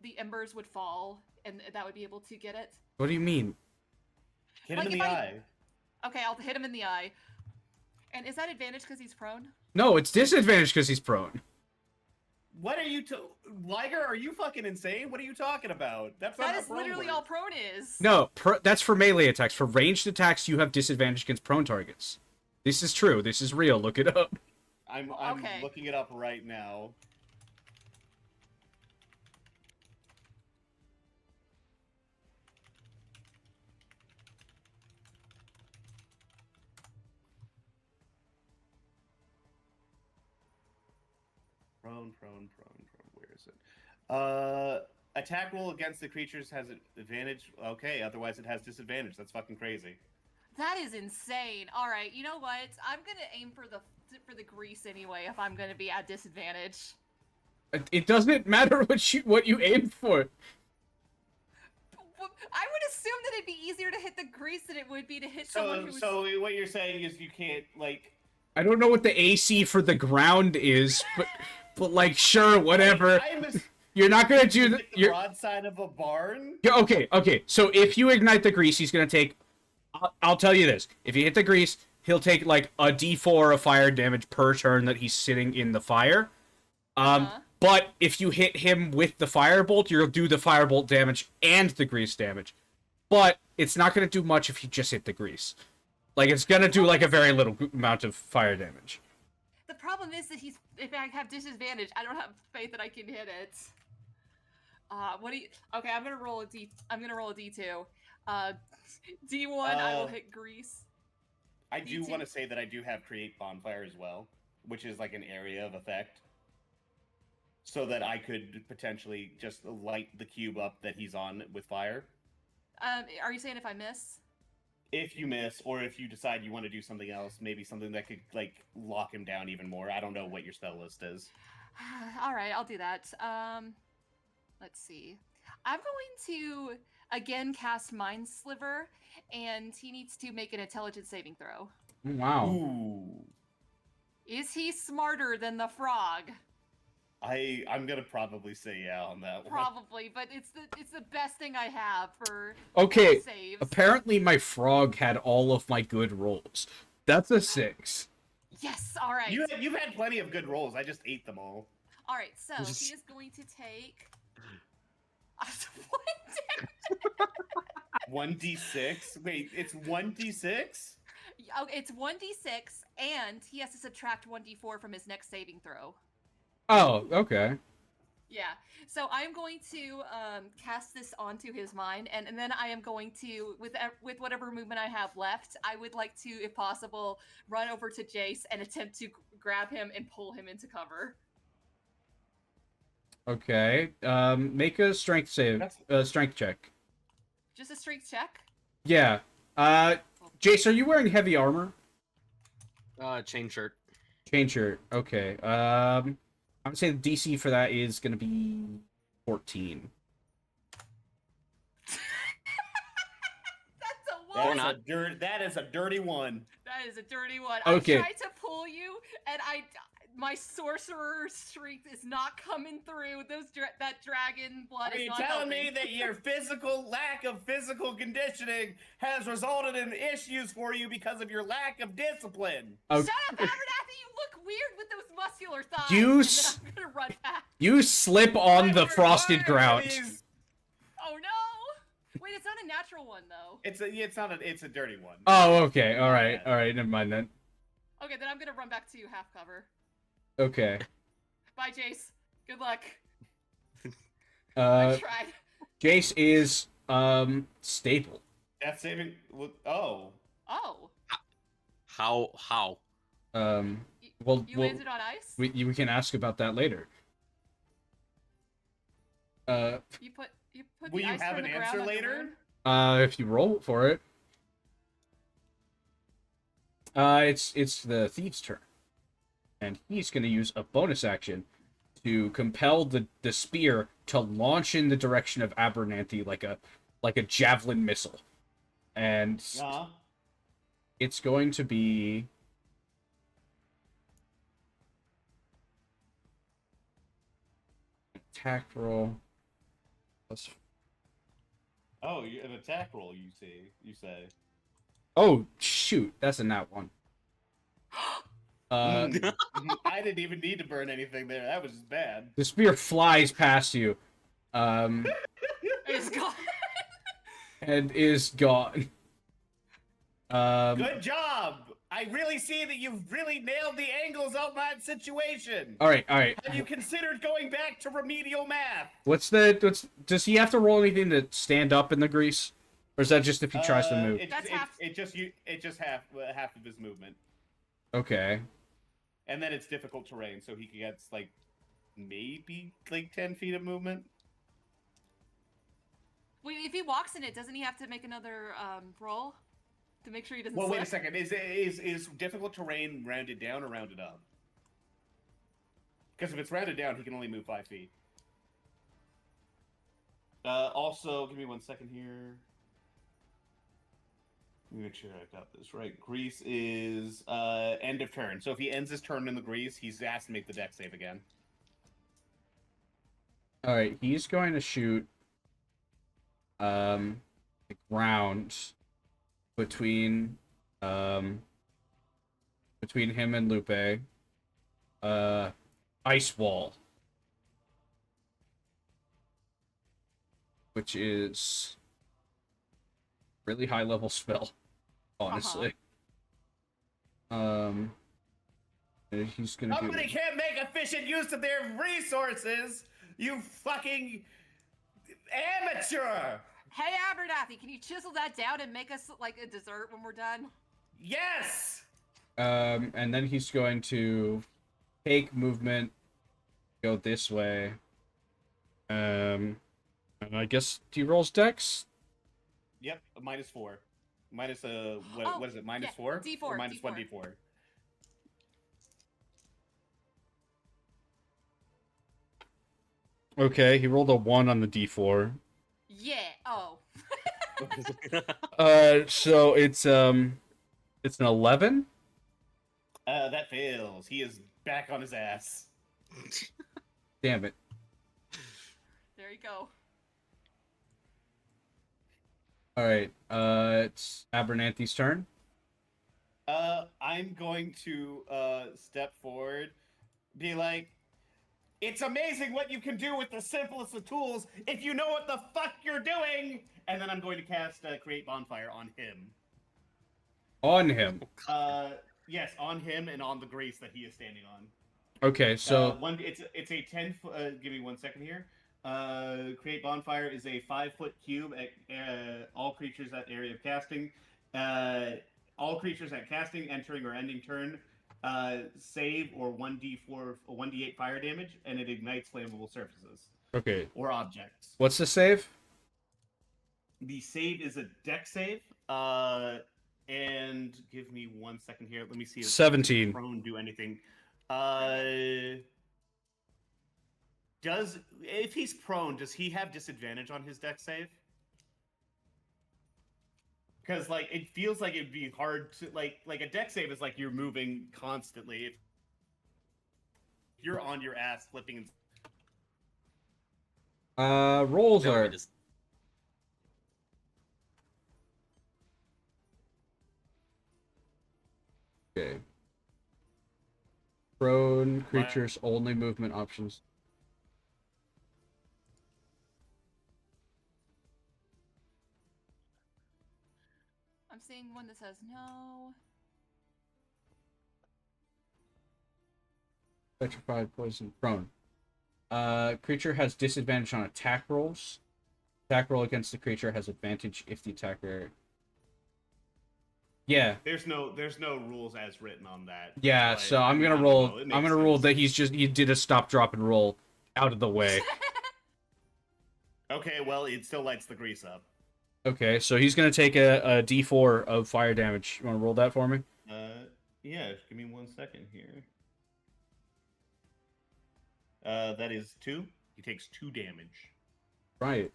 the embers would fall and that would be able to get it? What do you mean? Hit him Like in if the I- eye. Okay, I'll hit him in the eye. And is that advantage because he's prone? No, it's disadvantage because he's prone. What are you Liger, are you fucking insane? What are you talking about? That's not That how is prone literally works. all prone is. No, that's for melee attacks. For ranged attacks, you have disadvantage against prone targets. This is true. This is real. Look it up. I'm Okay. looking it up right now. Prone. Where is it? Attack roll against the creatures has an advantage. Okay, otherwise it has disadvantage. That's fucking crazy. That is insane. All right, you know what? I'm gonna aim for the grease anyway if I'm gonna be at disadvantage. It doesn't matter what you aim for. I would assume that it'd be easier to hit the grease than it would be to hit someone who's. So what you're saying is you can't like. I don't know what the AC for the ground is, but like, sure, whatever. You're not gonna do the broadside of a barn. Yeah, okay. So if you ignite the grease, he's gonna take. I'll tell you this: if you hit the grease, he'll take like a D4 of fire damage per turn that he's sitting in the fire. But if you hit him with the firebolt, you'll do the firebolt damage and the grease damage. But it's not gonna do much if you just hit the grease. Like it's gonna do like a very little amount of fire damage. The problem is that if I have disadvantage, I don't have faith that I can hit it. What do you? Okay, I'm gonna roll a D. I'm gonna roll a D2. D1, I will hit grease. I do D2. want to say that I do have create bonfire as well, which is like an area of effect, so that I could potentially just light the cube up that he's on with fire. Are you saying if I miss? If you miss, or if you decide you want to do something else, maybe something that could like lock him down even more. I don't know what your spell list is. All right, I'll do that. Let's see. I'm going to again cast Mind Sliver, and he needs to make an intelligence saving throw. Wow. Ooh. Is he smarter than the frog? I'm gonna probably say yeah on that one. Probably, but it's the best thing I have for Okay. saves. Apparently, my frog had all of my good rolls. That's a 6. Yes. All right. You've had plenty of good rolls. I just ate them all. All right. So he is going to take. 1d6? Wait, it's 1d6? Oh, it's 1d6, and he has to subtract 1d4 from his next saving throw. Oh, okay. Yeah. So I'm going to cast this onto his mind, and then I am going to, with whatever movement I have left, I would like to, if possible, run over to Jace and attempt to grab him and pull him into cover. Okay. Make a strength save. Strength check. Just a strength check. Yeah. Jace, are you wearing heavy armor? Chain shirt. Chain shirt. Okay. I'm gonna say the DC for that is gonna be 14. That's a one. That is a dirty one. That is a dirty one. Okay. I tried to pull you, and my sorcerer strength is not coming through. That dragon blood Are is you not telling helping. me that your lack of physical conditioning has resulted in issues for you because of your lack of discipline? Oh. Shut up, Abernathy! You look weird with those muscular thighs. You and s- then I'm gonna run back. You slip on the frosted ground. Oh no! Wait, it's not a natural one though. It's a dirty one. Oh, okay. All right. Never mind then. Okay, then I'm gonna run back to you half cover. Okay. Bye, Jace. Good luck. I Uh, tried. Jace is stable. Death saving. Oh. Oh. How? Well, You landed on ice? we can ask about that later. You put Will the you ice have from an the ground answer on your later? wound? If you roll for it. It's the thief's turn, and he's gonna use a bonus action to compel the spear to launch in the direction of Abernathy like a javelin missile, and it's going to be attack roll plus. Oh, an attack roll. You say. Oh shoot, that's a nat one. I didn't even need to burn anything there. That was just bad. The spear flies past you, It's gone. and is gone. Good job. I really see that you've really nailed the angles of that situation. All right. Have you considered going back to remedial math? Does he have to roll anything to stand up in the grease, or is that just if he tries to move? It's just half of his movement, Okay. and then it's difficult terrain, so he gets like maybe like 10 feet of movement. Wait, if he walks in it, doesn't he have to make another roll to make sure he doesn't? Well, slip? wait a second. Is difficult terrain rounded down or rounded up? Because if it's rounded down, he can only move 5 feet. Also, give me 1 second here. Let me make sure I got this right. Grease is end of turn. So if he ends his turn in the grease, he's asked to make the deck save again. All right. He's going to shoot the ground between him and Lupe. Ice wall, which is really high level spell, honestly. And he's gonna Somebody can't make efficient use of their resources. You fucking amateur. Hey, Abernathy, can you chisel that down and make us like a dessert when we're done? Yes. And then he's going to take movement, go this way. And I guess he rolls dex. Yep, -4. Minus what is it? -4? D4. Or minus D4. 1d4. Okay, he rolled a 1 on the d4. Yeah. Oh. So it's an 11. That fails. He is back on his ass. Damn it. There you go. All right. It's Abernathy's turn. I'm going to step forward, be like, It's amazing what you can do with the simplest of tools if you know what the fuck you're doing. And then I'm going to cast Create Bonfire on him. On him. Yes, on him and on the grease that he is standing on. Okay, so it's a 10-foot. Give me 1 second here. Create Bonfire is a 5-foot cube at all creatures at area of casting. All creatures at casting, entering, or ending turn save or 1d4 or 1d8 fire damage, and it ignites flammable surfaces okay. or objects. What's the save? The save is a deck save. And give me 1 second here. Let me see if 17. prone do anything. If he's prone, does he have disadvantage on his deck save? Because like it feels like it'd be hard to like a deck save is like you're moving constantly. If you're on your ass flipping and Rolls No, are we just- okay. Prone creatures only movement options. I'm seeing one that says no. Petrified, poison, prone. Creature has disadvantage on attack rolls. Attack roll against the creature has advantage if the attacker. Yeah. there's no rules as written on that. Yeah, but, so I'm I gonna don't roll. know, it I'm makes gonna roll sense. that he did a stop, drop, and roll out of the way. Okay, well it still lights the grease up. Okay, so he's gonna take a D4 of fire damage. You want to roll that for me? Yeah, give me 1 second here. That is 2. He takes 2 damage. Right.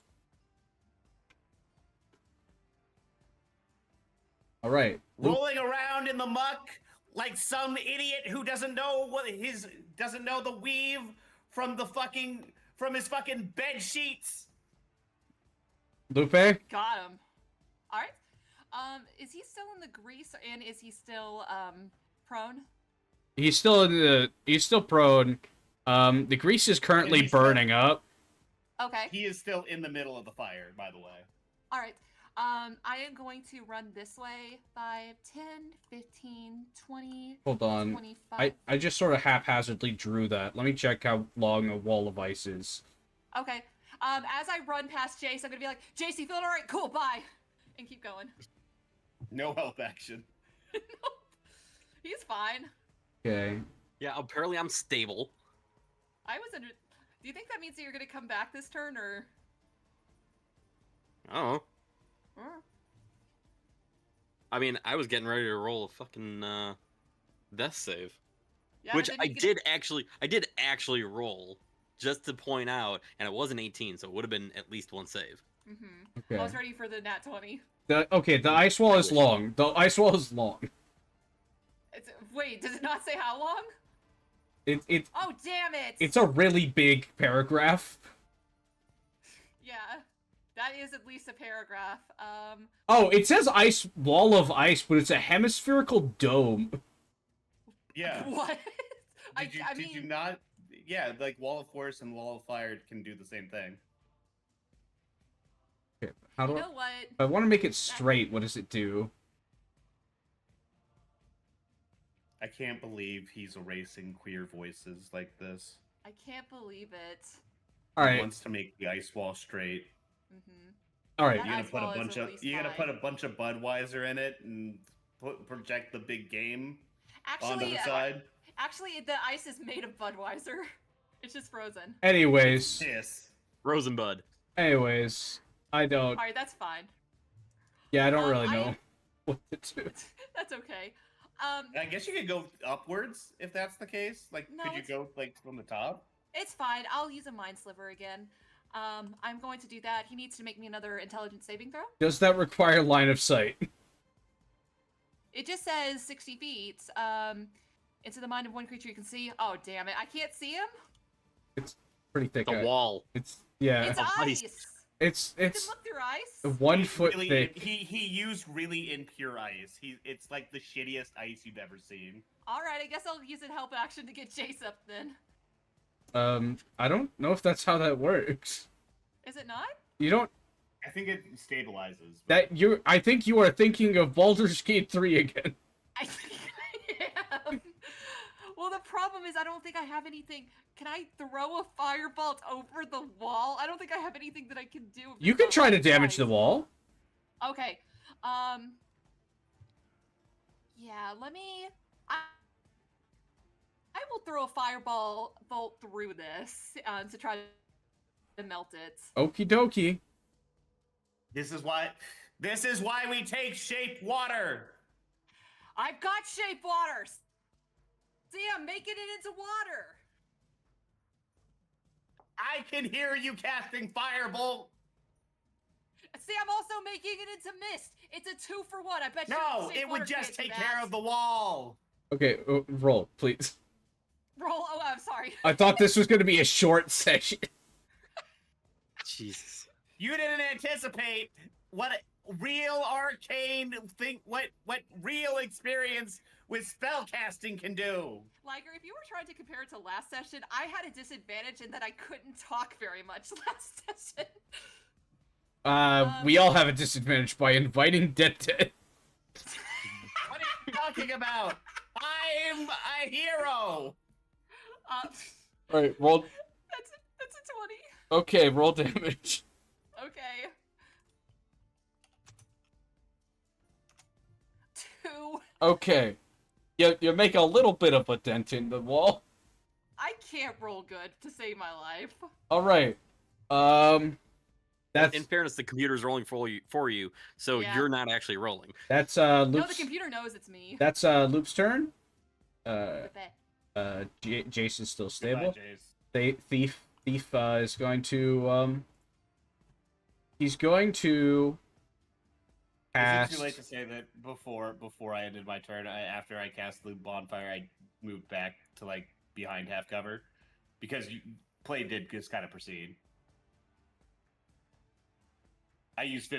All right. Rolling around in the muck like some idiot who doesn't know the weave from his fucking bed sheets. Lupe. Got him. All right. Is he still in the grease and is he still prone? He's still prone. The grease is currently And he's still- burning up. Okay. He is still in the middle of the fire, by the way. All right. I am going to run this way. 5, 10, 15, 20, Hold on. 25. I just sort of haphazardly drew that. Let me check how long a wall of ice is. Okay. As I run past Jace, I'm gonna be like, Jace, you feeling all right? Cool, bye, and keep going. No help action. He's fine. Okay. Yeah, apparently I'm stable. I was under. Do you think that means that you're gonna come back this turn, or? I don't know. Hmm. I mean, I was getting ready to roll a fucking death save, Yeah, which then I you get did actually roll, just to point out, and it wasn't 18, so it would have been at least one save. Mm-hmm. Okay. I was ready for the nat 20. The ice wall is long. The ice wall is long. Wait, does it not say how long? It Oh, damn it! it's a really big paragraph. Yeah, that is at least a paragraph. Oh, it says ice wall of ice, but it's a hemispherical dome. Yeah. What? Did you not? Yeah, like Wall of Force and Wall of Fire can do the same thing. Okay, how do You know what? if I want to make it straight, what does it do? I can't believe he's erasing queer voices like this. I can't believe it. All He right, wants to make the ice wall straight. Mm-hmm. all right. That You're gonna ice put a wall is bunch at of least you're gonna fine. put a bunch of Budweiser in it and project the big game onto Actually, the side. actually, the ice is made of Budweiser. It's just frozen. Anyways, Yes. Rosenbud. I don't. All right, that's fine. Yeah, I don't really I- know what to do. That's okay. I guess you could go upwards if that's the case. Like, No, could you it's- go like from the top? It's fine. I'll use a mind sliver again. I'm going to do that. He needs to make me another intelligence saving throw. Does that require line of sight? It just says 60 feet. Into the mind of one creature you can see. Oh, damn it. I can't see him? It's pretty thick. The wall. It's yeah. It's ice. ice. It's You can look through ice. 1 He's foot really, thick. He used really impure ice. It's like the shittiest ice you've ever seen. All right, I guess I'll use a help action to get Jace up then. I don't know if that's how that works. Is it not? You don't. I think it stabilizes. That you. I think you are thinking of Baldur's Gate 3 again. I think I am. Well, the problem is I don't think I have anything. Can I throw a firebolt over the wall? I don't think I have anything that I can do. You can try to damage the wall. Okay. Yeah, let me... I will throw a fireball bolt through this to try to melt it. Okie dokie. This is why we take shape water. I've got shape water. See, I'm making it into water. I can hear you casting firebolt. See, I'm also making it into mist. It's a 2-for-1. I bet you. No, shape it water would just can't do take that. care of the wall. Okay, roll, please. Roll. Oh, I'm sorry. I thought this was going to be a short session. Jesus. You didn't anticipate what real arcane what real experience with spell casting can do. Liger, if you were trying to compare it to last session, I had a disadvantage in that I couldn't talk very much last session. We all have a disadvantage by inviting Dead. What are you talking about? I'm a hero. Alright, roll. That's a 20. Okay, roll damage. Okay. 2. Okay. You make a little bit of a dent in the wall. I can't roll good to save my life. Alright. That's In fairness, the computer's rolling for you, so Yeah. you're not actually rolling. Loop's. No, the computer knows it's me. That's Loop's turn. Okay. Jason's still stable. Goodbye, Jace. Thief is going to he's going to Is it cast. too late to say that before I ended my turn, after I cast the bonfire, I moved back to like behind half cover because play did just kind of proceed. I used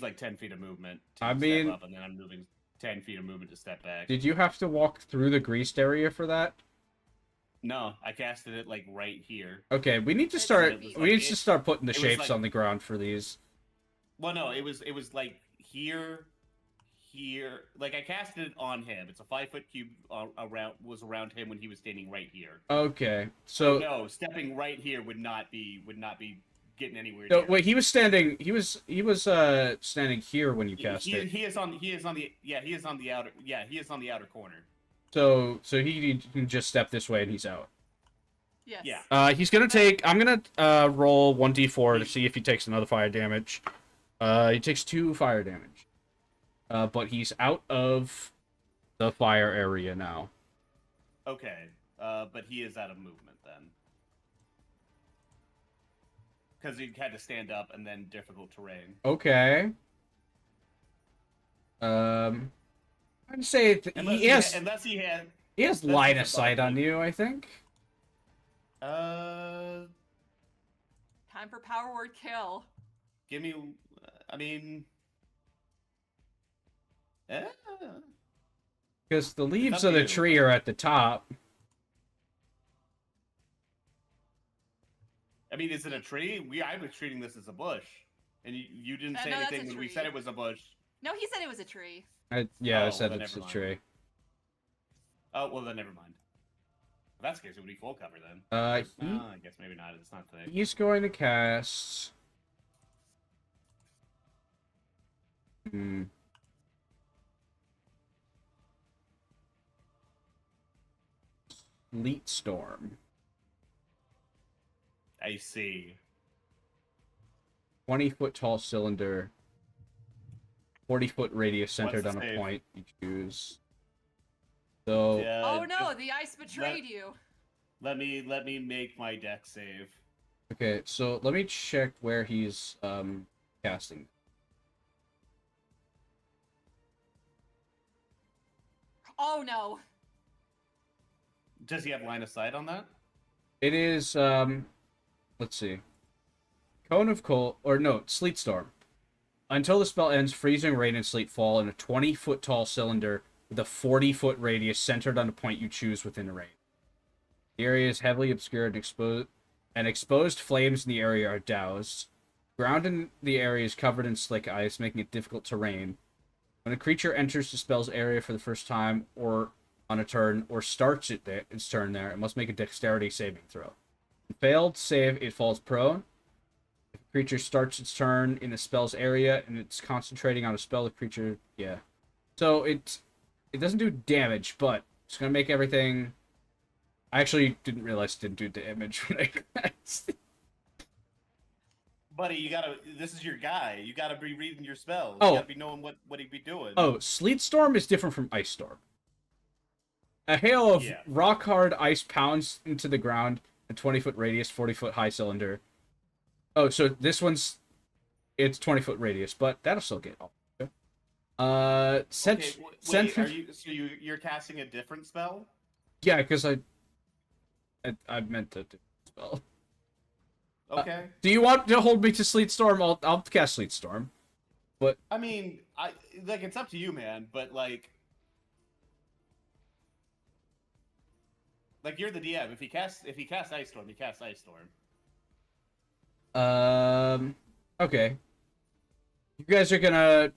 like 10 feet of movement to step up, and then I'm moving 10 feet of movement to step back. Did you have to walk through the greased area for that? No, I casted it like right here. Okay, we need to It's start. like- We need to start putting the it was shapes like- on the ground for these. Well, no, it was like here. Like I casted it on him. It's a 5-foot cube around him when he was standing right here. Okay, so No, stepping right here would not be getting anywhere. no, near. wait. He was standing. He was standing here when you cast it. He is on the outer corner. So he can just step this way and he's out. Yes. Yeah. He's gonna take. I'm gonna roll 1d4 to see if he takes another fire damage. He takes 2 fire damage. But he's out of the fire area now. Okay. But he is out of movement then. Because he had to stand up and then difficult terrain. Okay. I'd say he has Unless he had. line of that's sight about on it. you. I think. Time for power word kill. Give me. I mean. Because the leaves up of to the you. tree are at the top. I mean, is it a tree? I was treating this as a bush, and you didn't say No, that's anything a when we tree. said it was a bush. No, he said it was a tree. I Oh, said then it's a never mind. tree. Oh well, then never mind. If that's the case, it would be full cover then. I guess maybe not. It's not thick. He's going to cast. Sleet Storm. I see. 20-foot tall cylinder. 40-foot radius centered What's on the a save? point you choose. So Oh no, the ice betrayed you. Let me make my deck save. okay, so let me check where he's casting. Oh no. Does he have line of sight on that? It is let's see. Cone of Cold Sleet Storm. Until the spell ends, freezing rain and sleet fall in a 20-foot tall cylinder with a 40-foot radius centered on a point you choose within the range. The area is heavily obscured and exposed flames in the area are doused. Ground in the area is covered in slick ice, making it difficult terrain. When a creature enters the spell's area for the first time or on a turn, or starts its turn there, it must make a dexterity saving throw. If failed save, it falls prone. If a creature starts its turn in the spell's area and it's concentrating on a spell, the creature, yeah. So it doesn't do damage, but it's gonna make everything. I actually didn't realize it didn't do damage when I cast. Buddy, you gotta. This is your guy. You gotta be reading your spells. Oh. You gotta be knowing what he'd be doing. Oh, Sleet Storm is different from Ice Storm. A hail of rock hard ice pounds into the ground, a 20-foot radius, 40-foot high cylinder. Oh, so this one's it's 20-foot radius, but that'll still get all. Okay, wait, so you're casting a different spell? Yeah, because I meant to do the spell. Okay. Do you want to hold me to Sleet Storm? I'll cast Sleet Storm. But I mean, it's up to you, man. But like you're the DM. If he casts Ice Storm, he casts Ice Storm. Okay. You guys are gonna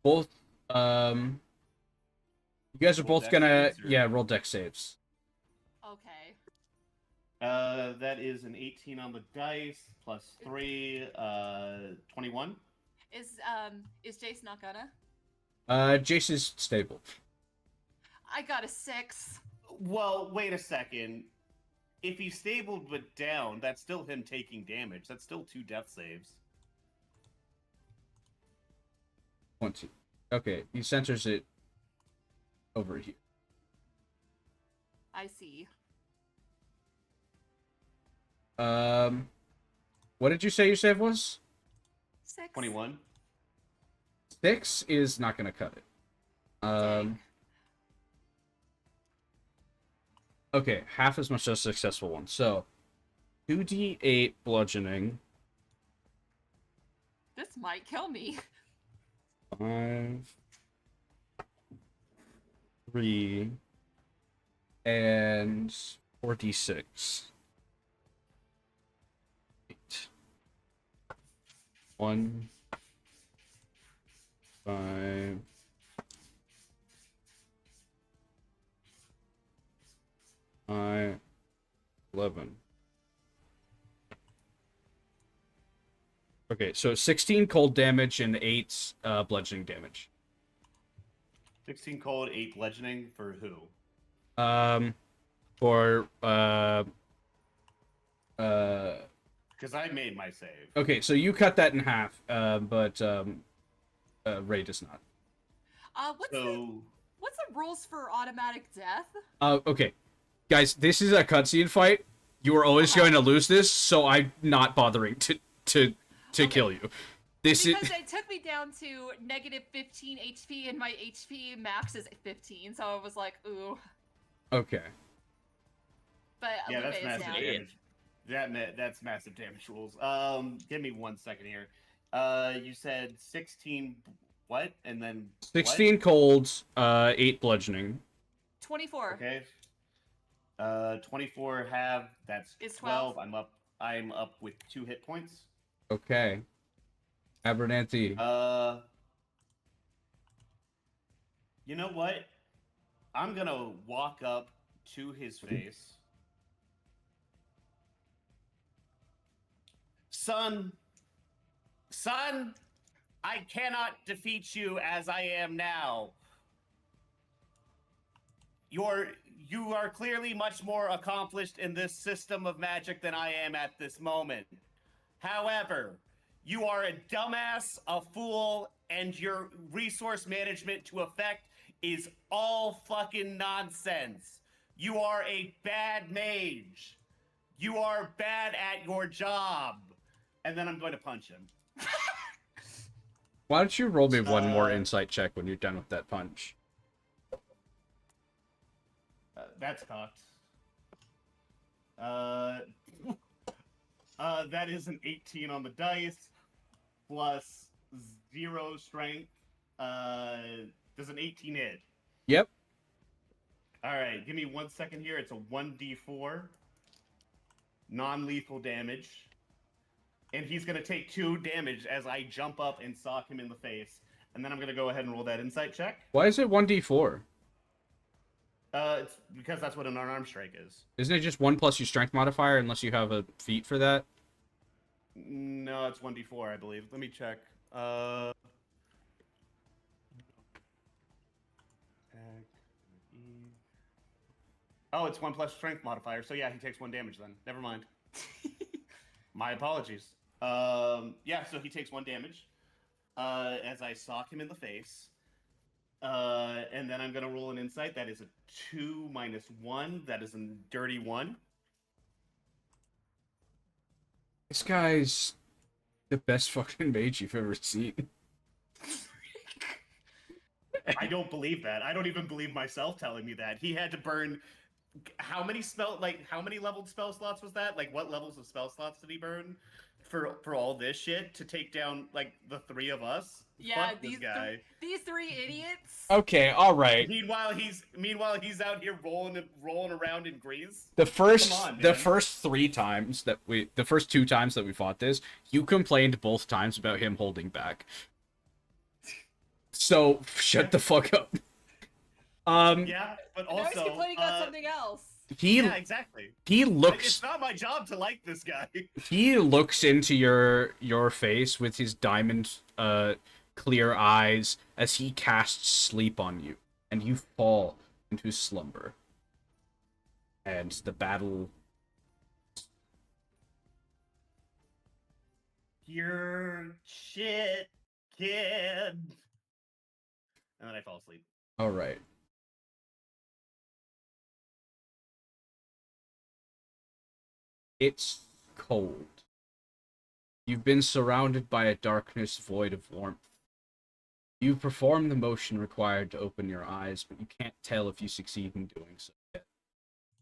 both you guys are Roll both dex gonna saves, or- roll dex saves. Okay. That is an 18 on the dice plus 3, 21. Is Jace not gonna? Jace is stable. I got a 6. Well, wait a second. If he's stabled but down, that's still him taking damage. That's still 2 death saves. 20. Okay, he centers it over here. I see. What did you say your save was? 6. 21. 6 is not gonna cut it. Dang. Okay, half as much as a successful one. So, 2d8 bludgeoning. This might kill me. 5, 3, and 4d6. 8. 1, 5, 11. Okay, so 16 cold damage and 8 bludgeoning damage. 16 cold, 8 bludgeoning for who? For Because I made my save. okay, so you cut that in half, but Ray does not. What's the rules for automatic death? Okay, guys, this is a cutscene fight. You are always going to lose this, so I'm not bothering to kill you. This because is it took me down to negative 15 HP, and my HP max is 15, so I was like, ooh. okay. But Yeah, Lupe that's is massive down. damage. That's massive damage rules. Give me 1 second here. You said 16 what? And then 16 colds, 8 bludgeoning. 24. Okay. 24 half, that's Is 12. 12. I'm up with 2 hit points. Okay. Abernathy. You know what? I'm gonna walk up to his face. Son, I cannot defeat you as I am now. You are clearly much more accomplished in this system of magic than I am at this moment. However, you are a dumbass, a fool, and your resource management to effect is all fucking nonsense. You are a bad mage. You are bad at your job. And then I'm going to punch him. Why don't you roll me one more insight check when you're done with that punch? That's cocked. That is an 18 on the dice, plus 0 strength. Does an 18 hit? Yep. All right, give me 1 second here. It's a 1d4 non-lethal damage, and he's gonna take 2 damage as I jump up and sock him in the face. And then I'm gonna go ahead and roll that insight check. Why is it 1d4? It's because that's what an unarmed strike is. Isn't it just 1 plus your strength modifier unless you have a feat for that? No, it's 1d4, I believe. Let me check. Oh, it's 1 plus strength modifier. So yeah, he takes 1 damage then. Never mind. My apologies. Yeah, so he takes 1 damage as I sock him in the face. And then I'm gonna roll an insight. That is a 2 minus 1. That is a dirty 1. This guy's the best fucking mage you've ever seen. I don't believe that. I don't even believe myself telling me that. He had to burn how many leveled spell slots was that? Like what levels of spell slots did he burn for all this shit to take down like the 3 of us? Yeah, Fuck this guy. These 3 idiots. Okay, all right. Meanwhile, he's out here rolling around in grease. The first Come on, the man. first 3 times that the first 2 times that we fought this, you complained both times about him holding back. So shut the fuck up. Yeah, but Now he's also complaining about something else. yeah, exactly. He looks It's not my job to like this guy. he looks into your face with his diamond clear eyes as he casts sleep on you, and you fall into slumber. And the battle You're shit, kid. And then I fall asleep. all right. It's cold. You've been surrounded by a darkness void of warmth. You perform the motion required to open your eyes, but you can't tell if you succeed in doing so yet.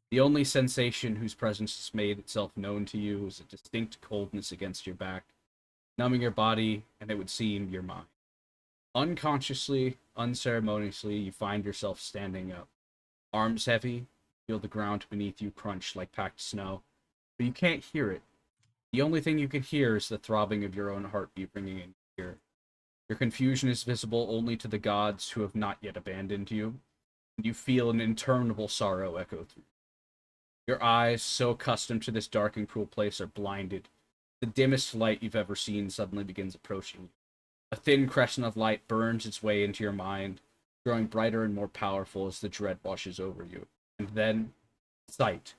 The only sensation whose presence has made itself known to you is a distinct coldness against your back, numbing your body, and it would seem your mind. Unconsciously, unceremoniously, you find yourself standing up. Arms heavy, feel the ground beneath you crunch like packed snow, but you can't hear it. The only thing you can hear is the throbbing of your own heartbeat ringing in your ear. Your confusion is visible only to the gods who have not yet abandoned you, and you feel an interminable sorrow echo through. Your eyes, so accustomed to this dark and cruel place, are blinded. The dimmest light you've ever seen suddenly begins approaching you. A thin crescent of light burns its way into your mind, growing brighter and more powerful as the dread washes over you. And then, sight.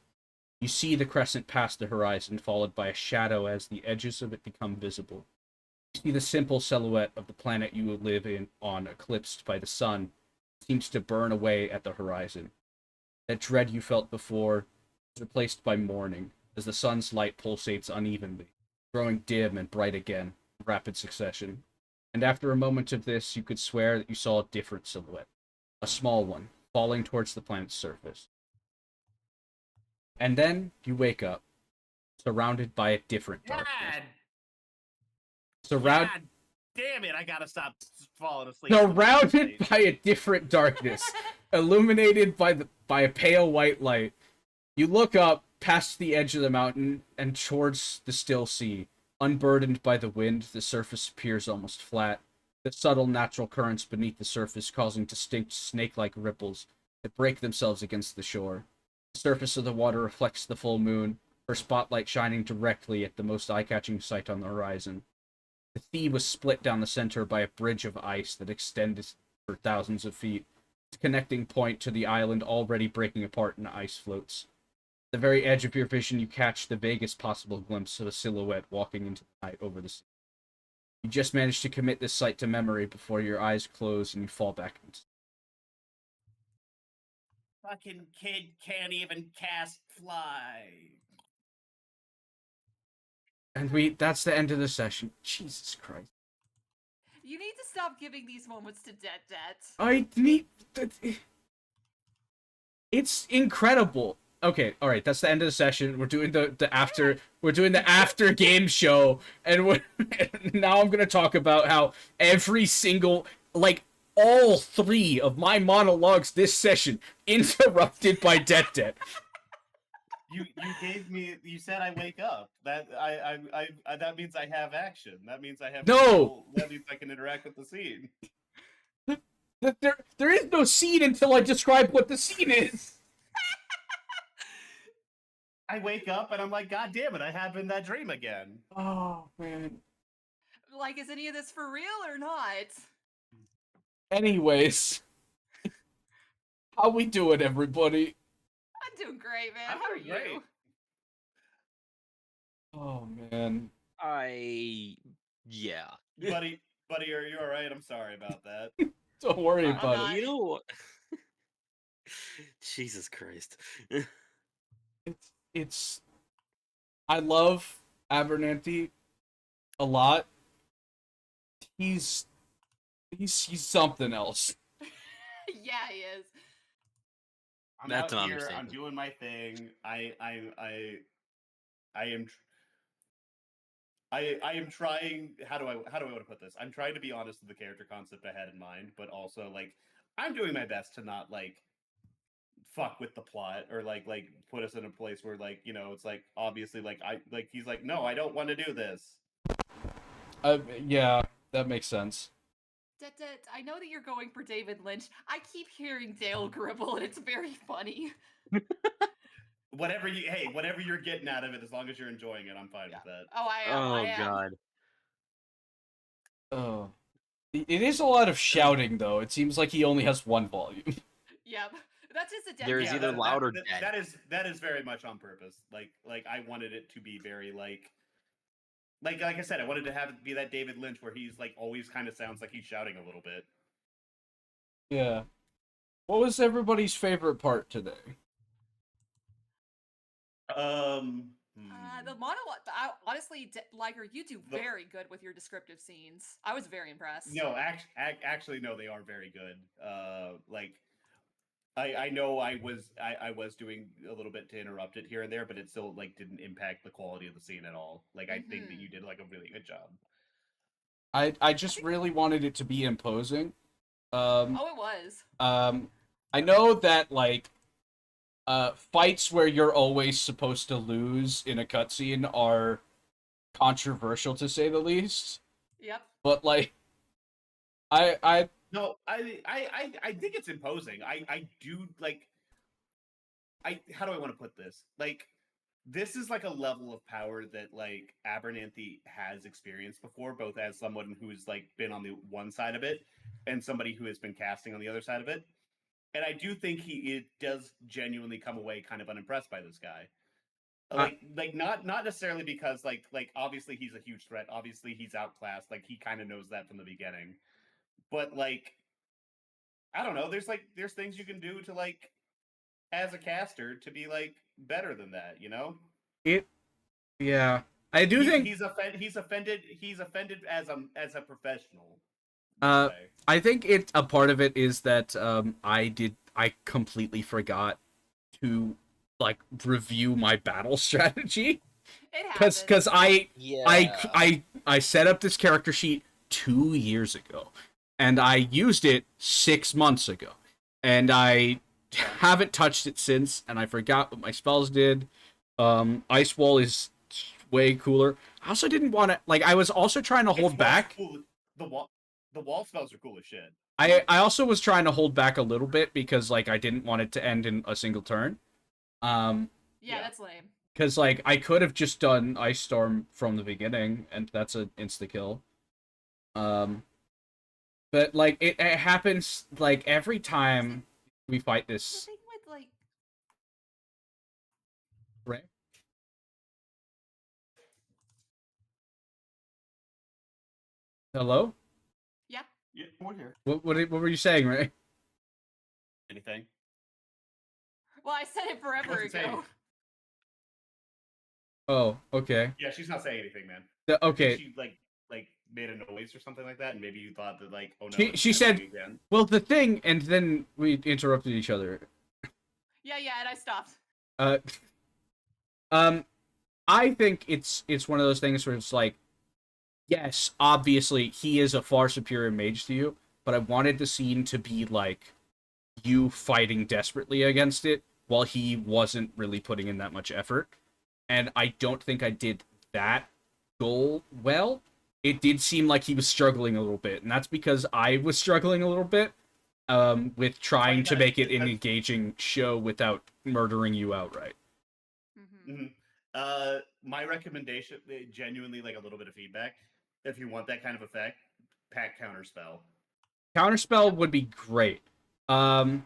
You see the crescent past the horizon, followed by a shadow as the edges of it become visible. You see the simple silhouette of the planet you live on, eclipsed by the sun, seems to burn away at the horizon. That dread you felt before is replaced by morning, as the sun's light pulsates unevenly, growing dim and bright again, in rapid succession. And after a moment of this, you could swear that you saw a different silhouette. A small one, falling towards the planet's surface. And then you wake up, surrounded by a different darkness. God damn it! I gotta stop falling asleep. Surrounded by a different darkness, illuminated by a pale white light. You look up past the edge of the mountain and towards the still sea. Unburdened by the wind, the surface appears almost flat. The subtle natural currents beneath the surface causing distinct snake-like ripples that break themselves against the shore. The surface of the water reflects the full moon, her spotlight shining directly at the most eye-catching sight on the horizon. The sea was split down the center by a bridge of ice that extended for thousands of feet, its connecting point to the island already breaking apart in ice floats. At the very edge of your vision, you catch the vaguest possible glimpse of a silhouette walking into the night over the sea. You just manage to commit this sight to memory before your eyes close and you fall back into sleep. Fucking kid can't even cast fly. And that's the end of the session. Jesus Christ. You need to stop giving these moments to Dead. I need... It's incredible. Okay, all right, that's the end of the session. We're doing the after after game show, and now I'm gonna talk about how every single, like, all 3 of my monologues this session interrupted by Det. You gave me. You said I wake up. That that means I have action. That means I have. No! That means I can interact with the scene. There is no scene until I describe what the scene is. I wake up and I'm like, God damn it! I have in that dream again. Oh man. Like, is any of this for real or not? Anyways, how we doing, everybody? I'm doing great, man. I'm How are doing great. you? Oh man. Yeah. buddy, are you all right? I'm sorry about that. Don't worry I'm about not. it. You know, Jesus Christ. It's I love Abernathy a lot. He's something else. Yeah, he is. I'm That's out an here. I'm understatement. doing my thing. I am. I am trying. How do I want to put this? I'm trying to be honest with the character concept I had in mind, but also like I'm doing my best to not like fuck with the plot or like put us in a place where like it's like obviously like he's like no I don't want to do this. Yeah, that makes sense. I know that you're going for David Lynch. I keep hearing Dale Gribble, and it's very funny. Whatever you're getting out of it, as long as you're enjoying it, I'm fine with that. Oh, I am. Oh I am. God. Oh. It is a lot of shouting, though. It seems like he only has 1 volume. Yep. That's just a dead There's yeah, either loud or dead. That is very much on purpose. Like I wanted it to be very like I said, I wanted to have it be that David Lynch where he's like always kind of sounds like he's shouting a little bit. Yeah. What was everybody's favorite part today? The monologue. Honestly, Liger, you do very good with your descriptive scenes. I was very impressed. No, actually, no, they are very good. Like, I know I was doing a little bit to interrupt it here and there, but it still like didn't impact the quality of the scene at all. Like, I think that you did like a really good job. I just really wanted it to be imposing. Oh, it was. I know that like fights where you're always supposed to lose in a cutscene are controversial to say the least. Yep. But like No, I think it's imposing. I do like how do I want to put this? Like this is like a level of power that like Abernathy has experienced before, both as someone who's like been on the one side of it and somebody who has been casting on the other side of it. And I do think it does genuinely come away kind of unimpressed by this guy. Like not necessarily because like obviously he's a huge threat. Obviously he's outclassed. Like he kind of knows that from the beginning. But like I don't know, there's things you can do to like as a caster to be like better than that, you know? Yeah. I do think he's offended as a professional. I think a part of it is that I completely forgot to like review my battle strategy. It happens. Because I set up this character sheet 2 years ago, and I used it 6 months ago, and I haven't touched it since, and I forgot what my spells did. Ice Wall is way cooler. I also didn't want to like. I was also trying to hold back. Cool. The wall spells are cool as shit. I also was trying to hold back a little bit because like I didn't want it to end in a single turn. Yeah, that's lame. Because like I could have just done Ice Storm from the beginning, and that's an insta kill. But like it happens like every time we fight The this. thing with like Right? Hello? yeah. Yeah, we're here. What were you saying, Ray? Anything? Well, I said it forever Wasn't saying ago. it. Oh, okay. Yeah, she's not saying anything, man. Okay. She like made a noise or something like that, and maybe you thought that like, oh no. She said, again. well, the thing, and then we interrupted each other. Yeah, and I stopped. I think it's one of those things where it's like, yes, obviously he is a far superior mage to you, but I wanted the scene to be like you fighting desperately against it while he wasn't really putting in that much effort. And I don't think I did that goal well. It did seem like he was struggling a little bit, and that's because I was struggling a little bit with trying to make it an engaging show without murdering you outright. Mm-hmm. My recommendation, genuinely like a little bit of feedback. If you want that kind of effect, pack counterspell. Counterspell would be great. Yeah,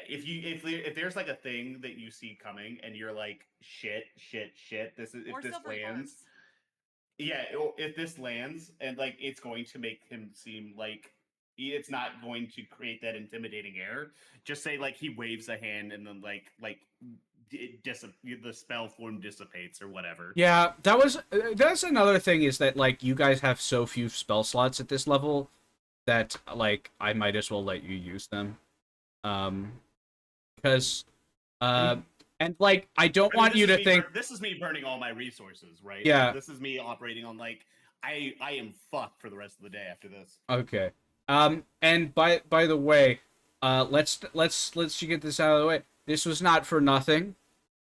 if there's like a thing that you see coming and you're like shit, this is Or if this silvery lands, horse. yeah, if this lands and like it's going to make him seem like it's not going to create that intimidating air. Just say like he waves a hand and then the spell form dissipates or whatever. Yeah, that's another thing is that like you guys have so few spell slots at this level that like I might as well let you use them. Because and like I don't want you to think This is me burning all my resources, right? Yeah. Like, this is me operating on like I am fucked for the rest of the day after this. Okay. And by the way, let's you get this out of the way. This was not for nothing.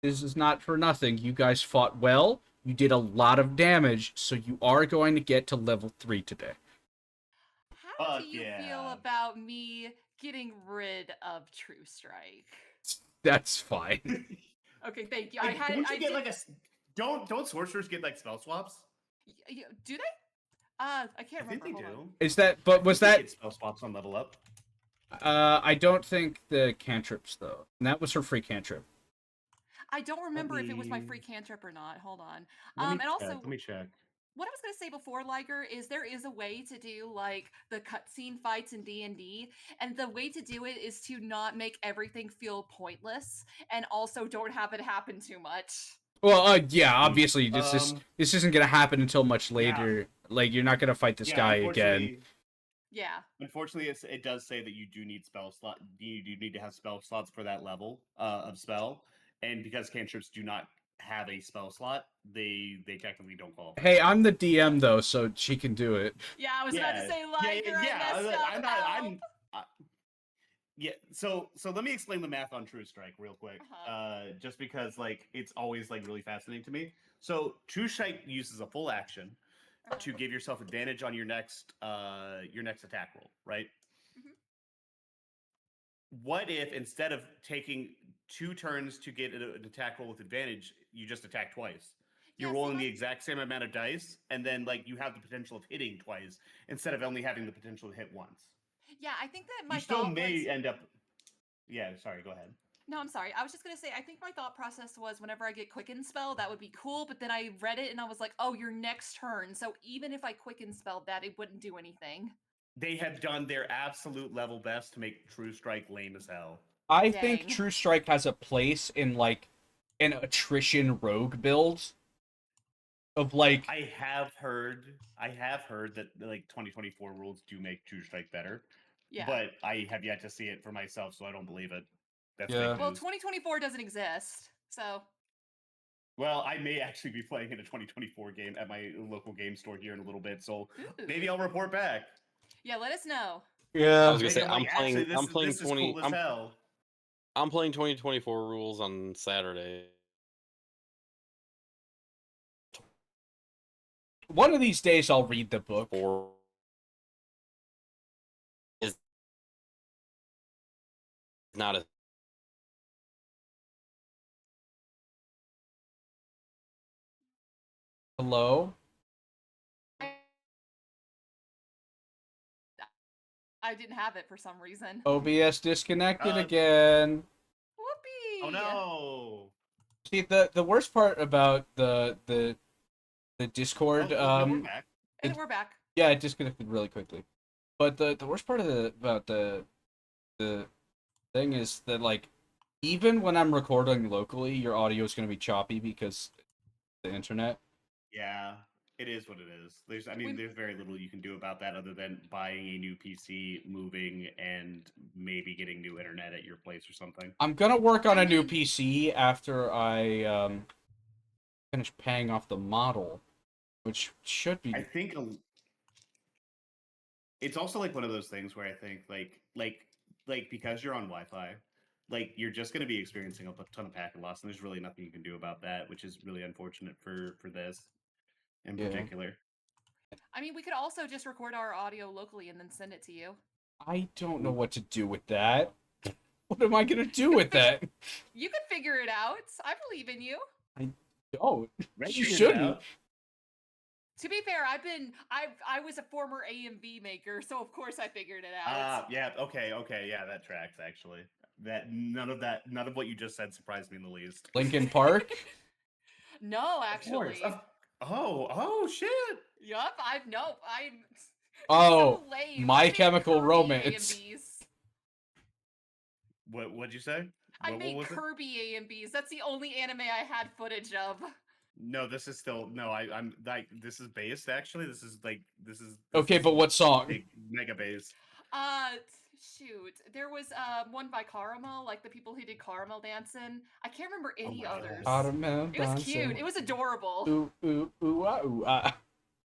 This is not for nothing. You guys fought well. You did a lot of damage, so you are going to get to level 3 today. How do you feel about me getting rid of True Strike? That's fine. Okay, thank you. Like, don't sorcerers get like spell swaps? Do they? I can't remember. I think they Hold do. on. Is that but was that get spell swaps on level up? I don't think the cantrips though. And that was her free cantrip. I don't remember if it was my free cantrip or not. Hold on. Let me check. What I was going to say before, Liger, is there is a way to do like the cutscene fights in D&D, and the way to do it is to not make everything feel pointless, and also don't have it happen too much. Well, yeah, obviously this isn't gonna happen until much later. Yeah. Like you're not gonna fight this guy again. Yeah. Unfortunately, it does say that you do need spell slot. You do need to have spell slots for that level of spell, and because cantrips do not have a spell slot, they technically don't qualify. Hey, I'm the DM though, so she can do it. Yeah, I was about to say, Liger, Yeah, so let me explain the math on True Strike real quick, just because like it's always like really fascinating to me. So True Strike uses a full action to give yourself advantage on your next attack roll, right? Mm-hmm. What if instead of taking 2 turns to get an attack roll with advantage, you just attack twice? You're rolling the exact same amount of dice, and then like you have the potential of hitting twice instead of only having the potential to hit once. Yeah, I think that my you still may end up. Yeah, sorry. Go ahead. No, I'm sorry. I was just gonna say I think my thought process was whenever I get quicken spell, that would be cool. But then I read it and I was like, oh, your next turn. So even if I quicken spelled that, it wouldn't do anything. They have done their absolute level best to make True Strike lame as hell. I think True Strike has a place in like an attrition rogue build. Of like, I have heard that like 2024 rules do make True Strike better. Yeah. But I have yet to see it for myself, so I don't believe it. That's well, 2024 doesn't exist, so. Well, I may actually be playing in a 2024 game at my local game store here in a little bit, so maybe I'll report back. Yeah, let us know. Yeah, I was gonna say I'm playing 2024 rules on Saturday. One of these days, I'll read the book. Is not a. Hello? I didn't have it for some reason. OBS disconnected again. Whoopee! Oh no! See, the worst part about the Discord, we're back. And we're back. Yeah, it disconnected really quickly. But the worst part about the thing is that like even when I'm recording locally, your audio is going to be choppy because the internet. Yeah, it is what it is. There's very little you can do about that other than buying a new PC, moving, and maybe getting new internet at your place or something. I'm gonna work on a new PC after I finish paying off the model, which should be. It's also like one of those things where I think like because you're on Wi-Fi, like you're just going to be experiencing a ton of packet loss, and there's really nothing you can do about that, which is really unfortunate for this in Yeah. particular. I mean, we could also just record our audio locally and then send it to you. I don't know what to do with that. What am I gonna do with that? You could figure it out. I believe in you. Oh, Ray you figured it shouldn't. out. To be fair, I was a former AMV maker, so of course I figured it out. Yeah, okay, yeah, that tracks actually. None of what you just said surprised me in the least. Lincoln Park. No, Of course. actually. Oh shit. Yup, I'm Oh, so lame. My I made Chemical Kirby Romance. AMVs. What'd you say? I What made was it? Kirby AMVs. That's the only anime I had footage of. No, this is still no. I'm like this is based actually. This is Okay, is but what song? big mega based. Shoot. There was one by Caramel, like the people who did Caramel dancing. I can't remember any my others. God. Caramel It was dancing. cute. It was adorable. Ooh ooh ooh ah ooh ah.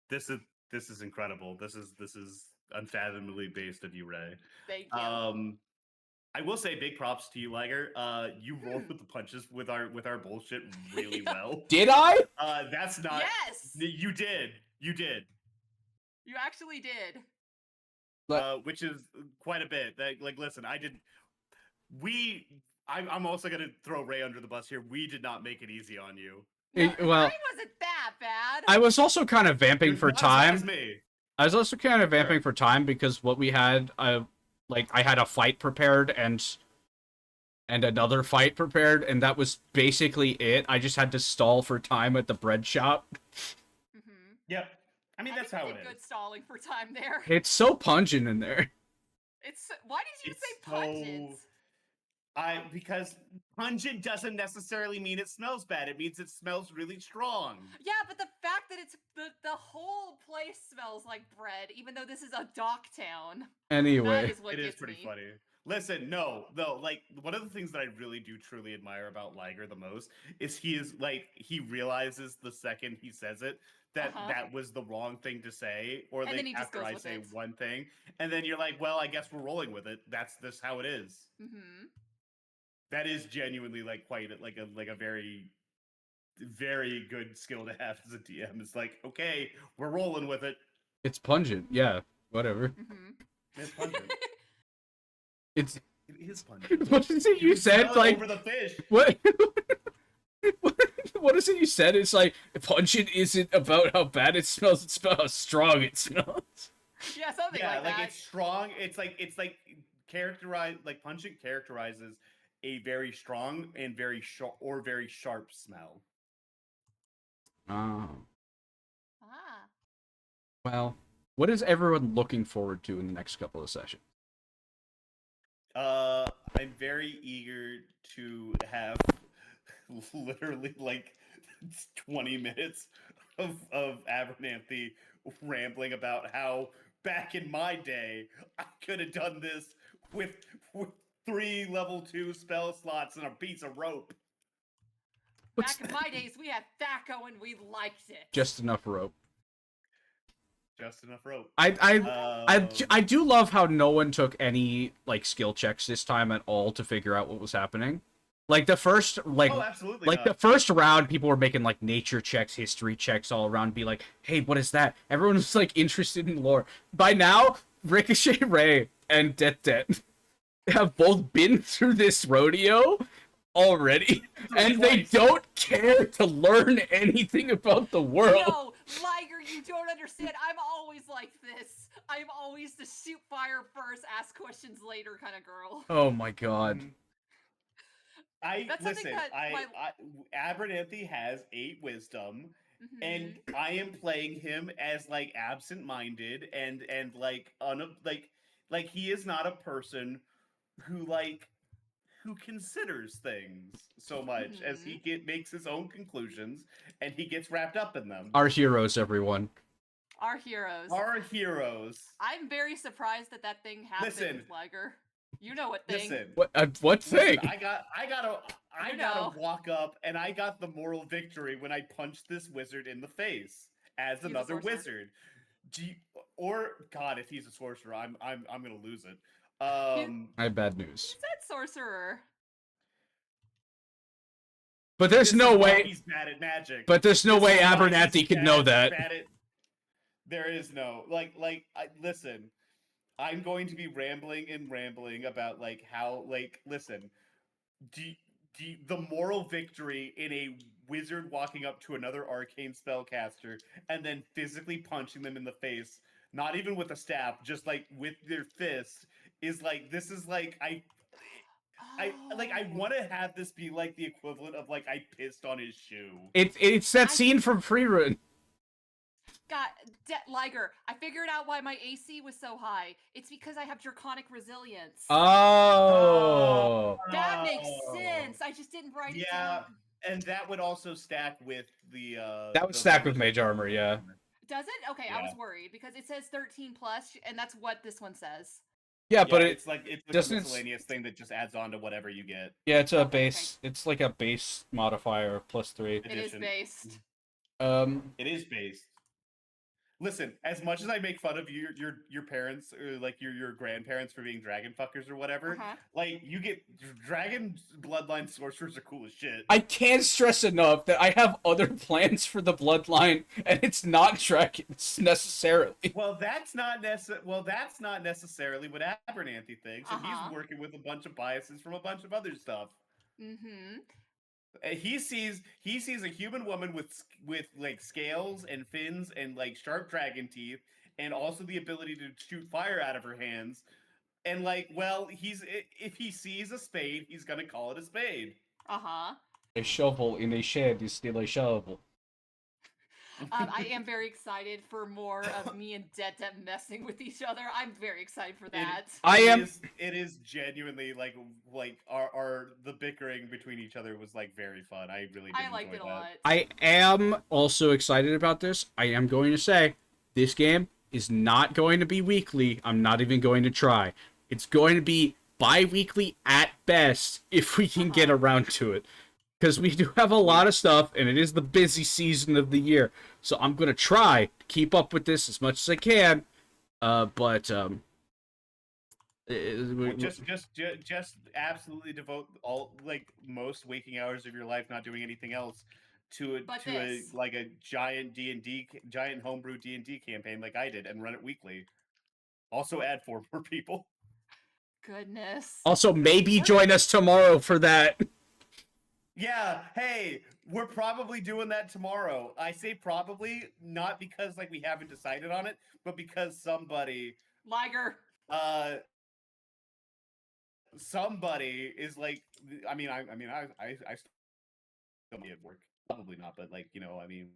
This is incredible. This is unfathomably based of you, Ray. Thank you. I will say big props to you, Liger. You rolled with the punches with our bullshit really Yeah. well. Did I? That's not. Yes! You did. You did. You actually did. Which is quite a bit. Like, listen, I did. I'm also gonna throw Ray under the bus here. We did not make it easy on you. No, Well, mine wasn't that bad. I was also kind of vamping You're for not as bad as time. me. I was also kind of vamping Sure. for time because what we had, like I had a fight prepared and another fight prepared, and that was basically it. I just had to stall for time at the bread shop. Mm-hmm. Yep. I mean, that's think how we it did is. good stalling for time there. It's so pungent in there. It's why did you It's say so- pungent? Because pungent doesn't necessarily mean it smells bad. It means it smells really strong. Yeah, but the fact that it's the whole place smells like bread, even though this is a dock town. That Anyway, is what It is gets pretty me. funny. Listen, no, like one of the things that I really do truly admire about Liger the most is he realizes the second he says it that Uh-huh. that was the wrong thing to say, or And like then he just after goes I with say it. one thing, and then you're like, well, I guess we're rolling with it. That's just how it is. Mm-hmm. That is genuinely like quite like a very very good skill to have as a DM. It's like, okay, we're rolling with it. it's pungent. Yeah, whatever. Mm-hmm. It's pungent. It's It is pungent. what is it you can said? smell it Like over the fish. what? What is it you said? It's like pungent isn't about how bad it smells. It's about how strong it smells. Yeah, something Yeah, like like that. it's strong. It's like characterize like pungent characterizes a very strong and very sharp smell. Oh. Ah. Well, what is everyone looking forward to in the next couple of sessions? I'm very eager to have literally like 20 minutes of Abernathy rambling about how back in my day I could have done this with 3 level 2 spell slots and a piece of rope. What's Back in my days, we had that going. We liked it. just enough rope? Just enough rope. I do love how no one took any like skill checks this time at all to figure out what was happening. Like the first oh, absolutely like not. the first round, people were making like nature checks, history checks all around, be like, hey, what is that? Everyone was like interested in lore. By now, Ricochet Ray and Det have both been through this rodeo already, and they don't care to learn anything about the world. No, Liger, you don't understand. I'm always like this. I'm always the shoot fire first, ask questions later kind of girl. Oh my god. That's something that Abernathy has 8 wisdom, Mhm. and I am playing him as like absent-minded and like he is not a person who considers things so much as he makes his own conclusions and he gets wrapped up in them. Our heroes, everyone. Our heroes. Our heroes. I'm very surprised that that thing happened, Listen. Liger. You know what thing? Listen. What thing? Listen, I gotta walk up, and I got the moral victory when I punched this wizard in the face as He's a another sorcerer. wizard. God, if he's a sorcerer, I'm gonna lose it. I have bad He news. said sorcerer. But there's this no is why way. he's bad at magic. But there's no This way is why Abernathy he's could know that. bad at- There is no listen. I'm going to be rambling about like how like listen. Do, the moral victory in a wizard walking up to another arcane spellcaster and then physically punching them in the face, not even with a staff, just like with their fist, is like this is like I want to have this be like the equivalent of like I pissed on his shoe. It's that scene from Free-Run. God, Liger, I figured out why my AC was so high. It's because I have draconic resilience. Oh. That makes sense. I just didn't write it Yeah, down. and that would also stack with the That would the stack with bonus- mage armor, yeah. Does it? Okay, I was Yeah. worried because it says 13 plus, and that's what this one says. Yeah, but it's like a doesn't- miscellaneous thing that just adds on to whatever you get. yeah, it's a Okay, base. It's like a base modifier +3. It is Edition. based. It is based. Listen, as much as I make fun of your parents or like your grandparents for being dragon fuckers or whatever, Uh-huh. like you get dragon bloodline sorcerers are cool as shit. I can't stress enough that I have other plans for the bloodline, and it's not dragons necessarily. Well, that's not necessarily what Abernathy thinks, and Uh-huh. he's working with a bunch of biases from a bunch of other stuff. Mm-hmm. He sees a human woman with like scales and fins and like sharp dragon teeth, and also the ability to shoot fire out of her hands. And like, well, if he sees a spade, he's gonna call it a spade. Uh-huh. A shovel in a shed is still a shovel. I am very excited for more of me and Det messing with each other. I'm very excited for that. It is genuinely like our the bickering between each other was like very fun. I really did I liked enjoy it a that. lot. I am also excited about this. I am going to say this game is not going to be weekly. I'm not even going to try. It's going to be bi-weekly at best if we can get around to it. Because we do have a lot of stuff, and it is the busy season of the year. So I'm going to try to keep up with this as much as I can. Just absolutely devote all like most waking hours of your life not doing anything else to a giant D&D giant homebrew D&D campaign like I did and run it weekly. Also add 4 more people. Goodness. Also, maybe join us tomorrow for that. Yeah, hey, we're probably doing that tomorrow. I say probably not because like we haven't decided on it, but because somebody is like I still be at work. Probably not, but like, I mean,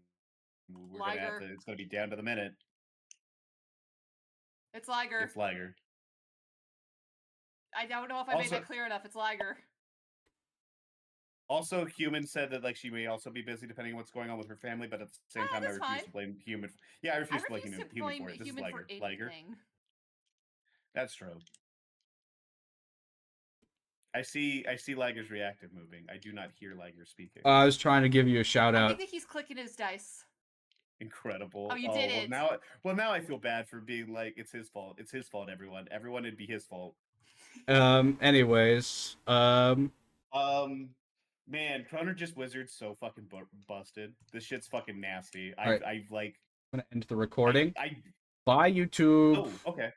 we're gonna have to, it's gonna be down to the minute. It's Liger. It's Liger. I don't know if I made that clear enough. It's Liger. Also, Human said that like she may also be busy depending on what's going on with her family, but at the same time, I refuse to blame Human. Yeah, I refuse to blame Human for it. This is Liger. That's true. I see Liger's reactive moving. I do not hear Liger speaking. I was trying to give you a shout out. I think that he's clicking his dice. Incredible. Oh, you did it. Now I feel bad for being like it's his fault. It's his fault, everyone. Everyone, it'd be his fault. Anyways, man, Croner just Wizard's so fucking busted. This shit's fucking nasty. Right. I like. I'm gonna end the recording. I Bye, YouTube. Oh, okay.